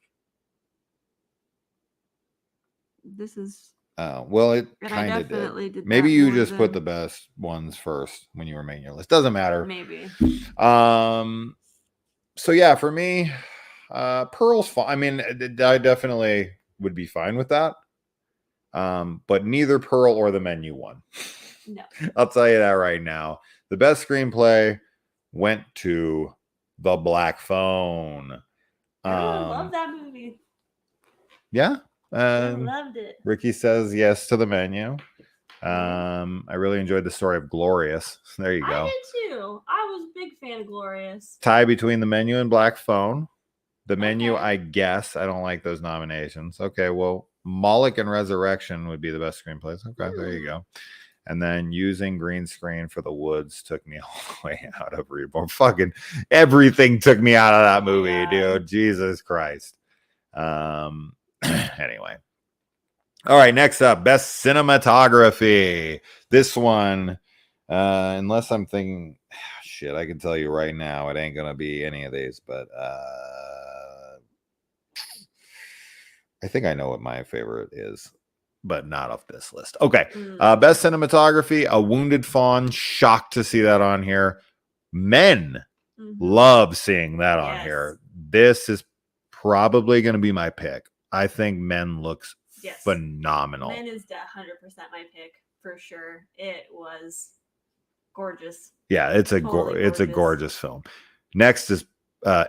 S2: this is.
S5: Oh, well, it
S2: And
S5: kind
S2: I
S5: of
S2: definitely
S5: did.
S2: did
S5: Maybe
S2: that
S5: you
S2: more
S5: just put
S2: than-
S5: the best ones first when you were making your list. Doesn't matter.
S2: Maybe.
S5: So yeah, for me, Pearl's fine. I mean, I definitely would be fine with that. But neither Pearl or The Menu won.
S2: No.
S5: I'll tell you that right now. The best screenplay went to The Black Phone.
S2: I love that movie.
S5: Yeah.
S2: I
S5: Um,
S2: loved it.
S5: Ricky says yes to the menu. I really enjoyed the story of Glorious. There you
S2: I
S5: go.
S2: did too. I was a big fan of Glorious.
S5: Tie between the menu and Black Phone. The menu,
S2: Okay.
S5: I guess. I don't like those nominations. Okay, well, Moloch and Resurrection would be the best screenplays. Okay, there you go. And then using green screen for the woods took me all the way out of Reborn. Fucking everything took me out of that movie,
S2: God.
S5: dude. Jesus Christ. Anyway. All right, next up, best cinematography. This one, unless I'm thinking, shit, I can tell you right now, it ain't gonna be any of these, but I think I know what my favorite is, but not off this list. Okay, best cinematography, A Wounded Fawn. Shocked to see that on here. Men love seeing that on here. This is probably going to be my pick. I think Men looks phenomenal.
S2: Men is 100% my pick for sure. It was gorgeous.
S5: Yeah, it's a
S2: Totally
S5: it's a
S2: gorgeous.
S5: gorgeous film. Next is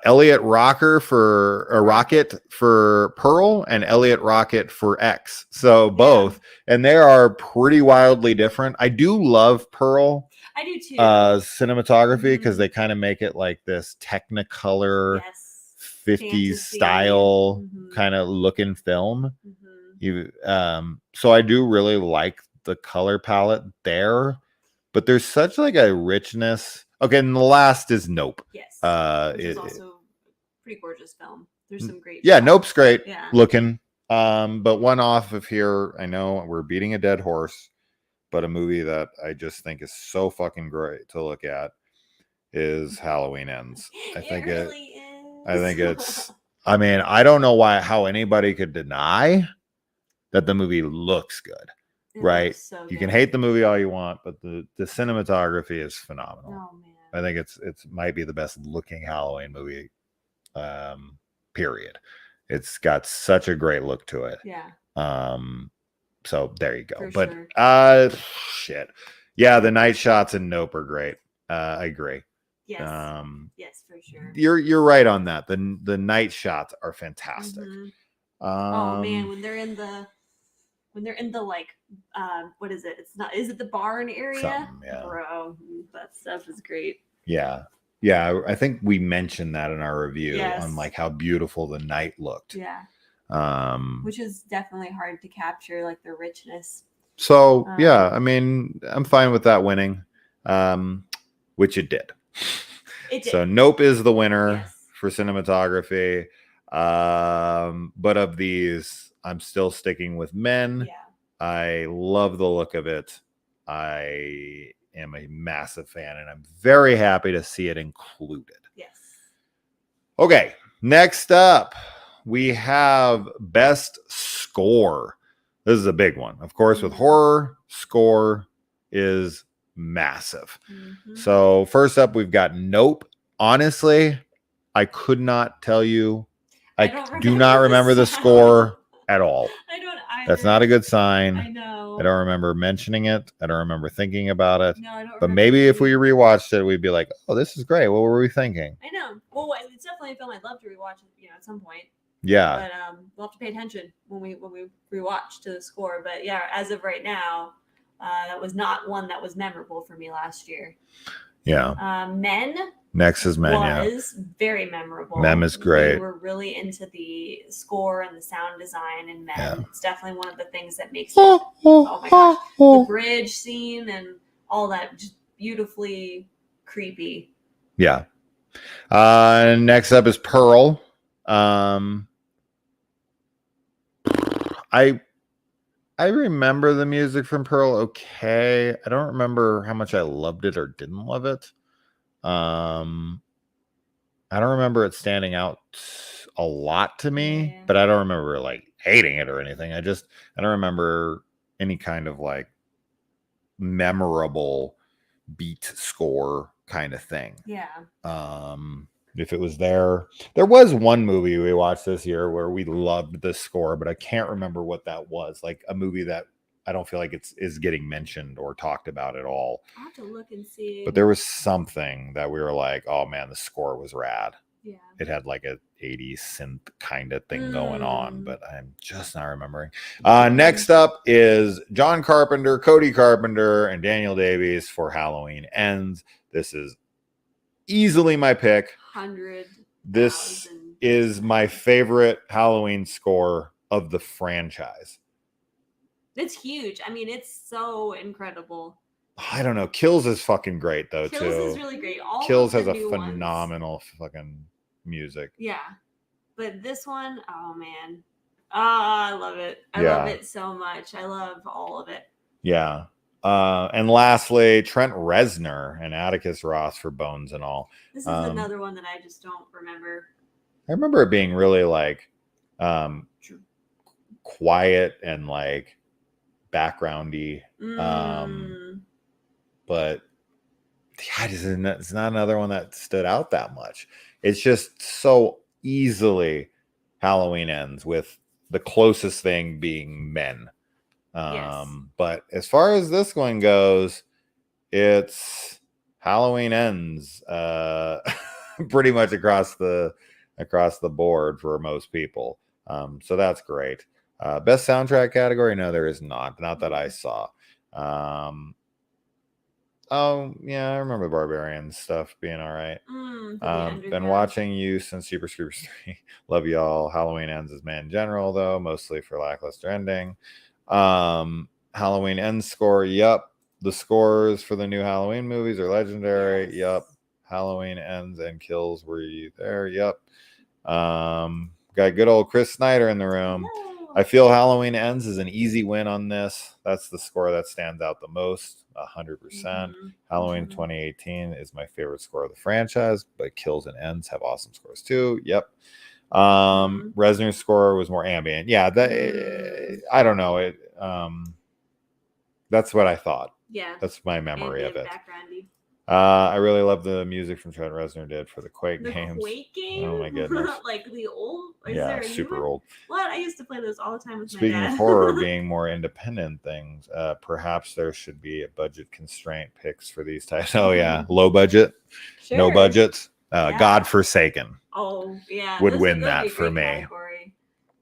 S5: Elliot Rocket for Pearl and Elliot Rocket for X. So both, and they are pretty wildly different. I do love Pearl.
S2: I do too.
S5: Cinematography because they kind of make it like this Technicolor 50s
S2: Fantasy.
S5: style kind of looking film. So I do really like the color palette there, but there's such like a richness. Okay, and the last is Nope.
S2: Yes. Which is also a pretty gorgeous film. There's some great shots.
S5: Nope's great looking.
S2: Yeah.
S5: But one off of here, I know we're beating a dead horse, but a movie that I just think is so fucking great to look at is Halloween Ends. I think it's I mean, I don't know how anybody could deny that the movie looks good. Right?
S2: So
S5: you can hate the movie all you want, but the cinematography is phenomenal.
S2: Oh man.
S5: I think it's might be the best looking Halloween movie. Period. It's got such a great look to it.
S2: Yeah.
S5: So there you go.
S2: For
S5: but shit. Yeah, the night shots in Nope are great. I agree.
S2: Yes. Yes, for sure.
S5: You're right on that. The night shots are fantastic.
S2: Oh man, when they're in the like what is it? Is it the barn area?
S5: Yeah.
S2: Bro, that stuff is great.
S5: Yeah. Yeah, I think we mentioned that in our review on like how beautiful the night looked.
S2: Yeah. Which is definitely hard to capture, like the richness.
S5: So yeah, I mean, I'm fine with that winning, which it did.
S2: It did.
S5: So Nope is the winner for cinematography. But of these, I'm still sticking with Men.
S2: Yeah.
S5: I love the look of it. I am a massive fan, and I'm very happy to see it included.
S2: Yes.
S5: Okay, next up, we have best score. This is a big one. Of course, with horror, score is massive. So first up, we've got Nope. Honestly, I could not tell you. I do not remember the score at all.
S2: I don't either.
S5: That's not a good sign.
S2: I know.
S5: I don't remember mentioning it. I don't remember thinking about it.
S2: No, I don't.
S5: But maybe if we rewatched it, we'd be like, "Oh, this is great. What were we thinking?"
S2: I know. Well, it's definitely a film I'd love to rewatch. At some point.
S5: Yeah.
S2: But we'll have to pay attention when we rewatch to the score. But yeah, as of right now, that was not one that was memorable for me last year.
S5: Yeah.
S2: Men.
S5: Next is Men.
S2: Was very memorable.
S5: Mem is great.
S2: We were really into the score and the sound design in Men.
S5: Yeah.
S2: It's definitely one of the things that makes it. Oh my gosh, the bridge scene and all that, just beautifully creepy.
S5: Yeah. Next up is Pearl. I remember the music from Pearl okay. I don't remember how much I loved it or didn't love it. I don't remember it standing out a lot to me, but I don't remember like hating it or anything. I don't remember any kind of like memorable beat score kind of thing.
S2: Yeah.
S5: If it was there was one movie we watched this year where we loved the score, but I can't remember what that was. Like a movie that I don't feel like is getting mentioned or talked about at all.
S2: I'll have to look and see.
S5: But there was something that we were like, oh man, the score was rad.
S2: Yeah.
S5: It had like a 80s synth kind of thing going on,
S2: Mm.
S5: but I'm just not remembering. Next up is John Carpenter, Cody Carpenter, and Daniel Davies for Halloween Ends. This is easily my pick.
S2: 100.
S5: This is my favorite Halloween score of the franchise.
S2: It's huge. I mean, it's so incredible.
S5: I don't know. Kills is fucking great though,
S2: Kills
S5: too.
S2: is really great. All
S5: Kills
S2: of
S5: has
S2: the
S5: a
S2: new ones.
S5: phenomenal fucking music.
S2: Yeah. But this one, oh man. I love it. I
S5: Yeah.
S2: love it so much. I love all of it.
S5: Yeah. And lastly, Trent Reznor and Atticus Ross for Bones and All.
S2: This is another one that I just don't remember.
S5: I remember it being really like quiet and like backgroundy. But yeah, it's not another one that stood out that much. It's just so easily Halloween Ends, with the closest thing being men.
S2: Yes.
S5: But as far as this one goes, it's Halloween Ends pretty much across the board for most people. So that's great. Best soundtrack category? No, there is not that I saw. Oh yeah, I remember Barbarian stuff being all right. Been watching you since Super Scoopers 3. Love y'all. Halloween Ends is man general though, mostly for lackluster ending. Halloween Ends score. Yup. The scores for the new Halloween movies are legendary.
S2: Yes.
S5: Yup. Halloween Ends and Kills. Were you there? Yup. Got good old Chris Snyder in the room.
S2: Hello.
S5: I feel Halloween Ends is an easy win on this. That's the score that stands out the most, 100%. Halloween 2018 is my favorite score of the franchise, but Kills and Ends have awesome scores too. Yep. Reznor's score was more ambient. Yeah, that I don't know it. That's what I thought.
S2: Yeah,
S5: that's my memory of it.
S2: Backgroundy.
S5: I really love the music from Trent Reznor did for the Quake games.
S2: Quake games?
S5: Oh my goodness.
S2: Like the old?
S5: Yeah, super old.
S2: What? I used to play those all the time with
S5: Speaking
S2: my dad.
S5: of horror being more independent things, perhaps there should be a budget constraint picks for these types. Oh yeah, low budget,
S2: Sure.
S5: no budgets.
S2: Yeah.
S5: Godforsaken.
S2: Oh yeah,
S5: would win that for me.
S2: Category.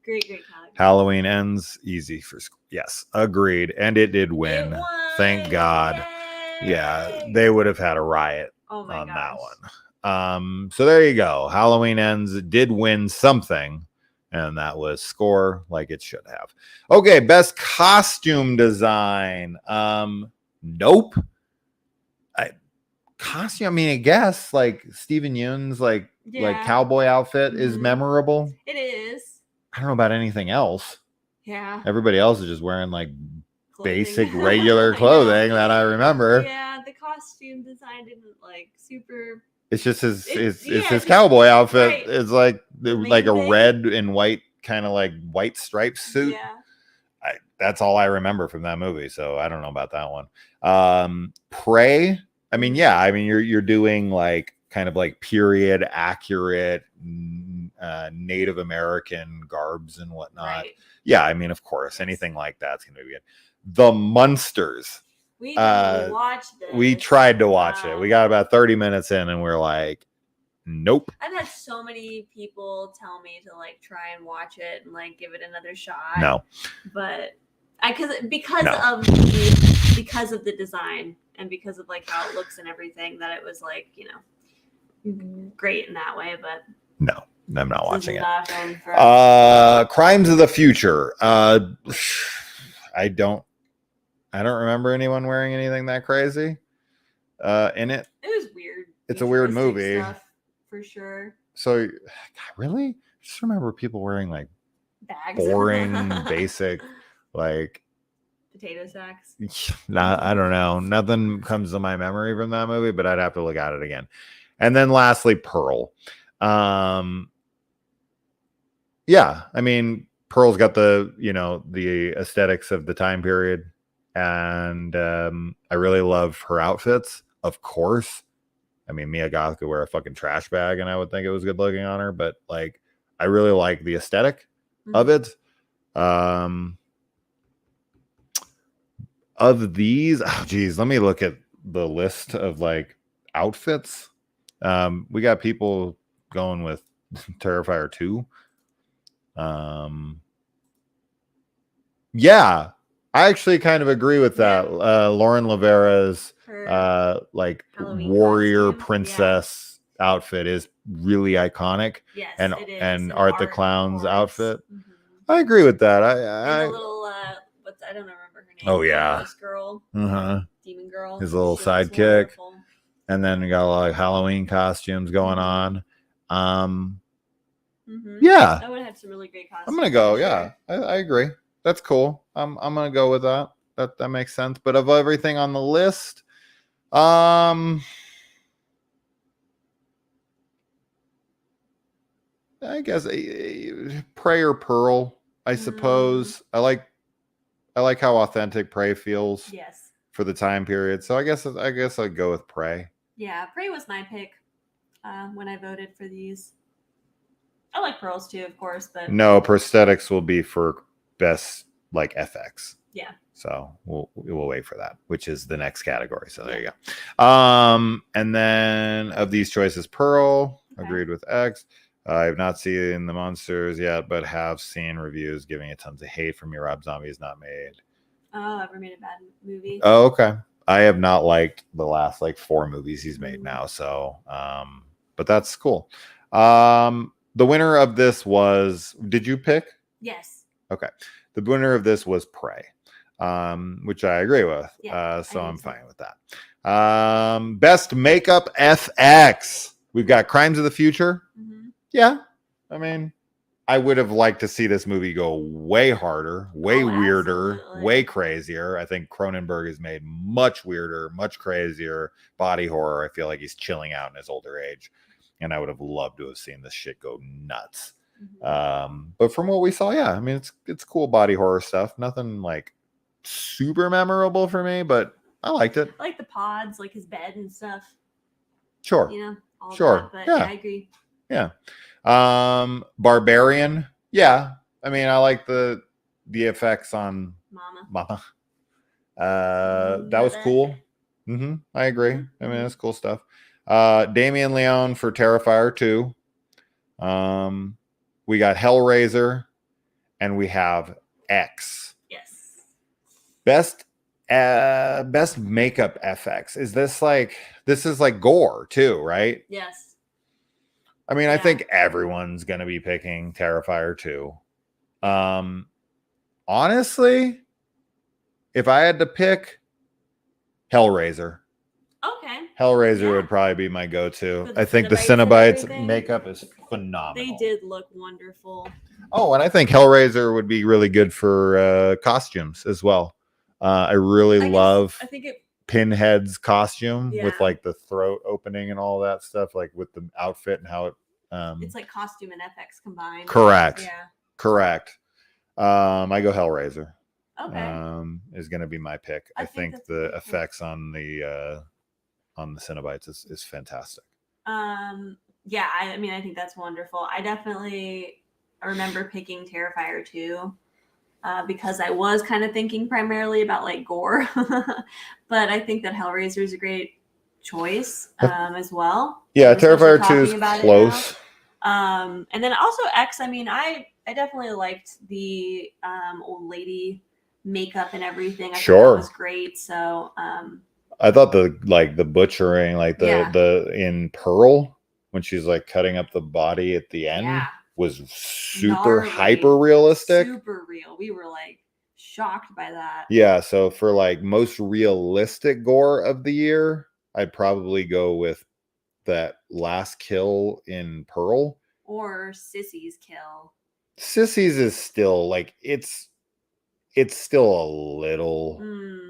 S2: Great category.
S5: Halloween Ends easy for yes, agreed, and it did win. Thank God.
S2: Yay!
S5: Yeah, they would have had a riot
S2: on
S5: that one. So there you go. Halloween Ends did win something, and that was score like it should have. Okay, best costume design. Nope. Costume. I mean, I guess like Steven Yeun's like cowboy outfit is memorable.
S2: It is.
S5: I don't know about anything else.
S2: Yeah.
S5: Everybody else is just wearing like basic regular clothing that I remember.
S2: Yeah, the costume design didn't like super.
S5: It's just his cowboy outfit. Right. It's like a red and white kind of like white striped suit.
S2: Yeah.
S5: That's all I remember from that movie. So I don't know about that one. Prey. I mean, yeah. I mean, you're doing like kind of like period accurate Native American garbs and whatnot. Right. Yeah. I mean, of course, anything like that's gonna be good. The Munsters.
S2: We watched this.
S5: We tried to watch it. We got about 30 minutes in and we're like, nope.
S2: I've had so many people tell me to like try and watch it and like give it another shot.
S5: No.
S2: But because of the design and because of like how it looks and everything, that it was like, you know, great in that way, but
S5: no, I'm not watching it. Crimes of the Future. I don't remember anyone wearing anything that crazy in it.
S2: It was weird.
S5: It's a weird movie.
S2: Stuff, for sure.
S5: So, God, really? I just remember people wearing like
S2: bags.
S5: Boring, basic, like
S2: potato sacks.
S5: I don't know. Nothing comes to my memory from that movie, but I'd have to look at it again. And then lastly, Pearl. Yeah, I mean, Pearl's got the aesthetics of the time period. And I really love her outfits, of course. I mean, Mia Goth could wear a fucking trash bag and I would think it was good looking on her, but like I really like the aesthetic of it. Of these, let me look at the list of like outfits. We got people going with Terrifier 2. Yeah, I actually kind of agree with that. Lauren Lavera's
S2: Her
S5: like
S2: Halloween
S5: warrior
S2: costume,
S5: princess outfit is really iconic.
S2: yes,
S5: and
S2: it is.
S5: and Art the
S2: of
S5: Clown's
S2: course.
S5: outfit.
S2: Mhm.
S5: I agree with that.
S2: And the little I don't remember her name.
S5: Oh,
S2: the
S5: yeah.
S2: ghost girl,
S5: uh-huh.
S2: demon girl.
S5: His little
S2: She looks
S5: sidekick.
S2: wonderful.
S5: And then we got a lot of Halloween costumes going on.
S2: Mhm.
S5: Yeah,
S2: That would have some really great costumes.
S5: I'm gonna go.
S2: for
S5: Yeah,
S2: sure.
S5: I agree. That's cool. I'm gonna go with that. That makes sense. But of everything on the list, I guess Prey or Pearl. I suppose I like how authentic Prey feels
S2: Yes.
S5: for the time period. So I guess I'd go with Prey.
S2: Yeah, Prey was my pick when I voted for these. I like Pearls too, of course, but
S5: No, prosthetics will be for best like FX.
S2: yeah.
S5: So we'll wait for that, which is the next category. So there you go. And then of these choices, Pearl agreed with X. I have not seen the monsters yet, but have seen reviews giving it tons of hate from me. Rob Zombie is not made.
S2: Oh, ever made a bad movie?
S5: Oh, okay. I have not liked the last like 4 movies he's made now. So, but that's cool. The winner of this was, did you pick?
S2: Yes.
S5: Okay. The winner of this was Prey, which I agree with.
S2: Yeah,
S5: So
S2: I do
S5: I'm
S2: too.
S5: fine with that. Best makeup FX. We've got Crimes of the Future.
S2: Mhm.
S5: Yeah. I mean, I would have liked to see this movie go way harder, way weirder,
S2: absolutely.
S5: way crazier. I think Cronenberg has made much weirder, much crazier body horror. I feel like he's chilling out in his older age. And I would have loved to have seen this shit go nuts.
S2: Mhm.
S5: But from what we saw, yeah, I mean, it's cool body horror stuff. Nothing like super memorable for me, but I liked it.
S2: I like the pods, like his bed and stuff.
S5: Sure.
S2: You know, all
S5: Sure.
S2: that. But
S5: Yeah.
S2: yeah, I agree.
S5: Yeah. Barbarian. Yeah. I mean, I like the effects on
S2: Mama.
S5: That was cool. I agree. I mean, that's cool stuff. Damien Leone for Terrifier 2. We got Hellraiser, and we have X.
S2: Yes.
S5: Best makeup FX. This is like gore too, right?
S2: Yes.
S5: I mean, I
S2: Yeah.
S5: think everyone's gonna be picking Terrifier 2. Honestly, if I had to pick Hellraiser.
S2: Okay.
S5: Hellraiser
S2: Yeah.
S5: would probably be my go-to.
S2: For the
S5: I think the
S2: Cenobites and
S5: Cenobites
S2: everything.
S5: makeup is phenomenal.
S2: They did look wonderful.
S5: Oh, and I think Hellraiser would be really good for costumes as well. I really love
S2: I think it.
S5: Pinhead's costume with
S2: Yeah.
S5: like the throat opening and all that stuff, like with the outfit and how it.
S2: It's like costume and FX combined.
S5: Correct.
S2: Yeah.
S5: Correct. I go Hellraiser.
S2: Okay.
S5: Is going to be my pick.
S2: I
S5: I
S2: think
S5: think
S2: that's
S5: the
S2: a good pick.
S5: effects on the Cenobites is fantastic.
S2: Yeah. I mean, I think that's wonderful. I definitely remember picking Terrifier 2. Because I was kind of thinking primarily about like gore, but I think that Hellraiser is a great choice as well.
S5: Yeah,
S2: Especially
S5: Terrifier 2 is
S2: talking about it
S5: close.
S2: now. And then also X. I mean, I definitely liked the old lady makeup and everything. I thought
S5: Sure.
S2: that was great. So
S5: I thought the butchering, like the in Pearl when she's like cutting up the body at the end.
S2: Yeah.
S5: Was super
S2: Gnarly.
S5: hyper realistic.
S2: Super real. We were like shocked by that.
S5: Yeah, so for like most realistic gore of the year, I'd probably go with that last kill in Pearl.
S2: Or Sissy's kill.
S5: Sissy's is still like it's still a little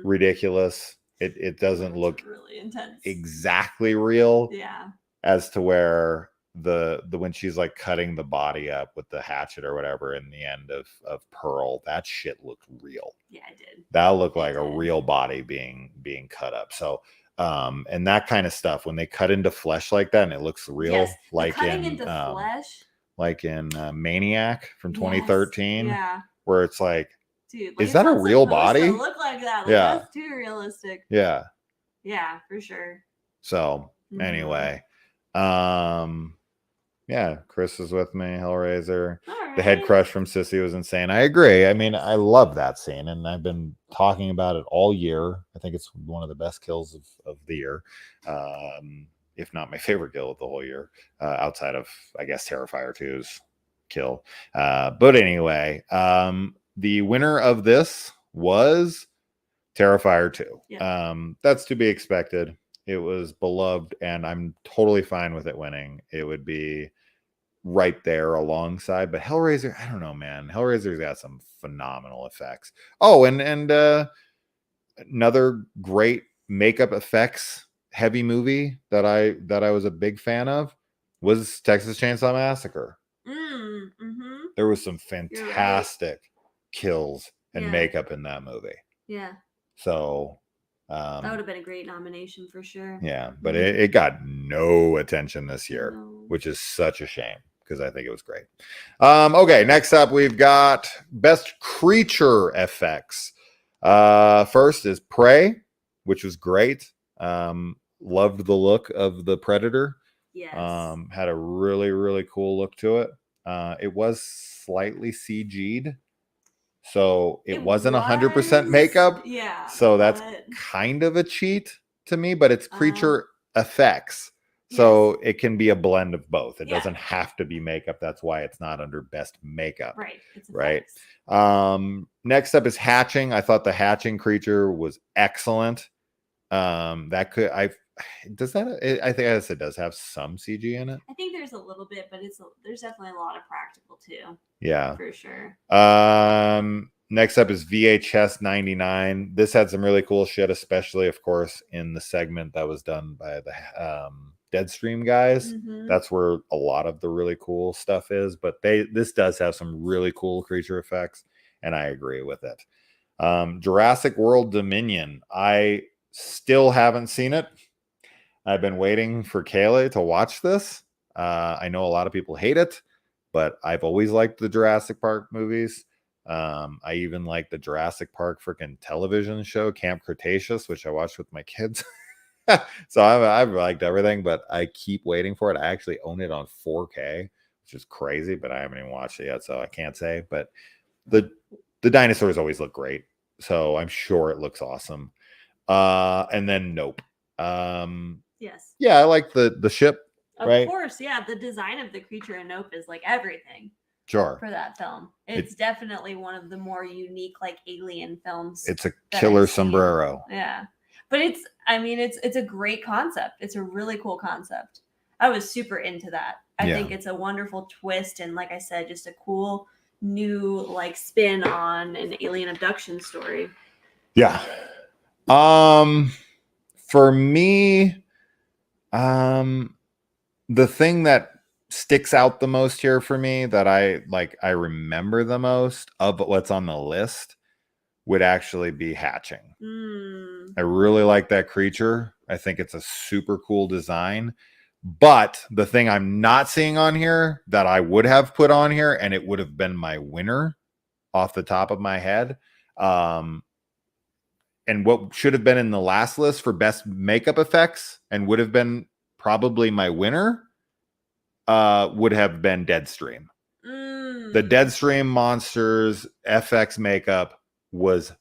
S5: ridiculous. It doesn't look
S2: really intense.
S5: Exactly real.
S2: Yeah.
S5: As to where the when she's like cutting the body up with the hatchet or whatever in the end of Pearl, that shit looked real.
S2: Yeah, it did.
S5: That looked like a real body being cut up. So and that kind of stuff when they cut into flesh like that and it looks real,
S2: yes.
S5: like
S2: cutting
S5: in
S2: into flesh,
S5: like in Maniac from 2013,
S2: yeah,
S5: where it's like,
S2: dude, like
S5: is that a real body?
S2: To look like that, like,
S5: yeah,
S2: that's too realistic.
S5: Yeah,
S2: yeah, for sure.
S5: So anyway, Yeah, Chris is with me. Hellraiser.
S2: All
S5: The head
S2: right.
S5: crush from Sissy was insane. I agree. I mean, I love that scene, and I've been talking about it all year. I think it's one of the best kills of the year, if not my favorite kill of the whole year, outside of, I guess, Terrifier 2's kill. But anyway, the winner of this was Terrifier 2.
S2: Yeah.
S5: That's to be expected. It was beloved, and I'm totally fine with it winning. It would be right there alongside, but Hellraiser, I don't know, man. Hellraiser's got some phenomenal effects. Oh, and another great makeup effects heavy movie that I was a big fan of was Texas Chainsaw Massacre.
S2: Mm-hmm.
S5: There was some
S2: right.
S5: fantastic kills and
S2: Yeah.
S5: makeup in that movie.
S2: Yeah.
S5: So
S2: That would have been a great nomination for sure.
S5: yeah, but it got no attention this year,
S2: No.
S5: which is such a shame because I think it was great. Okay, next up we've got best creature effects. First is Prey, which was great. Loved the look of the Predator.
S2: Yes.
S5: Had a really, really cool look to it. It was slightly CG'd. So it wasn't 100% makeup.
S2: Yeah.
S5: So that's kind of a cheat to me, but it's creature effects. So it can be a blend of both. It doesn't have to be makeup. That's why it's not under best makeup.
S2: Right. It's
S5: right.
S2: effects.
S5: Next up is hatching. I thought the hatching creature was excellent. That could I think it does have some CG in it.
S2: I think there's a little bit, but there's definitely a lot of practical too.
S5: Yeah.
S2: For sure.
S5: Next up is VHS 99. This had some really cool shit, especially, of course, in the segment that was done by the Deadstream guys.
S2: Mm-hmm.
S5: That's where a lot of the really cool stuff is. But this does have some really cool creature effects, and I agree with it. Jurassic World Dominion. I still haven't seen it. I've been waiting for Kayla to watch this. I know a lot of people hate it, but I've always liked the Jurassic Park movies. I even like the Jurassic Park freaking television show, Camp Cretaceous, which I watched with my kids. So I've liked everything, but I keep waiting for it. I actually own it on 4K, which is crazy, but I haven't even watched it yet, so I can't say. But the dinosaurs always look great, so I'm sure it looks awesome. And then Nope.
S2: Yes.
S5: Yeah, I like the ship.
S2: Of course, yeah. The design of the creature in Nope is like everything.
S5: Sure.
S2: For that film. It's definitely one of the more unique, like, alien films.
S5: It's a killer sombrero.
S2: Yeah. But it's a great concept. It's a really cool concept. I was super into that. I think it's a wonderful twist, and like I said, just a cool new like spin on an alien abduction story.
S5: Yeah. For me, the thing that sticks out the most here for me that I remember the most of what's on the list would actually be hatching. I really like that creature. I think it's a super cool design. But the thing I'm not seeing on here that I would have put on here, and it would have been my winner off the top of my head, and what should have been in the last list for best makeup effects and would have been probably my winner, would have been Deadstream. The Deadstream monsters FX makeup was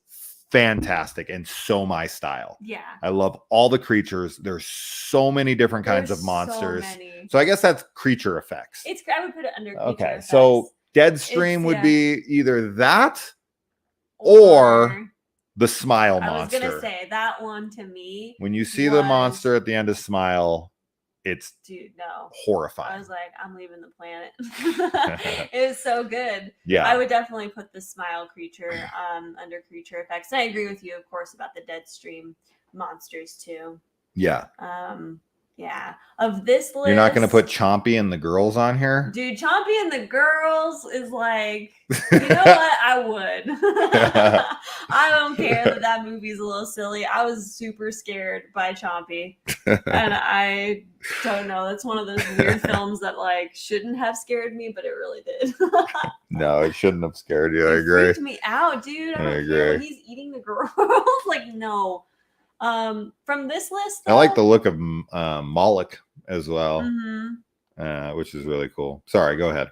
S5: fantastic and so my style.
S2: Yeah.
S5: I love all the creatures. There's so many different kinds of monsters. So I guess that's creature effects.
S2: I would put it under creature effects.
S5: So Deadstream would be either that or the Smile monster.
S2: I was gonna say that one to me.
S5: When you see the monster at the end of Smile, it's horrifying.
S2: I was like, I'm leaving the planet. It was so good.
S5: Yeah.
S2: I would definitely put the Smile creature under creature effects. And I agree with you, of course, about the Deadstream monsters too.
S5: Yeah.
S2: Yeah. Of this list,
S5: you're not going to put Chompy and the girls on here?
S2: Dude, Chompy and the girls is like, you know what? I would. I don't care that movie's a little silly. I was super scared by Chompy. And I don't know. That's one of those weird films that like shouldn't have scared me, but it really did.
S5: No, it shouldn't have scared you. I agree.
S2: It freaked me out, dude. I don't care when he's eating the girls. Like, no. From this list, though,
S5: I like the look of Moloch as well. which is really cool. Sorry, go ahead.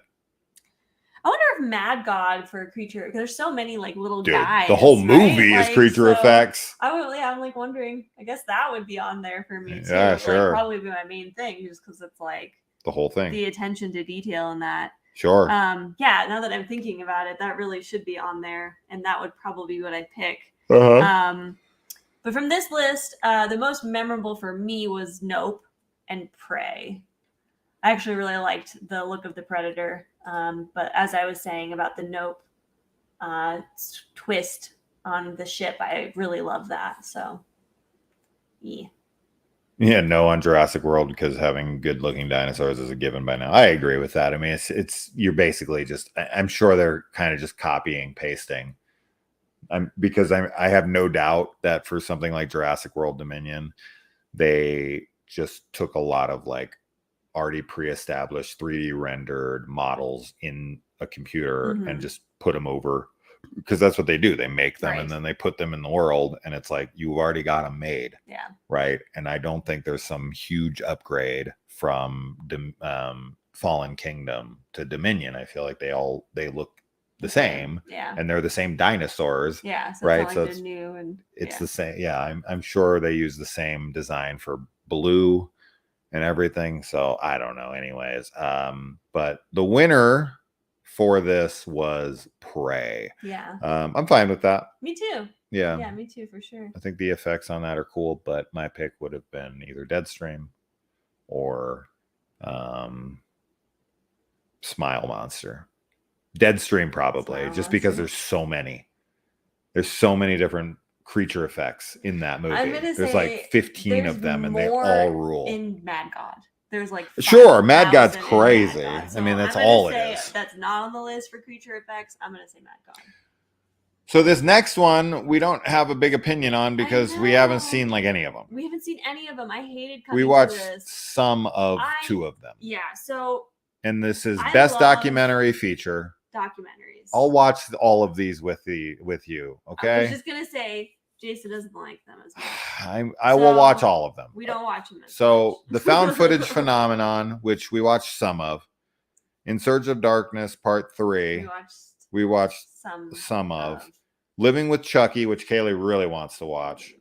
S2: I wonder if Mad God for a creature, because there's so many like little
S5: Dude,
S2: guys.
S5: the whole
S2: right?
S5: movie is
S2: Like,
S5: creature
S2: so
S5: effects.
S2: I'm like wondering. I guess that would be on there for me too.
S5: Yeah,
S2: Like,
S5: sure.
S2: probably be my main thing, just because it's like
S5: The whole thing.
S2: the attention to detail in that.
S5: Sure.
S2: Yeah. Now that I'm thinking about it, that really should be on there, and that would probably be what I pick.
S5: Uh-huh.
S2: But from this list, the most memorable for me was Nope and Prey. I actually really liked the look of the Predator. But as I was saying about the Nope twist on the ship, I really love that. So, yeah.
S5: Yeah, no on Jurassic World because having good looking dinosaurs is a given by now. I agree with that. I mean, it's you're basically just. I'm sure they're kind of just copying, pasting. I have no doubt that for something like Jurassic World Dominion, they just took a lot of like already pre-established 3D rendered models in a computer and just put them over, because that's what they do. They make them and then they put them in the world, and it's like you've already got them made.
S2: Yeah.
S5: Right. And I don't think there's some huge upgrade from Fallen Kingdom to Dominion. I feel like they look the same.
S2: Yeah.
S5: And they're the same dinosaurs.
S2: Yeah. So
S5: right.
S2: It's
S5: So
S2: they're new and
S5: it's the same. Yeah. I'm sure they use the same design for blue and everything. So I don't know. Anyways. But the winner for this was Prey.
S2: Yeah.
S5: I'm fine with that.
S2: Me too.
S5: Yeah.
S2: Yeah, me too, for sure.
S5: I think the effects on that are cool, but my pick would have been either Deadstream or Smile Monster. Deadstream probably,
S2: Smile
S5: just because
S2: Monster.
S5: there's so many. There's so many different creature effects in that movie.
S2: I'm gonna
S5: There's
S2: say
S5: like 15 of them, and they all rule.
S2: In Mad God, there's like
S5: Sure, Mad God's
S2: 5,000 in
S5: crazy.
S2: Mad God.
S5: I mean,
S2: So
S5: that's
S2: I'm gonna
S5: all it
S2: say
S5: is.
S2: That's not on the list for creature effects. I'm gonna say Mad God.
S5: So this next one, we don't have a big opinion on because we haven't
S2: know.
S5: seen like any of them.
S2: We haven't seen any of them. I hated coming
S5: We
S2: to
S5: watched
S2: this.
S5: some of two of them.
S2: Yeah, so
S5: And this is
S2: I
S5: best
S2: love
S5: documentary feature.
S2: documentaries.
S5: I'll watch all of these with you.
S2: I
S5: Okay.
S2: was just gonna say Jason doesn't like them as much.
S5: I will
S2: So,
S5: watch all of them.
S2: We don't watch them.
S5: So the found footage phenomenon, which we watched some of, In Search of Darkness Part 3, we watched some of. Living with Chucky, which Kaylee really wants to watch.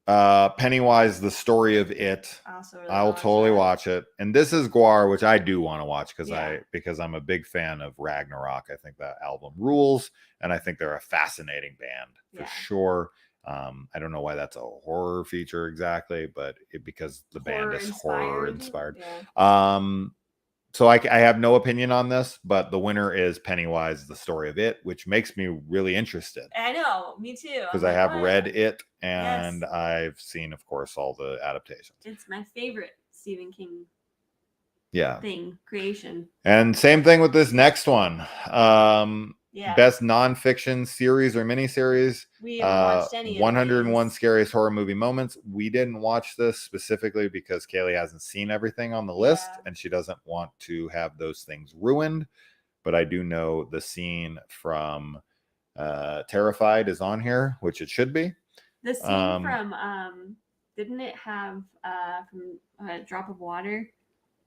S5: Pennywise, The Story of It. I'll totally watch it. And This Is Guar, which I do want to watch because I'm a big fan of Ragnarok. I think that album rules, and I think they're a fascinating band for sure. I don't know why that's a horror feature exactly, but because the band is horror inspired.
S2: Yeah.
S5: So I have no opinion on this, but the winner is Pennywise, The Story of It, which makes me really interested.
S2: I know, me too.
S5: Because I have read it, and I've seen, of course, all the adaptations.
S2: It's my favorite Stephen King creation.
S5: And same thing with this next one.
S2: Yeah.
S5: Best nonfiction series or miniseries.
S2: We haven't watched any of
S5: 101
S2: these.
S5: Scariest Horror Movie Moments. We didn't watch this specifically because Kaylee hasn't seen everything on the list, and she doesn't want to have those things ruined. But I do know the scene from Terrified is on here, which it should be.
S2: The scene from didn't it have from A Drop of Water?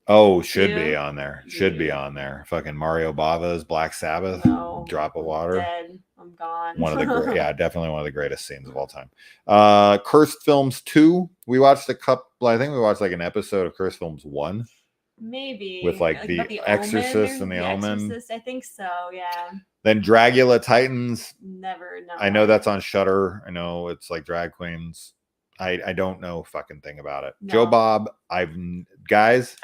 S5: Oh, should be on there. Should be on there. Fucking Mario Bava's Black Sabbath.
S2: No,
S5: Drop of Water.
S2: Dead. I'm gone.
S5: One of the definitely one of the greatest scenes of all time. Cursed Films 2. We watched a couple. I think we watched like an episode of Cursed Films 1.
S2: Maybe
S5: with like the Exorcist and the Omen.
S2: Exorcist, I think so. Yeah.
S5: Then Dragula Titans.
S2: Never know.
S5: I know that's on Shudder. I know it's like drag queens. I don't know fucking thing about it.
S2: No.
S5: Joe Bob. I've
S2: never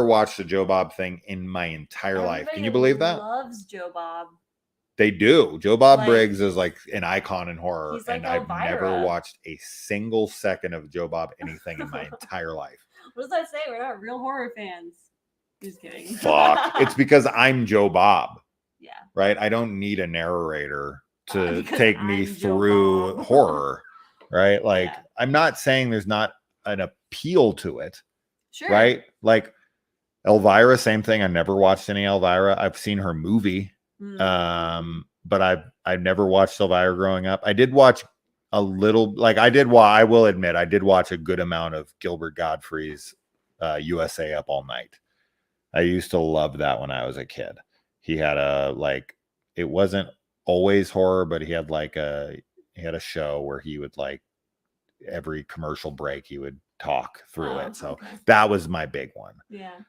S5: watched a Joe Bob thing in my entire life. Can you believe that?
S2: Loves Joe Bob.
S5: They do. Joe Bob Briggs is like an icon in horror,
S2: He's like
S5: and I've
S2: Elvira.
S5: never watched a single second of Joe Bob anything in my entire life.
S2: What does that say? We're not real horror fans. Just kidding.
S5: Fuck. It's because I'm Joe Bob.
S2: Yeah.
S5: Right? I don't need a narrator to take me
S2: I'm Joe
S5: through
S2: Bob.
S5: horror. Right? Like,
S2: Yeah.
S5: I'm not saying there's not an appeal to it.
S2: Sure.
S5: Right? Like Elvira, same thing. I never watched any Elvira. I've seen her movie. But I've never watched Elvira growing up. I did watch a little, like I will admit, I did watch a good amount of Gilbert Gottfried's USA Up All Night. I used to love that when I was a kid. He had it wasn't always horror, but he had a show where he would every commercial break he would talk through it. So that was my big one.
S2: Yeah.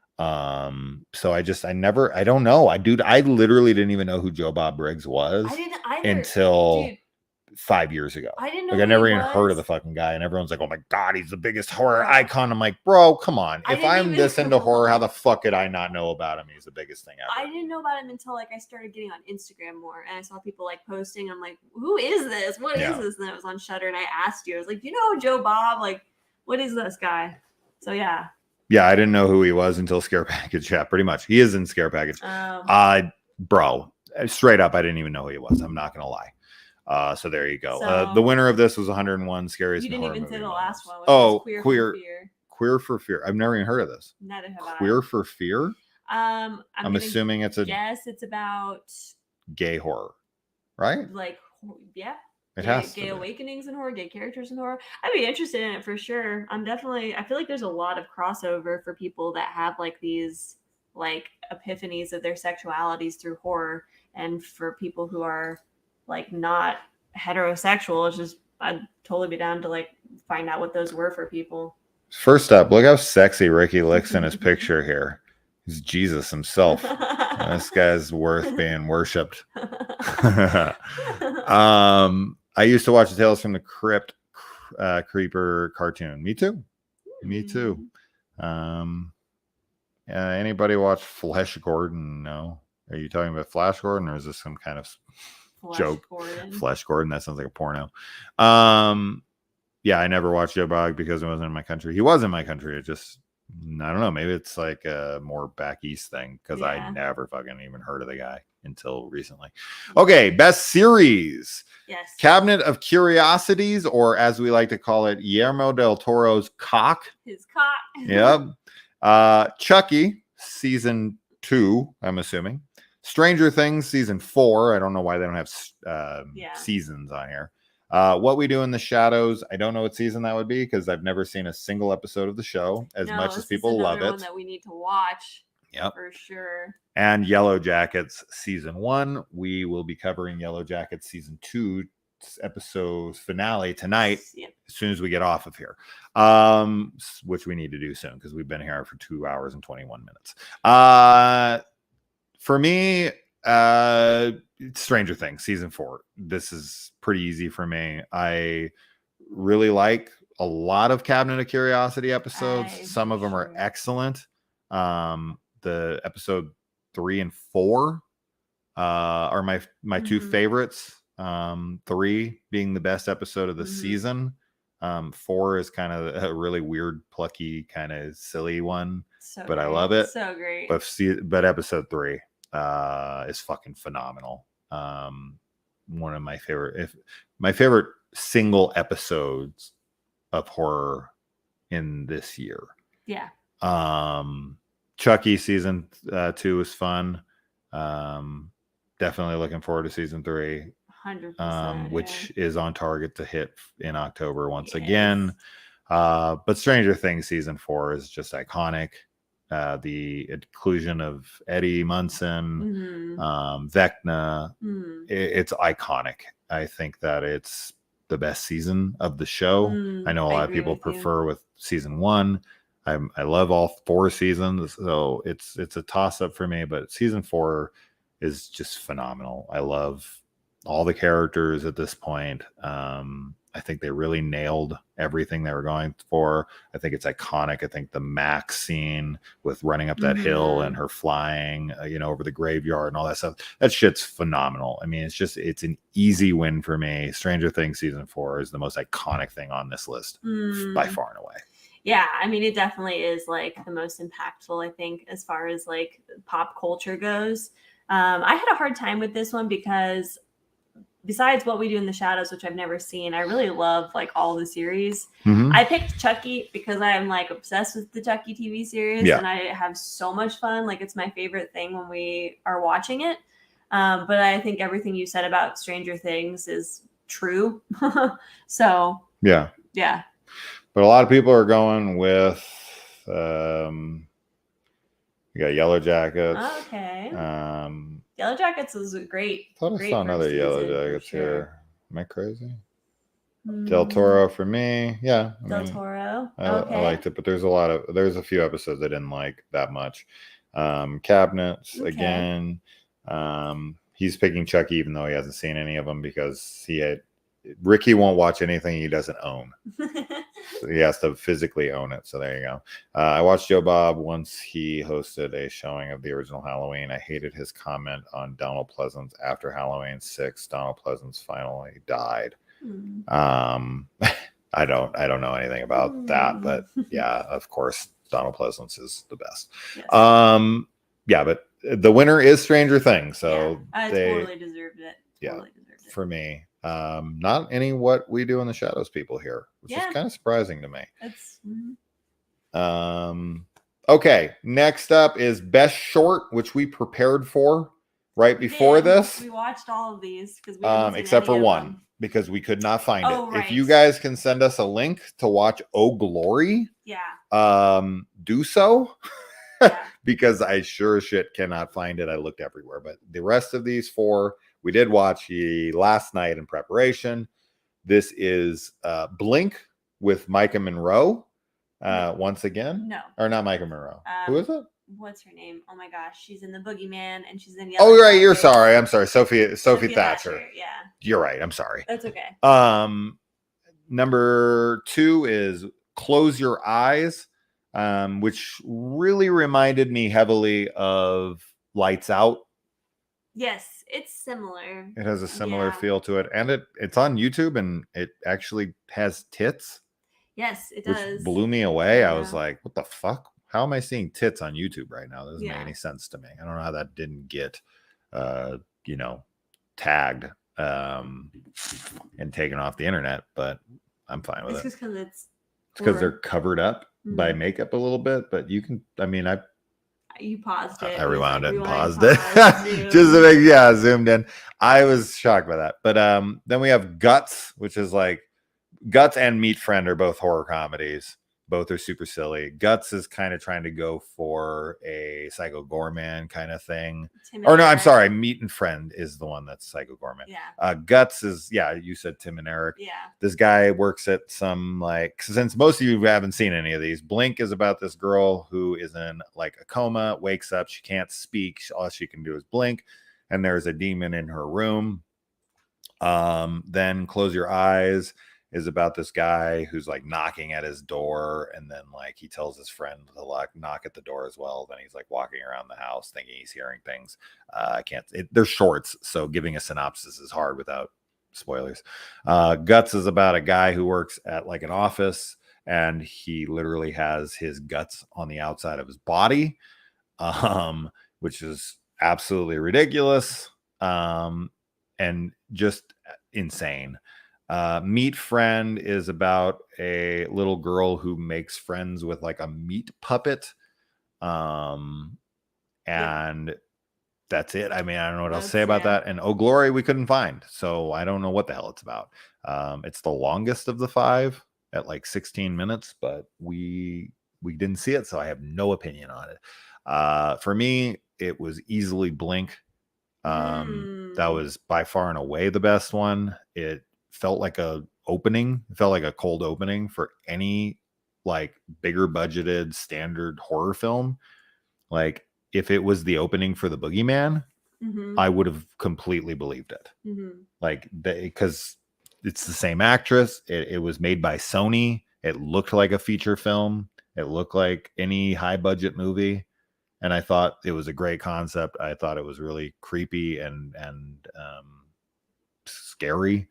S5: So I don't know. I literally didn't even know who Joe Bob Briggs was
S2: I didn't either
S5: until
S2: Dude,
S5: 5 years ago.
S2: I didn't know.
S5: I
S2: who
S5: never
S2: he
S5: even heard of the
S2: was.
S5: fucking guy, and everyone's like, "Oh my god, he's the biggest horror
S2: Bro.
S5: icon." I'm like, "Bro, come on!
S2: I
S5: If
S2: didn't
S5: I'm
S2: even-
S5: this into horror, how the fuck did I not know about him? He's the biggest thing
S2: I
S5: ever."
S2: didn't know about him until I started getting on Instagram more, and I saw people posting. I'm like, "Who is this? What is this?" And then it was on Shudder, and I asked you. I was like, "Do you know Joe Bob? What is this guy?" So yeah.
S5: Yeah, I didn't know who he was until Scare Package. Yeah, pretty much. He is in Scare Package. Bro, straight up, I didn't even know who he was. I'm not gonna lie. So there you go.
S2: So-
S5: The winner of this was 101 Scariest.
S2: You didn't
S5: Horror
S2: even say
S5: Movie
S2: the
S5: Moments.
S2: last one. Which
S5: Oh,
S2: was Queer
S5: Queer
S2: for Fear.
S5: Queer for Fear. I've never even heard of this.
S2: Neither have
S5: Queer for Fear.
S2: I'm
S5: I'm assuming it's a
S2: guess it's about
S5: gay horror, right?
S2: yeah.
S5: It has to
S2: gay
S5: be.
S2: awakenings in horror, gay characters in horror. I'd be interested in it for sure. I feel like there's a lot of crossover for people that have these epiphanies of their sexualities through horror, and for people who are not heterosexual, it's just I'd totally be down to find out what those were for people.
S5: First up, look how sexy Ricky looks in his picture here. He's Jesus himself. This guy's worth being worshipped. I used to watch the Tales from the Crypt Creeper cartoon. Me too. Me too. Anybody watch Flash Gordon? No. Are you talking about Flash Gordon, or is this some kind of joke? Flash Gordon. That sounds like a porno. Yeah, I never watched Joe Bog because it wasn't in my country. He was in my country. It just, I don't know. Maybe it's a more back east thing because I never fucking even heard of the guy until recently. Okay, best series.
S2: Yes.
S5: Cabinet of Curiosities, or as we like to call it, Guillermo del Toro's Cock.
S2: His cock.
S5: Yep. Chucky, season 2, I'm assuming. Stranger Things, season 4. I don't know why they don't have seasons on here. What We Do in the Shadows. I don't know what season that would be because I've never seen a single episode of the show as much as people love it.
S2: One that we need to watch.
S5: Yep.
S2: For sure.
S5: And Yellow Jackets season 1. We will be covering Yellow Jackets season 2 episode finale tonight.
S2: Yep.
S5: As soon as we get off of here, which we need to do soon because we've been here for 2 hours and 21 minutes. For me, Stranger Things season 4. This is pretty easy for me. I really like a lot of Cabinet of Curiosity episodes. Some of them are excellent. The episode 3 and 4 are my two favorites. 3 being the best episode of the season. 4 is kind of a really weird, plucky, kind of silly one, but I love it.
S2: So great.
S5: But episode 3 is fucking phenomenal. One of my favorite single episodes of horror in this year.
S2: Yeah.
S5: Chucky season 2 was fun. Definitely looking forward to season 3.
S2: 100%,
S5: which is on target to hit in October once again. But Stranger Things season 4 is just iconic. The inclusion of Eddie Munson, Vecna, it's iconic. I think that it's the best season of the show. I know a lot of people prefer with season 1. I love all 4 seasons, so it's a toss up for me. But season 4 is just phenomenal. I love all the characters at this point. I think they really nailed everything they were going for. I think it's iconic. I think the Max scene with running up that hill and her flying, over the graveyard and all that stuff, that shit's phenomenal. I mean, it's an easy win for me. Stranger Things season 4 is the most iconic thing on this list by far and away.
S2: Yeah, I mean, it definitely is the most impactful, I think, as far as pop culture goes. I had a hard time with this one because besides What We Do in the Shadows, which I've never seen, I really love all the series. I picked Chucky because I'm obsessed with the Chucky TV series, and I have so much fun. It's my favorite thing when we are watching it. But I think everything you said about Stranger Things is true. So
S5: yeah.
S2: But
S5: a lot of people are going with You got Yellow Jackets.
S2: Okay.
S5: I
S2: Yellow Jackets was great.
S5: thought I
S2: great
S5: saw another
S2: first
S5: Yellow
S2: season, for
S5: Jackets
S2: sure.
S5: here. Am I crazy? Del
S2: Mm,
S5: Toro for me. Yeah.
S2: Del Toro.
S5: I
S2: Okay.
S5: liked it, but there's a few episodes I didn't like that much. Cabinets
S2: Okay.
S5: again. He's picking Chucky even though he hasn't seen any of them because Ricky won't watch anything he doesn't own. So he has to physically own it. So there you go. I watched Joe Bob once he hosted a showing of the original Halloween. I hated his comment on Donald Pleasance after Halloween 6. Donald Pleasance finally died. I don't know anything about that, but yeah, of course, Donald Pleasance is the best.
S2: Yes.
S5: Yeah, but the winner is Stranger Things, so
S2: I totally deserved it. Totally deserved it.
S5: For me. Not any What We Do in the Shadows people here, which is kind of surprising to me.
S2: That's
S5: okay. Next up is Best Short, which we prepared for right before this.
S2: We watched all of these because we haven't seen
S5: except
S2: any
S5: for
S2: of
S5: one
S2: them.
S5: because we could not find it.
S2: Right.
S5: If you guys can send us a link to watch Oh Glory, do so. Because I sure as shit cannot find it. I looked everywhere, but the rest of these 4 we did watch last night in preparation. This is Blink with Micah Monroe. Once again, or not Micah Monroe. Who is it?
S2: What's her name? Oh my gosh, she's in The Boogeyman and she's in.
S5: Oh, right. You're sorry. I'm sorry. Sophie Thatcher.
S2: Yeah.
S5: You're right. I'm sorry.
S2: That's okay.
S5: Number 2 is Close Your Eyes, which really reminded me heavily of Lights Out.
S2: Yes, it's similar.
S5: It has a similar feel to it, and it's on YouTube, and it actually has tits.
S2: Yes, it does.
S5: Which blew me away. I was like, "What the fuck? How am I seeing tits on YouTube right now? That doesn't make any sense to me. I don't know how that didn't get, tagged and taken off the internet, but I'm fine with it.
S2: It's because it's
S5: because they're covered up by makeup a little bit, but you can. I mean,
S2: you paused it.
S5: I rewound it and paused
S2: it.
S5: Just to make, zoomed in. I was shocked by that. But then we have Guts, which is like Guts and Meat Friend are both horror comedies. Both are super silly. Guts is kind of trying to go for a Psycho Gorman kind of thing. I'm sorry. Meat and Friend is the one that's Psycho Gorman.
S2: Yeah.
S5: Guts is, you said Tim and Eric.
S2: Yeah.
S5: This guy works at some, since most of you haven't seen any of these, Blink is about this girl who is in like a coma, wakes up, she can't speak. All she can do is blink. And there's a demon in her room. Then Close Your Eyes is about this guy who's like knocking at his door, and then like he tells his friend to knock at the door as well. Then he's like walking around the house thinking he's hearing things. They're shorts, so giving a synopsis is hard without spoilers. Guts is about a guy who works at like an office, and he literally has his guts on the outside of his body, which is absolutely ridiculous and just insane. Meat Friend is about a little girl who makes friends with like a meat puppet. And that's it. I mean, I don't know what else to say about that. And Oh Glory, we couldn't find. So I don't know what the hell it's about. It's the longest of the 5 at like 16 minutes, but we didn't see it. So I have no opinion on it. For me, it was easily Blink. That was by far and away the best one. It felt like a opening. It felt like a cold opening for any like bigger budgeted standard horror film. Like if it was the opening for The Boogeyman, I would have completely believed it. Like because it's the same actress. It was made by Sony. It looked like a feature film. It looked like any high budget movie. And I thought it was a great concept. I thought it was really creepy and scary.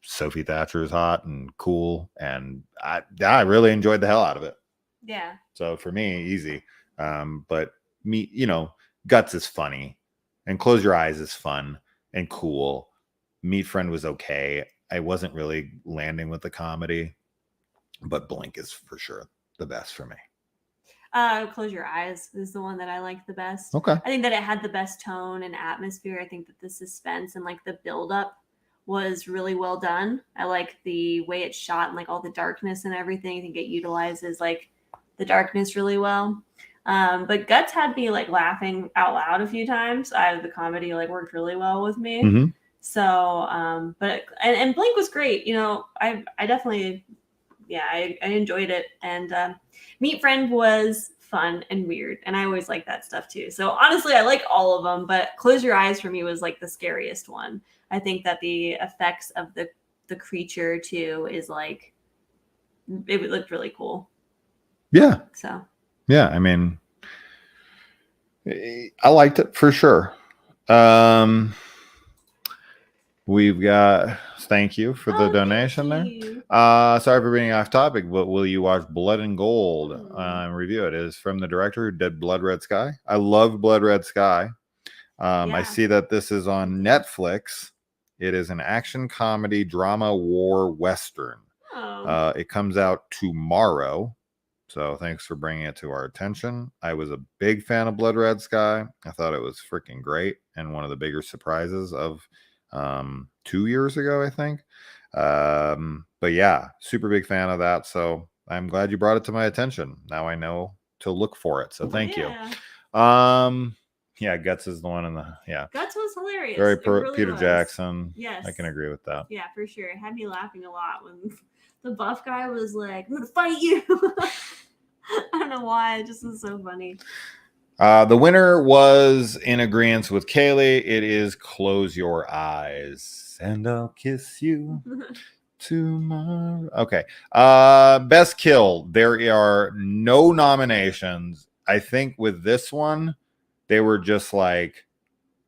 S5: Sophie Thatcher is hot and cool, and I really enjoyed the hell out of it.
S2: Yeah.
S5: So for me, easy. But me, Guts is funny, and Close Your Eyes is fun and cool. Meat Friend was okay. I wasn't really landing with the comedy, but Blink is for sure the best for me.
S2: Close Your Eyes is the one that I like the best.
S5: Okay.
S2: I think that it had the best tone and atmosphere. I think that the suspense and like the build up was really well done. I like the way it's shot and like all the darkness and everything. I think it utilizes like the darkness really well. But Guts had me like laughing out loud a few times. The comedy like worked really well with me.
S5: Mhm.
S2: So, but and Blink was great. You know, I definitely, yeah, I enjoyed it. And Meet Friend was fun and weird, and I always like that stuff too. So honestly, I like all of them, but Close Your Eyes for me was like the scariest one. I think that the effects of the creature too is like it looked really cool.
S5: Yeah.
S2: So
S5: Yeah. I mean, I liked it for sure. We've got thank you for the donation there. Sorry for being off topic, but will you watch Blood and Gold and review it? It is from the director who did Blood Red Sky. I love Blood Red Sky. I see that this is on Netflix. It is an action comedy drama war western. It comes out tomorrow. So thanks for bringing it to our attention. I was a big fan of Blood Red Sky. I thought it was freaking great and one of the bigger surprises of 2 years ago, I think. But yeah, super big fan of that. So I'm glad you brought it to my attention. Now I know to look for it. So thank you. Yeah, Guts is the one in the
S2: Guts was hilarious.
S5: Very
S2: It really
S5: Peter
S2: was.
S5: Jackson.
S2: Yes,
S5: I can agree with that.
S2: Yeah, for sure. It had me laughing a lot when the buff guy was like, "I'm gonna fight you." I don't know why. It just was so funny.
S5: The winner was in agreement with Kaylee. It is Close Your Eyes and I'll Kiss You Tomorrow. Okay. Best kill. There are no nominations. I think with this one, they were just like,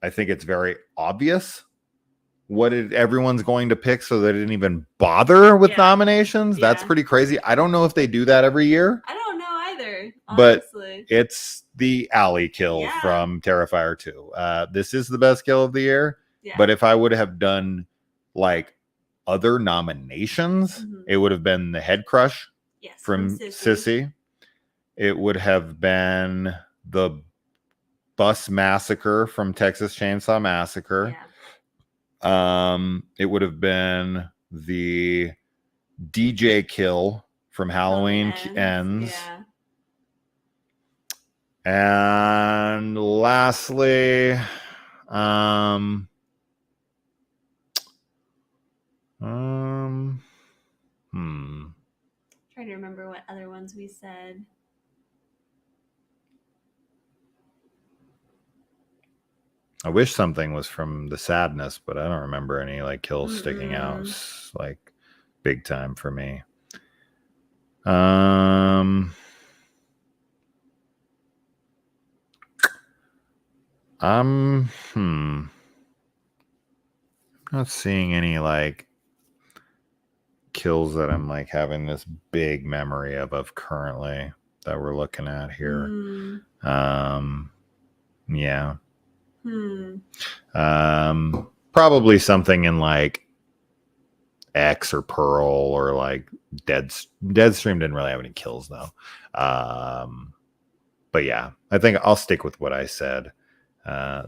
S5: I think it's very obvious what everyone's going to pick, so they didn't even bother with nominations. That's pretty crazy. I don't know if they do that every year.
S2: I don't know either,
S5: But
S2: honestly.
S5: it's the alley kill from Terrifier 2. This is the best kill of the year.
S2: Yeah.
S5: But if I would have done like other nominations, it would have been the head crush from Sissy. It would have been the bus massacre from Texas Chainsaw Massacre. It would have been the DJ kill from Halloween Ends. And lastly, trying
S2: to remember what other ones we said.
S5: I wish something was from The Sadness, but I don't remember any like kills sticking out. It's like big time for me. I'm not seeing any like kills that I'm like having this big memory of currently that we're looking at here. Yeah. Probably something in like X or Pearl or like Deadstream didn't really have any kills though. But yeah, I think I'll stick with what I said.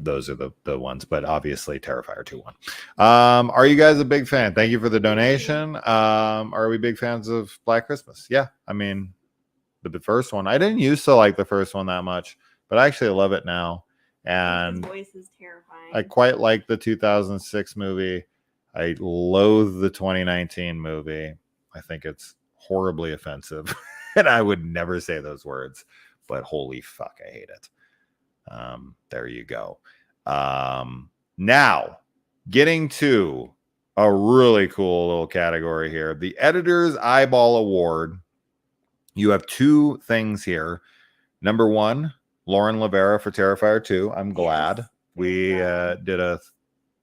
S5: Those are the ones, but obviously Terrifier 2 won. Are you guys a big fan? Thank you for the donation. Are we big fans of Black Christmas? Yeah, I mean the first one. I didn't used to like the first one that much, but I actually love it now. And
S2: his voice is terrifying.
S5: I quite like the 2006 movie. I loathe the 2019 movie. I think it's horribly offensive, and I would never say those words, but holy fuck, I hate it. There you go. Now, getting to a really cool little category here, the Editor's Eyeball Award. You have two things here. Number one, Lauren Lavera for Terrifier 2. I'm glad we did a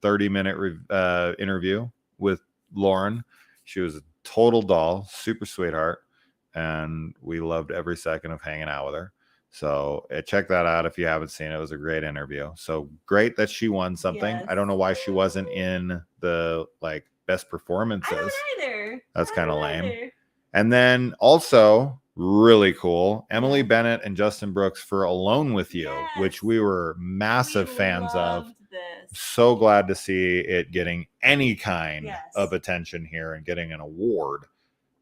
S5: 30-minute interview with Lauren. She was a total doll, super sweetheart, and we loved every second of hanging out with her. So check that out if you haven't seen it. It was a great interview. So great that she won something. I don't know why she wasn't in the like best performances.
S2: I don't either.
S5: That's kind of lame. And then also really cool, Emily Bennett and Justin Brooks for Alone with You, which we were massive fans of. so glad to see it getting any kind
S2: Yes.
S5: of attention here and getting an award,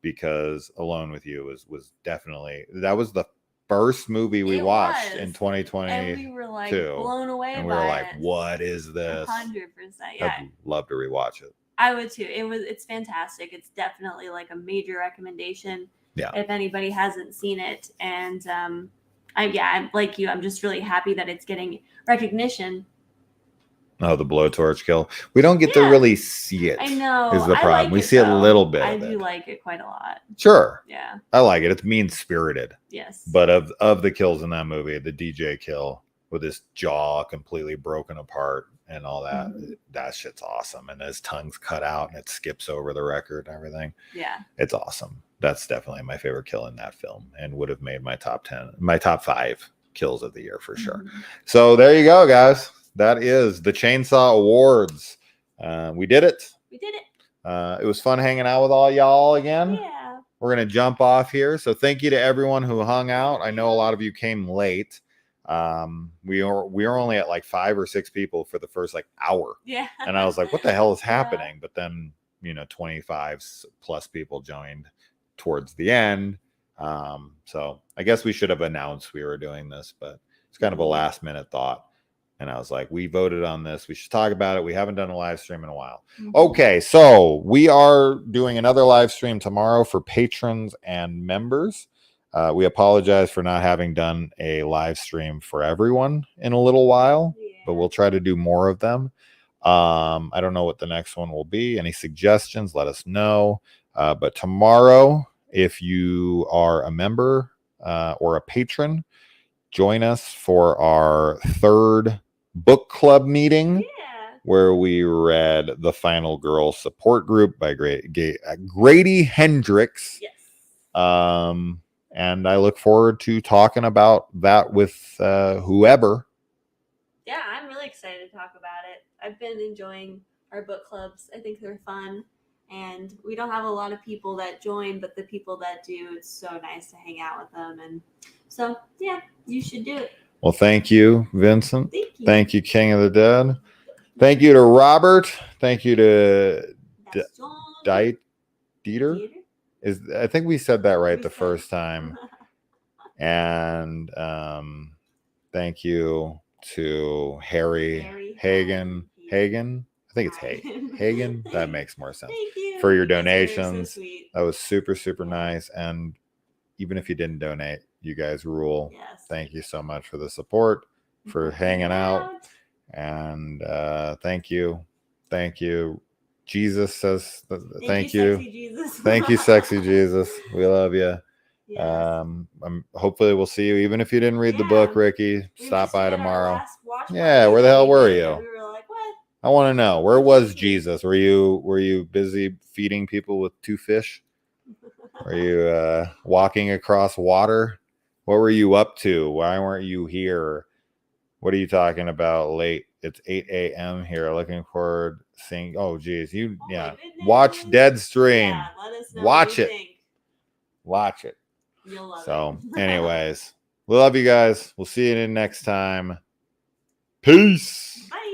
S5: because Alone with You was definitely, that was the first movie we
S2: It
S5: watched
S2: was.
S5: in 2020.
S2: And we were like
S5: too.
S2: blown away
S5: And we
S2: by
S5: were like,
S2: it.
S5: what is this?
S2: 100%. Yeah.
S5: I'd love to rewatch it.
S2: I would too. It's fantastic. It's definitely like a major recommendation.
S5: Yeah.
S2: If anybody hasn't seen it. And I'm like you, I'm just really happy that it's getting recognition.
S5: Oh, the blowtorch kill. We don't get to
S2: Yeah.
S5: really see it.
S2: I know.
S5: Is the
S2: I
S5: problem.
S2: like
S5: We
S2: it,
S5: see a
S2: though.
S5: little bit
S2: I
S5: of
S2: do
S5: it.
S2: like it quite a lot.
S5: Sure.
S2: Yeah.
S5: I like it. It's mean spirited.
S2: Yes.
S5: But of the kills in that movie, the DJ kill with his jaw completely broken apart and all that, that shit's awesome. And his tongue's cut out and it skips over the record and everything.
S2: Yeah.
S5: It's awesome. That's definitely my favorite kill in that film and would have made my top 5 kills of the year for sure. So there you go, guys. That is the Chainsaw Awards. We did it.
S2: We did it.
S5: It was fun hanging out with all y'all again.
S2: Yeah.
S5: We're going to jump off here. So thank you to everyone who hung out. I know a lot of you came late. We were only at like 5 or 6 people for the first like hour.
S2: Yeah.
S5: And I was like, what the hell is
S2: Yeah.
S5: happening? But then, 25 plus people joined towards the end. So I guess we should have announced we were doing this, but it's kind of a last minute thought. And I was like, we voted on this. We should talk about it. We haven't done a live stream in a while. Okay, so we are doing another live stream tomorrow for patrons and members. We apologize for not having done a live stream for everyone in a little while, but we'll try to do more of them. I don't know what the next one will be. Any suggestions, let us know. But tomorrow, if you are a member or a patron, join us for our 3rd book club meeting, where we read The Final Girl Support Group by Grady Hendrix.
S2: Yes.
S5: And I look forward to talking about that with whoever.
S2: Yeah, I'm really excited to talk about it. I've been enjoying our book clubs. I think they're fun. And we don't have a lot of people that join, but the people that do, it's so nice to hang out with them. And so, yeah, you should do it.
S5: Well, thank you, Vincent.
S2: Thank you.
S5: Thank you, King of the Dead. Thank you to Robert. Thank you to Dieter. I think we said that right the first time. And thank you to Harry Hagen. I think it's Hagen. That makes more sense.
S2: Thank you.
S5: For your
S2: That's really
S5: donations.
S2: so sweet.
S5: That was super, super nice. And even if you didn't donate, you guys rule.
S2: Yes.
S5: Thank you so much for the support, for hanging out. And thank you. Jesus says thank you.
S2: Sexy Jesus.
S5: Thank you, sexy Jesus. We love you.
S2: Yes.
S5: Hopefully we'll see you. Even if you didn't read the book, Ricky,
S2: We
S5: stop
S2: just
S5: by
S2: did our
S5: tomorrow.
S2: last watch
S5: Yeah,
S2: party
S5: where the
S2: that
S5: hell
S2: we
S5: were
S2: did,
S5: you?
S2: and we were like, what?
S5: I want to know, where was Jesus? Were you busy feeding people with 2 fish? Were you walking across water? What were you up to? Why weren't you here? What are you talking about late? It's 8 a.m. here. Looking forward seeing. Oh, geez. Watch Dead Stream.
S2: Yeah, let us know
S5: Watch
S2: what you
S5: it.
S2: think.
S5: Watch it.
S2: You'll love
S5: So,
S2: it.
S5: anyways, we love you guys. We'll see you next time. Peace.
S2: Bye.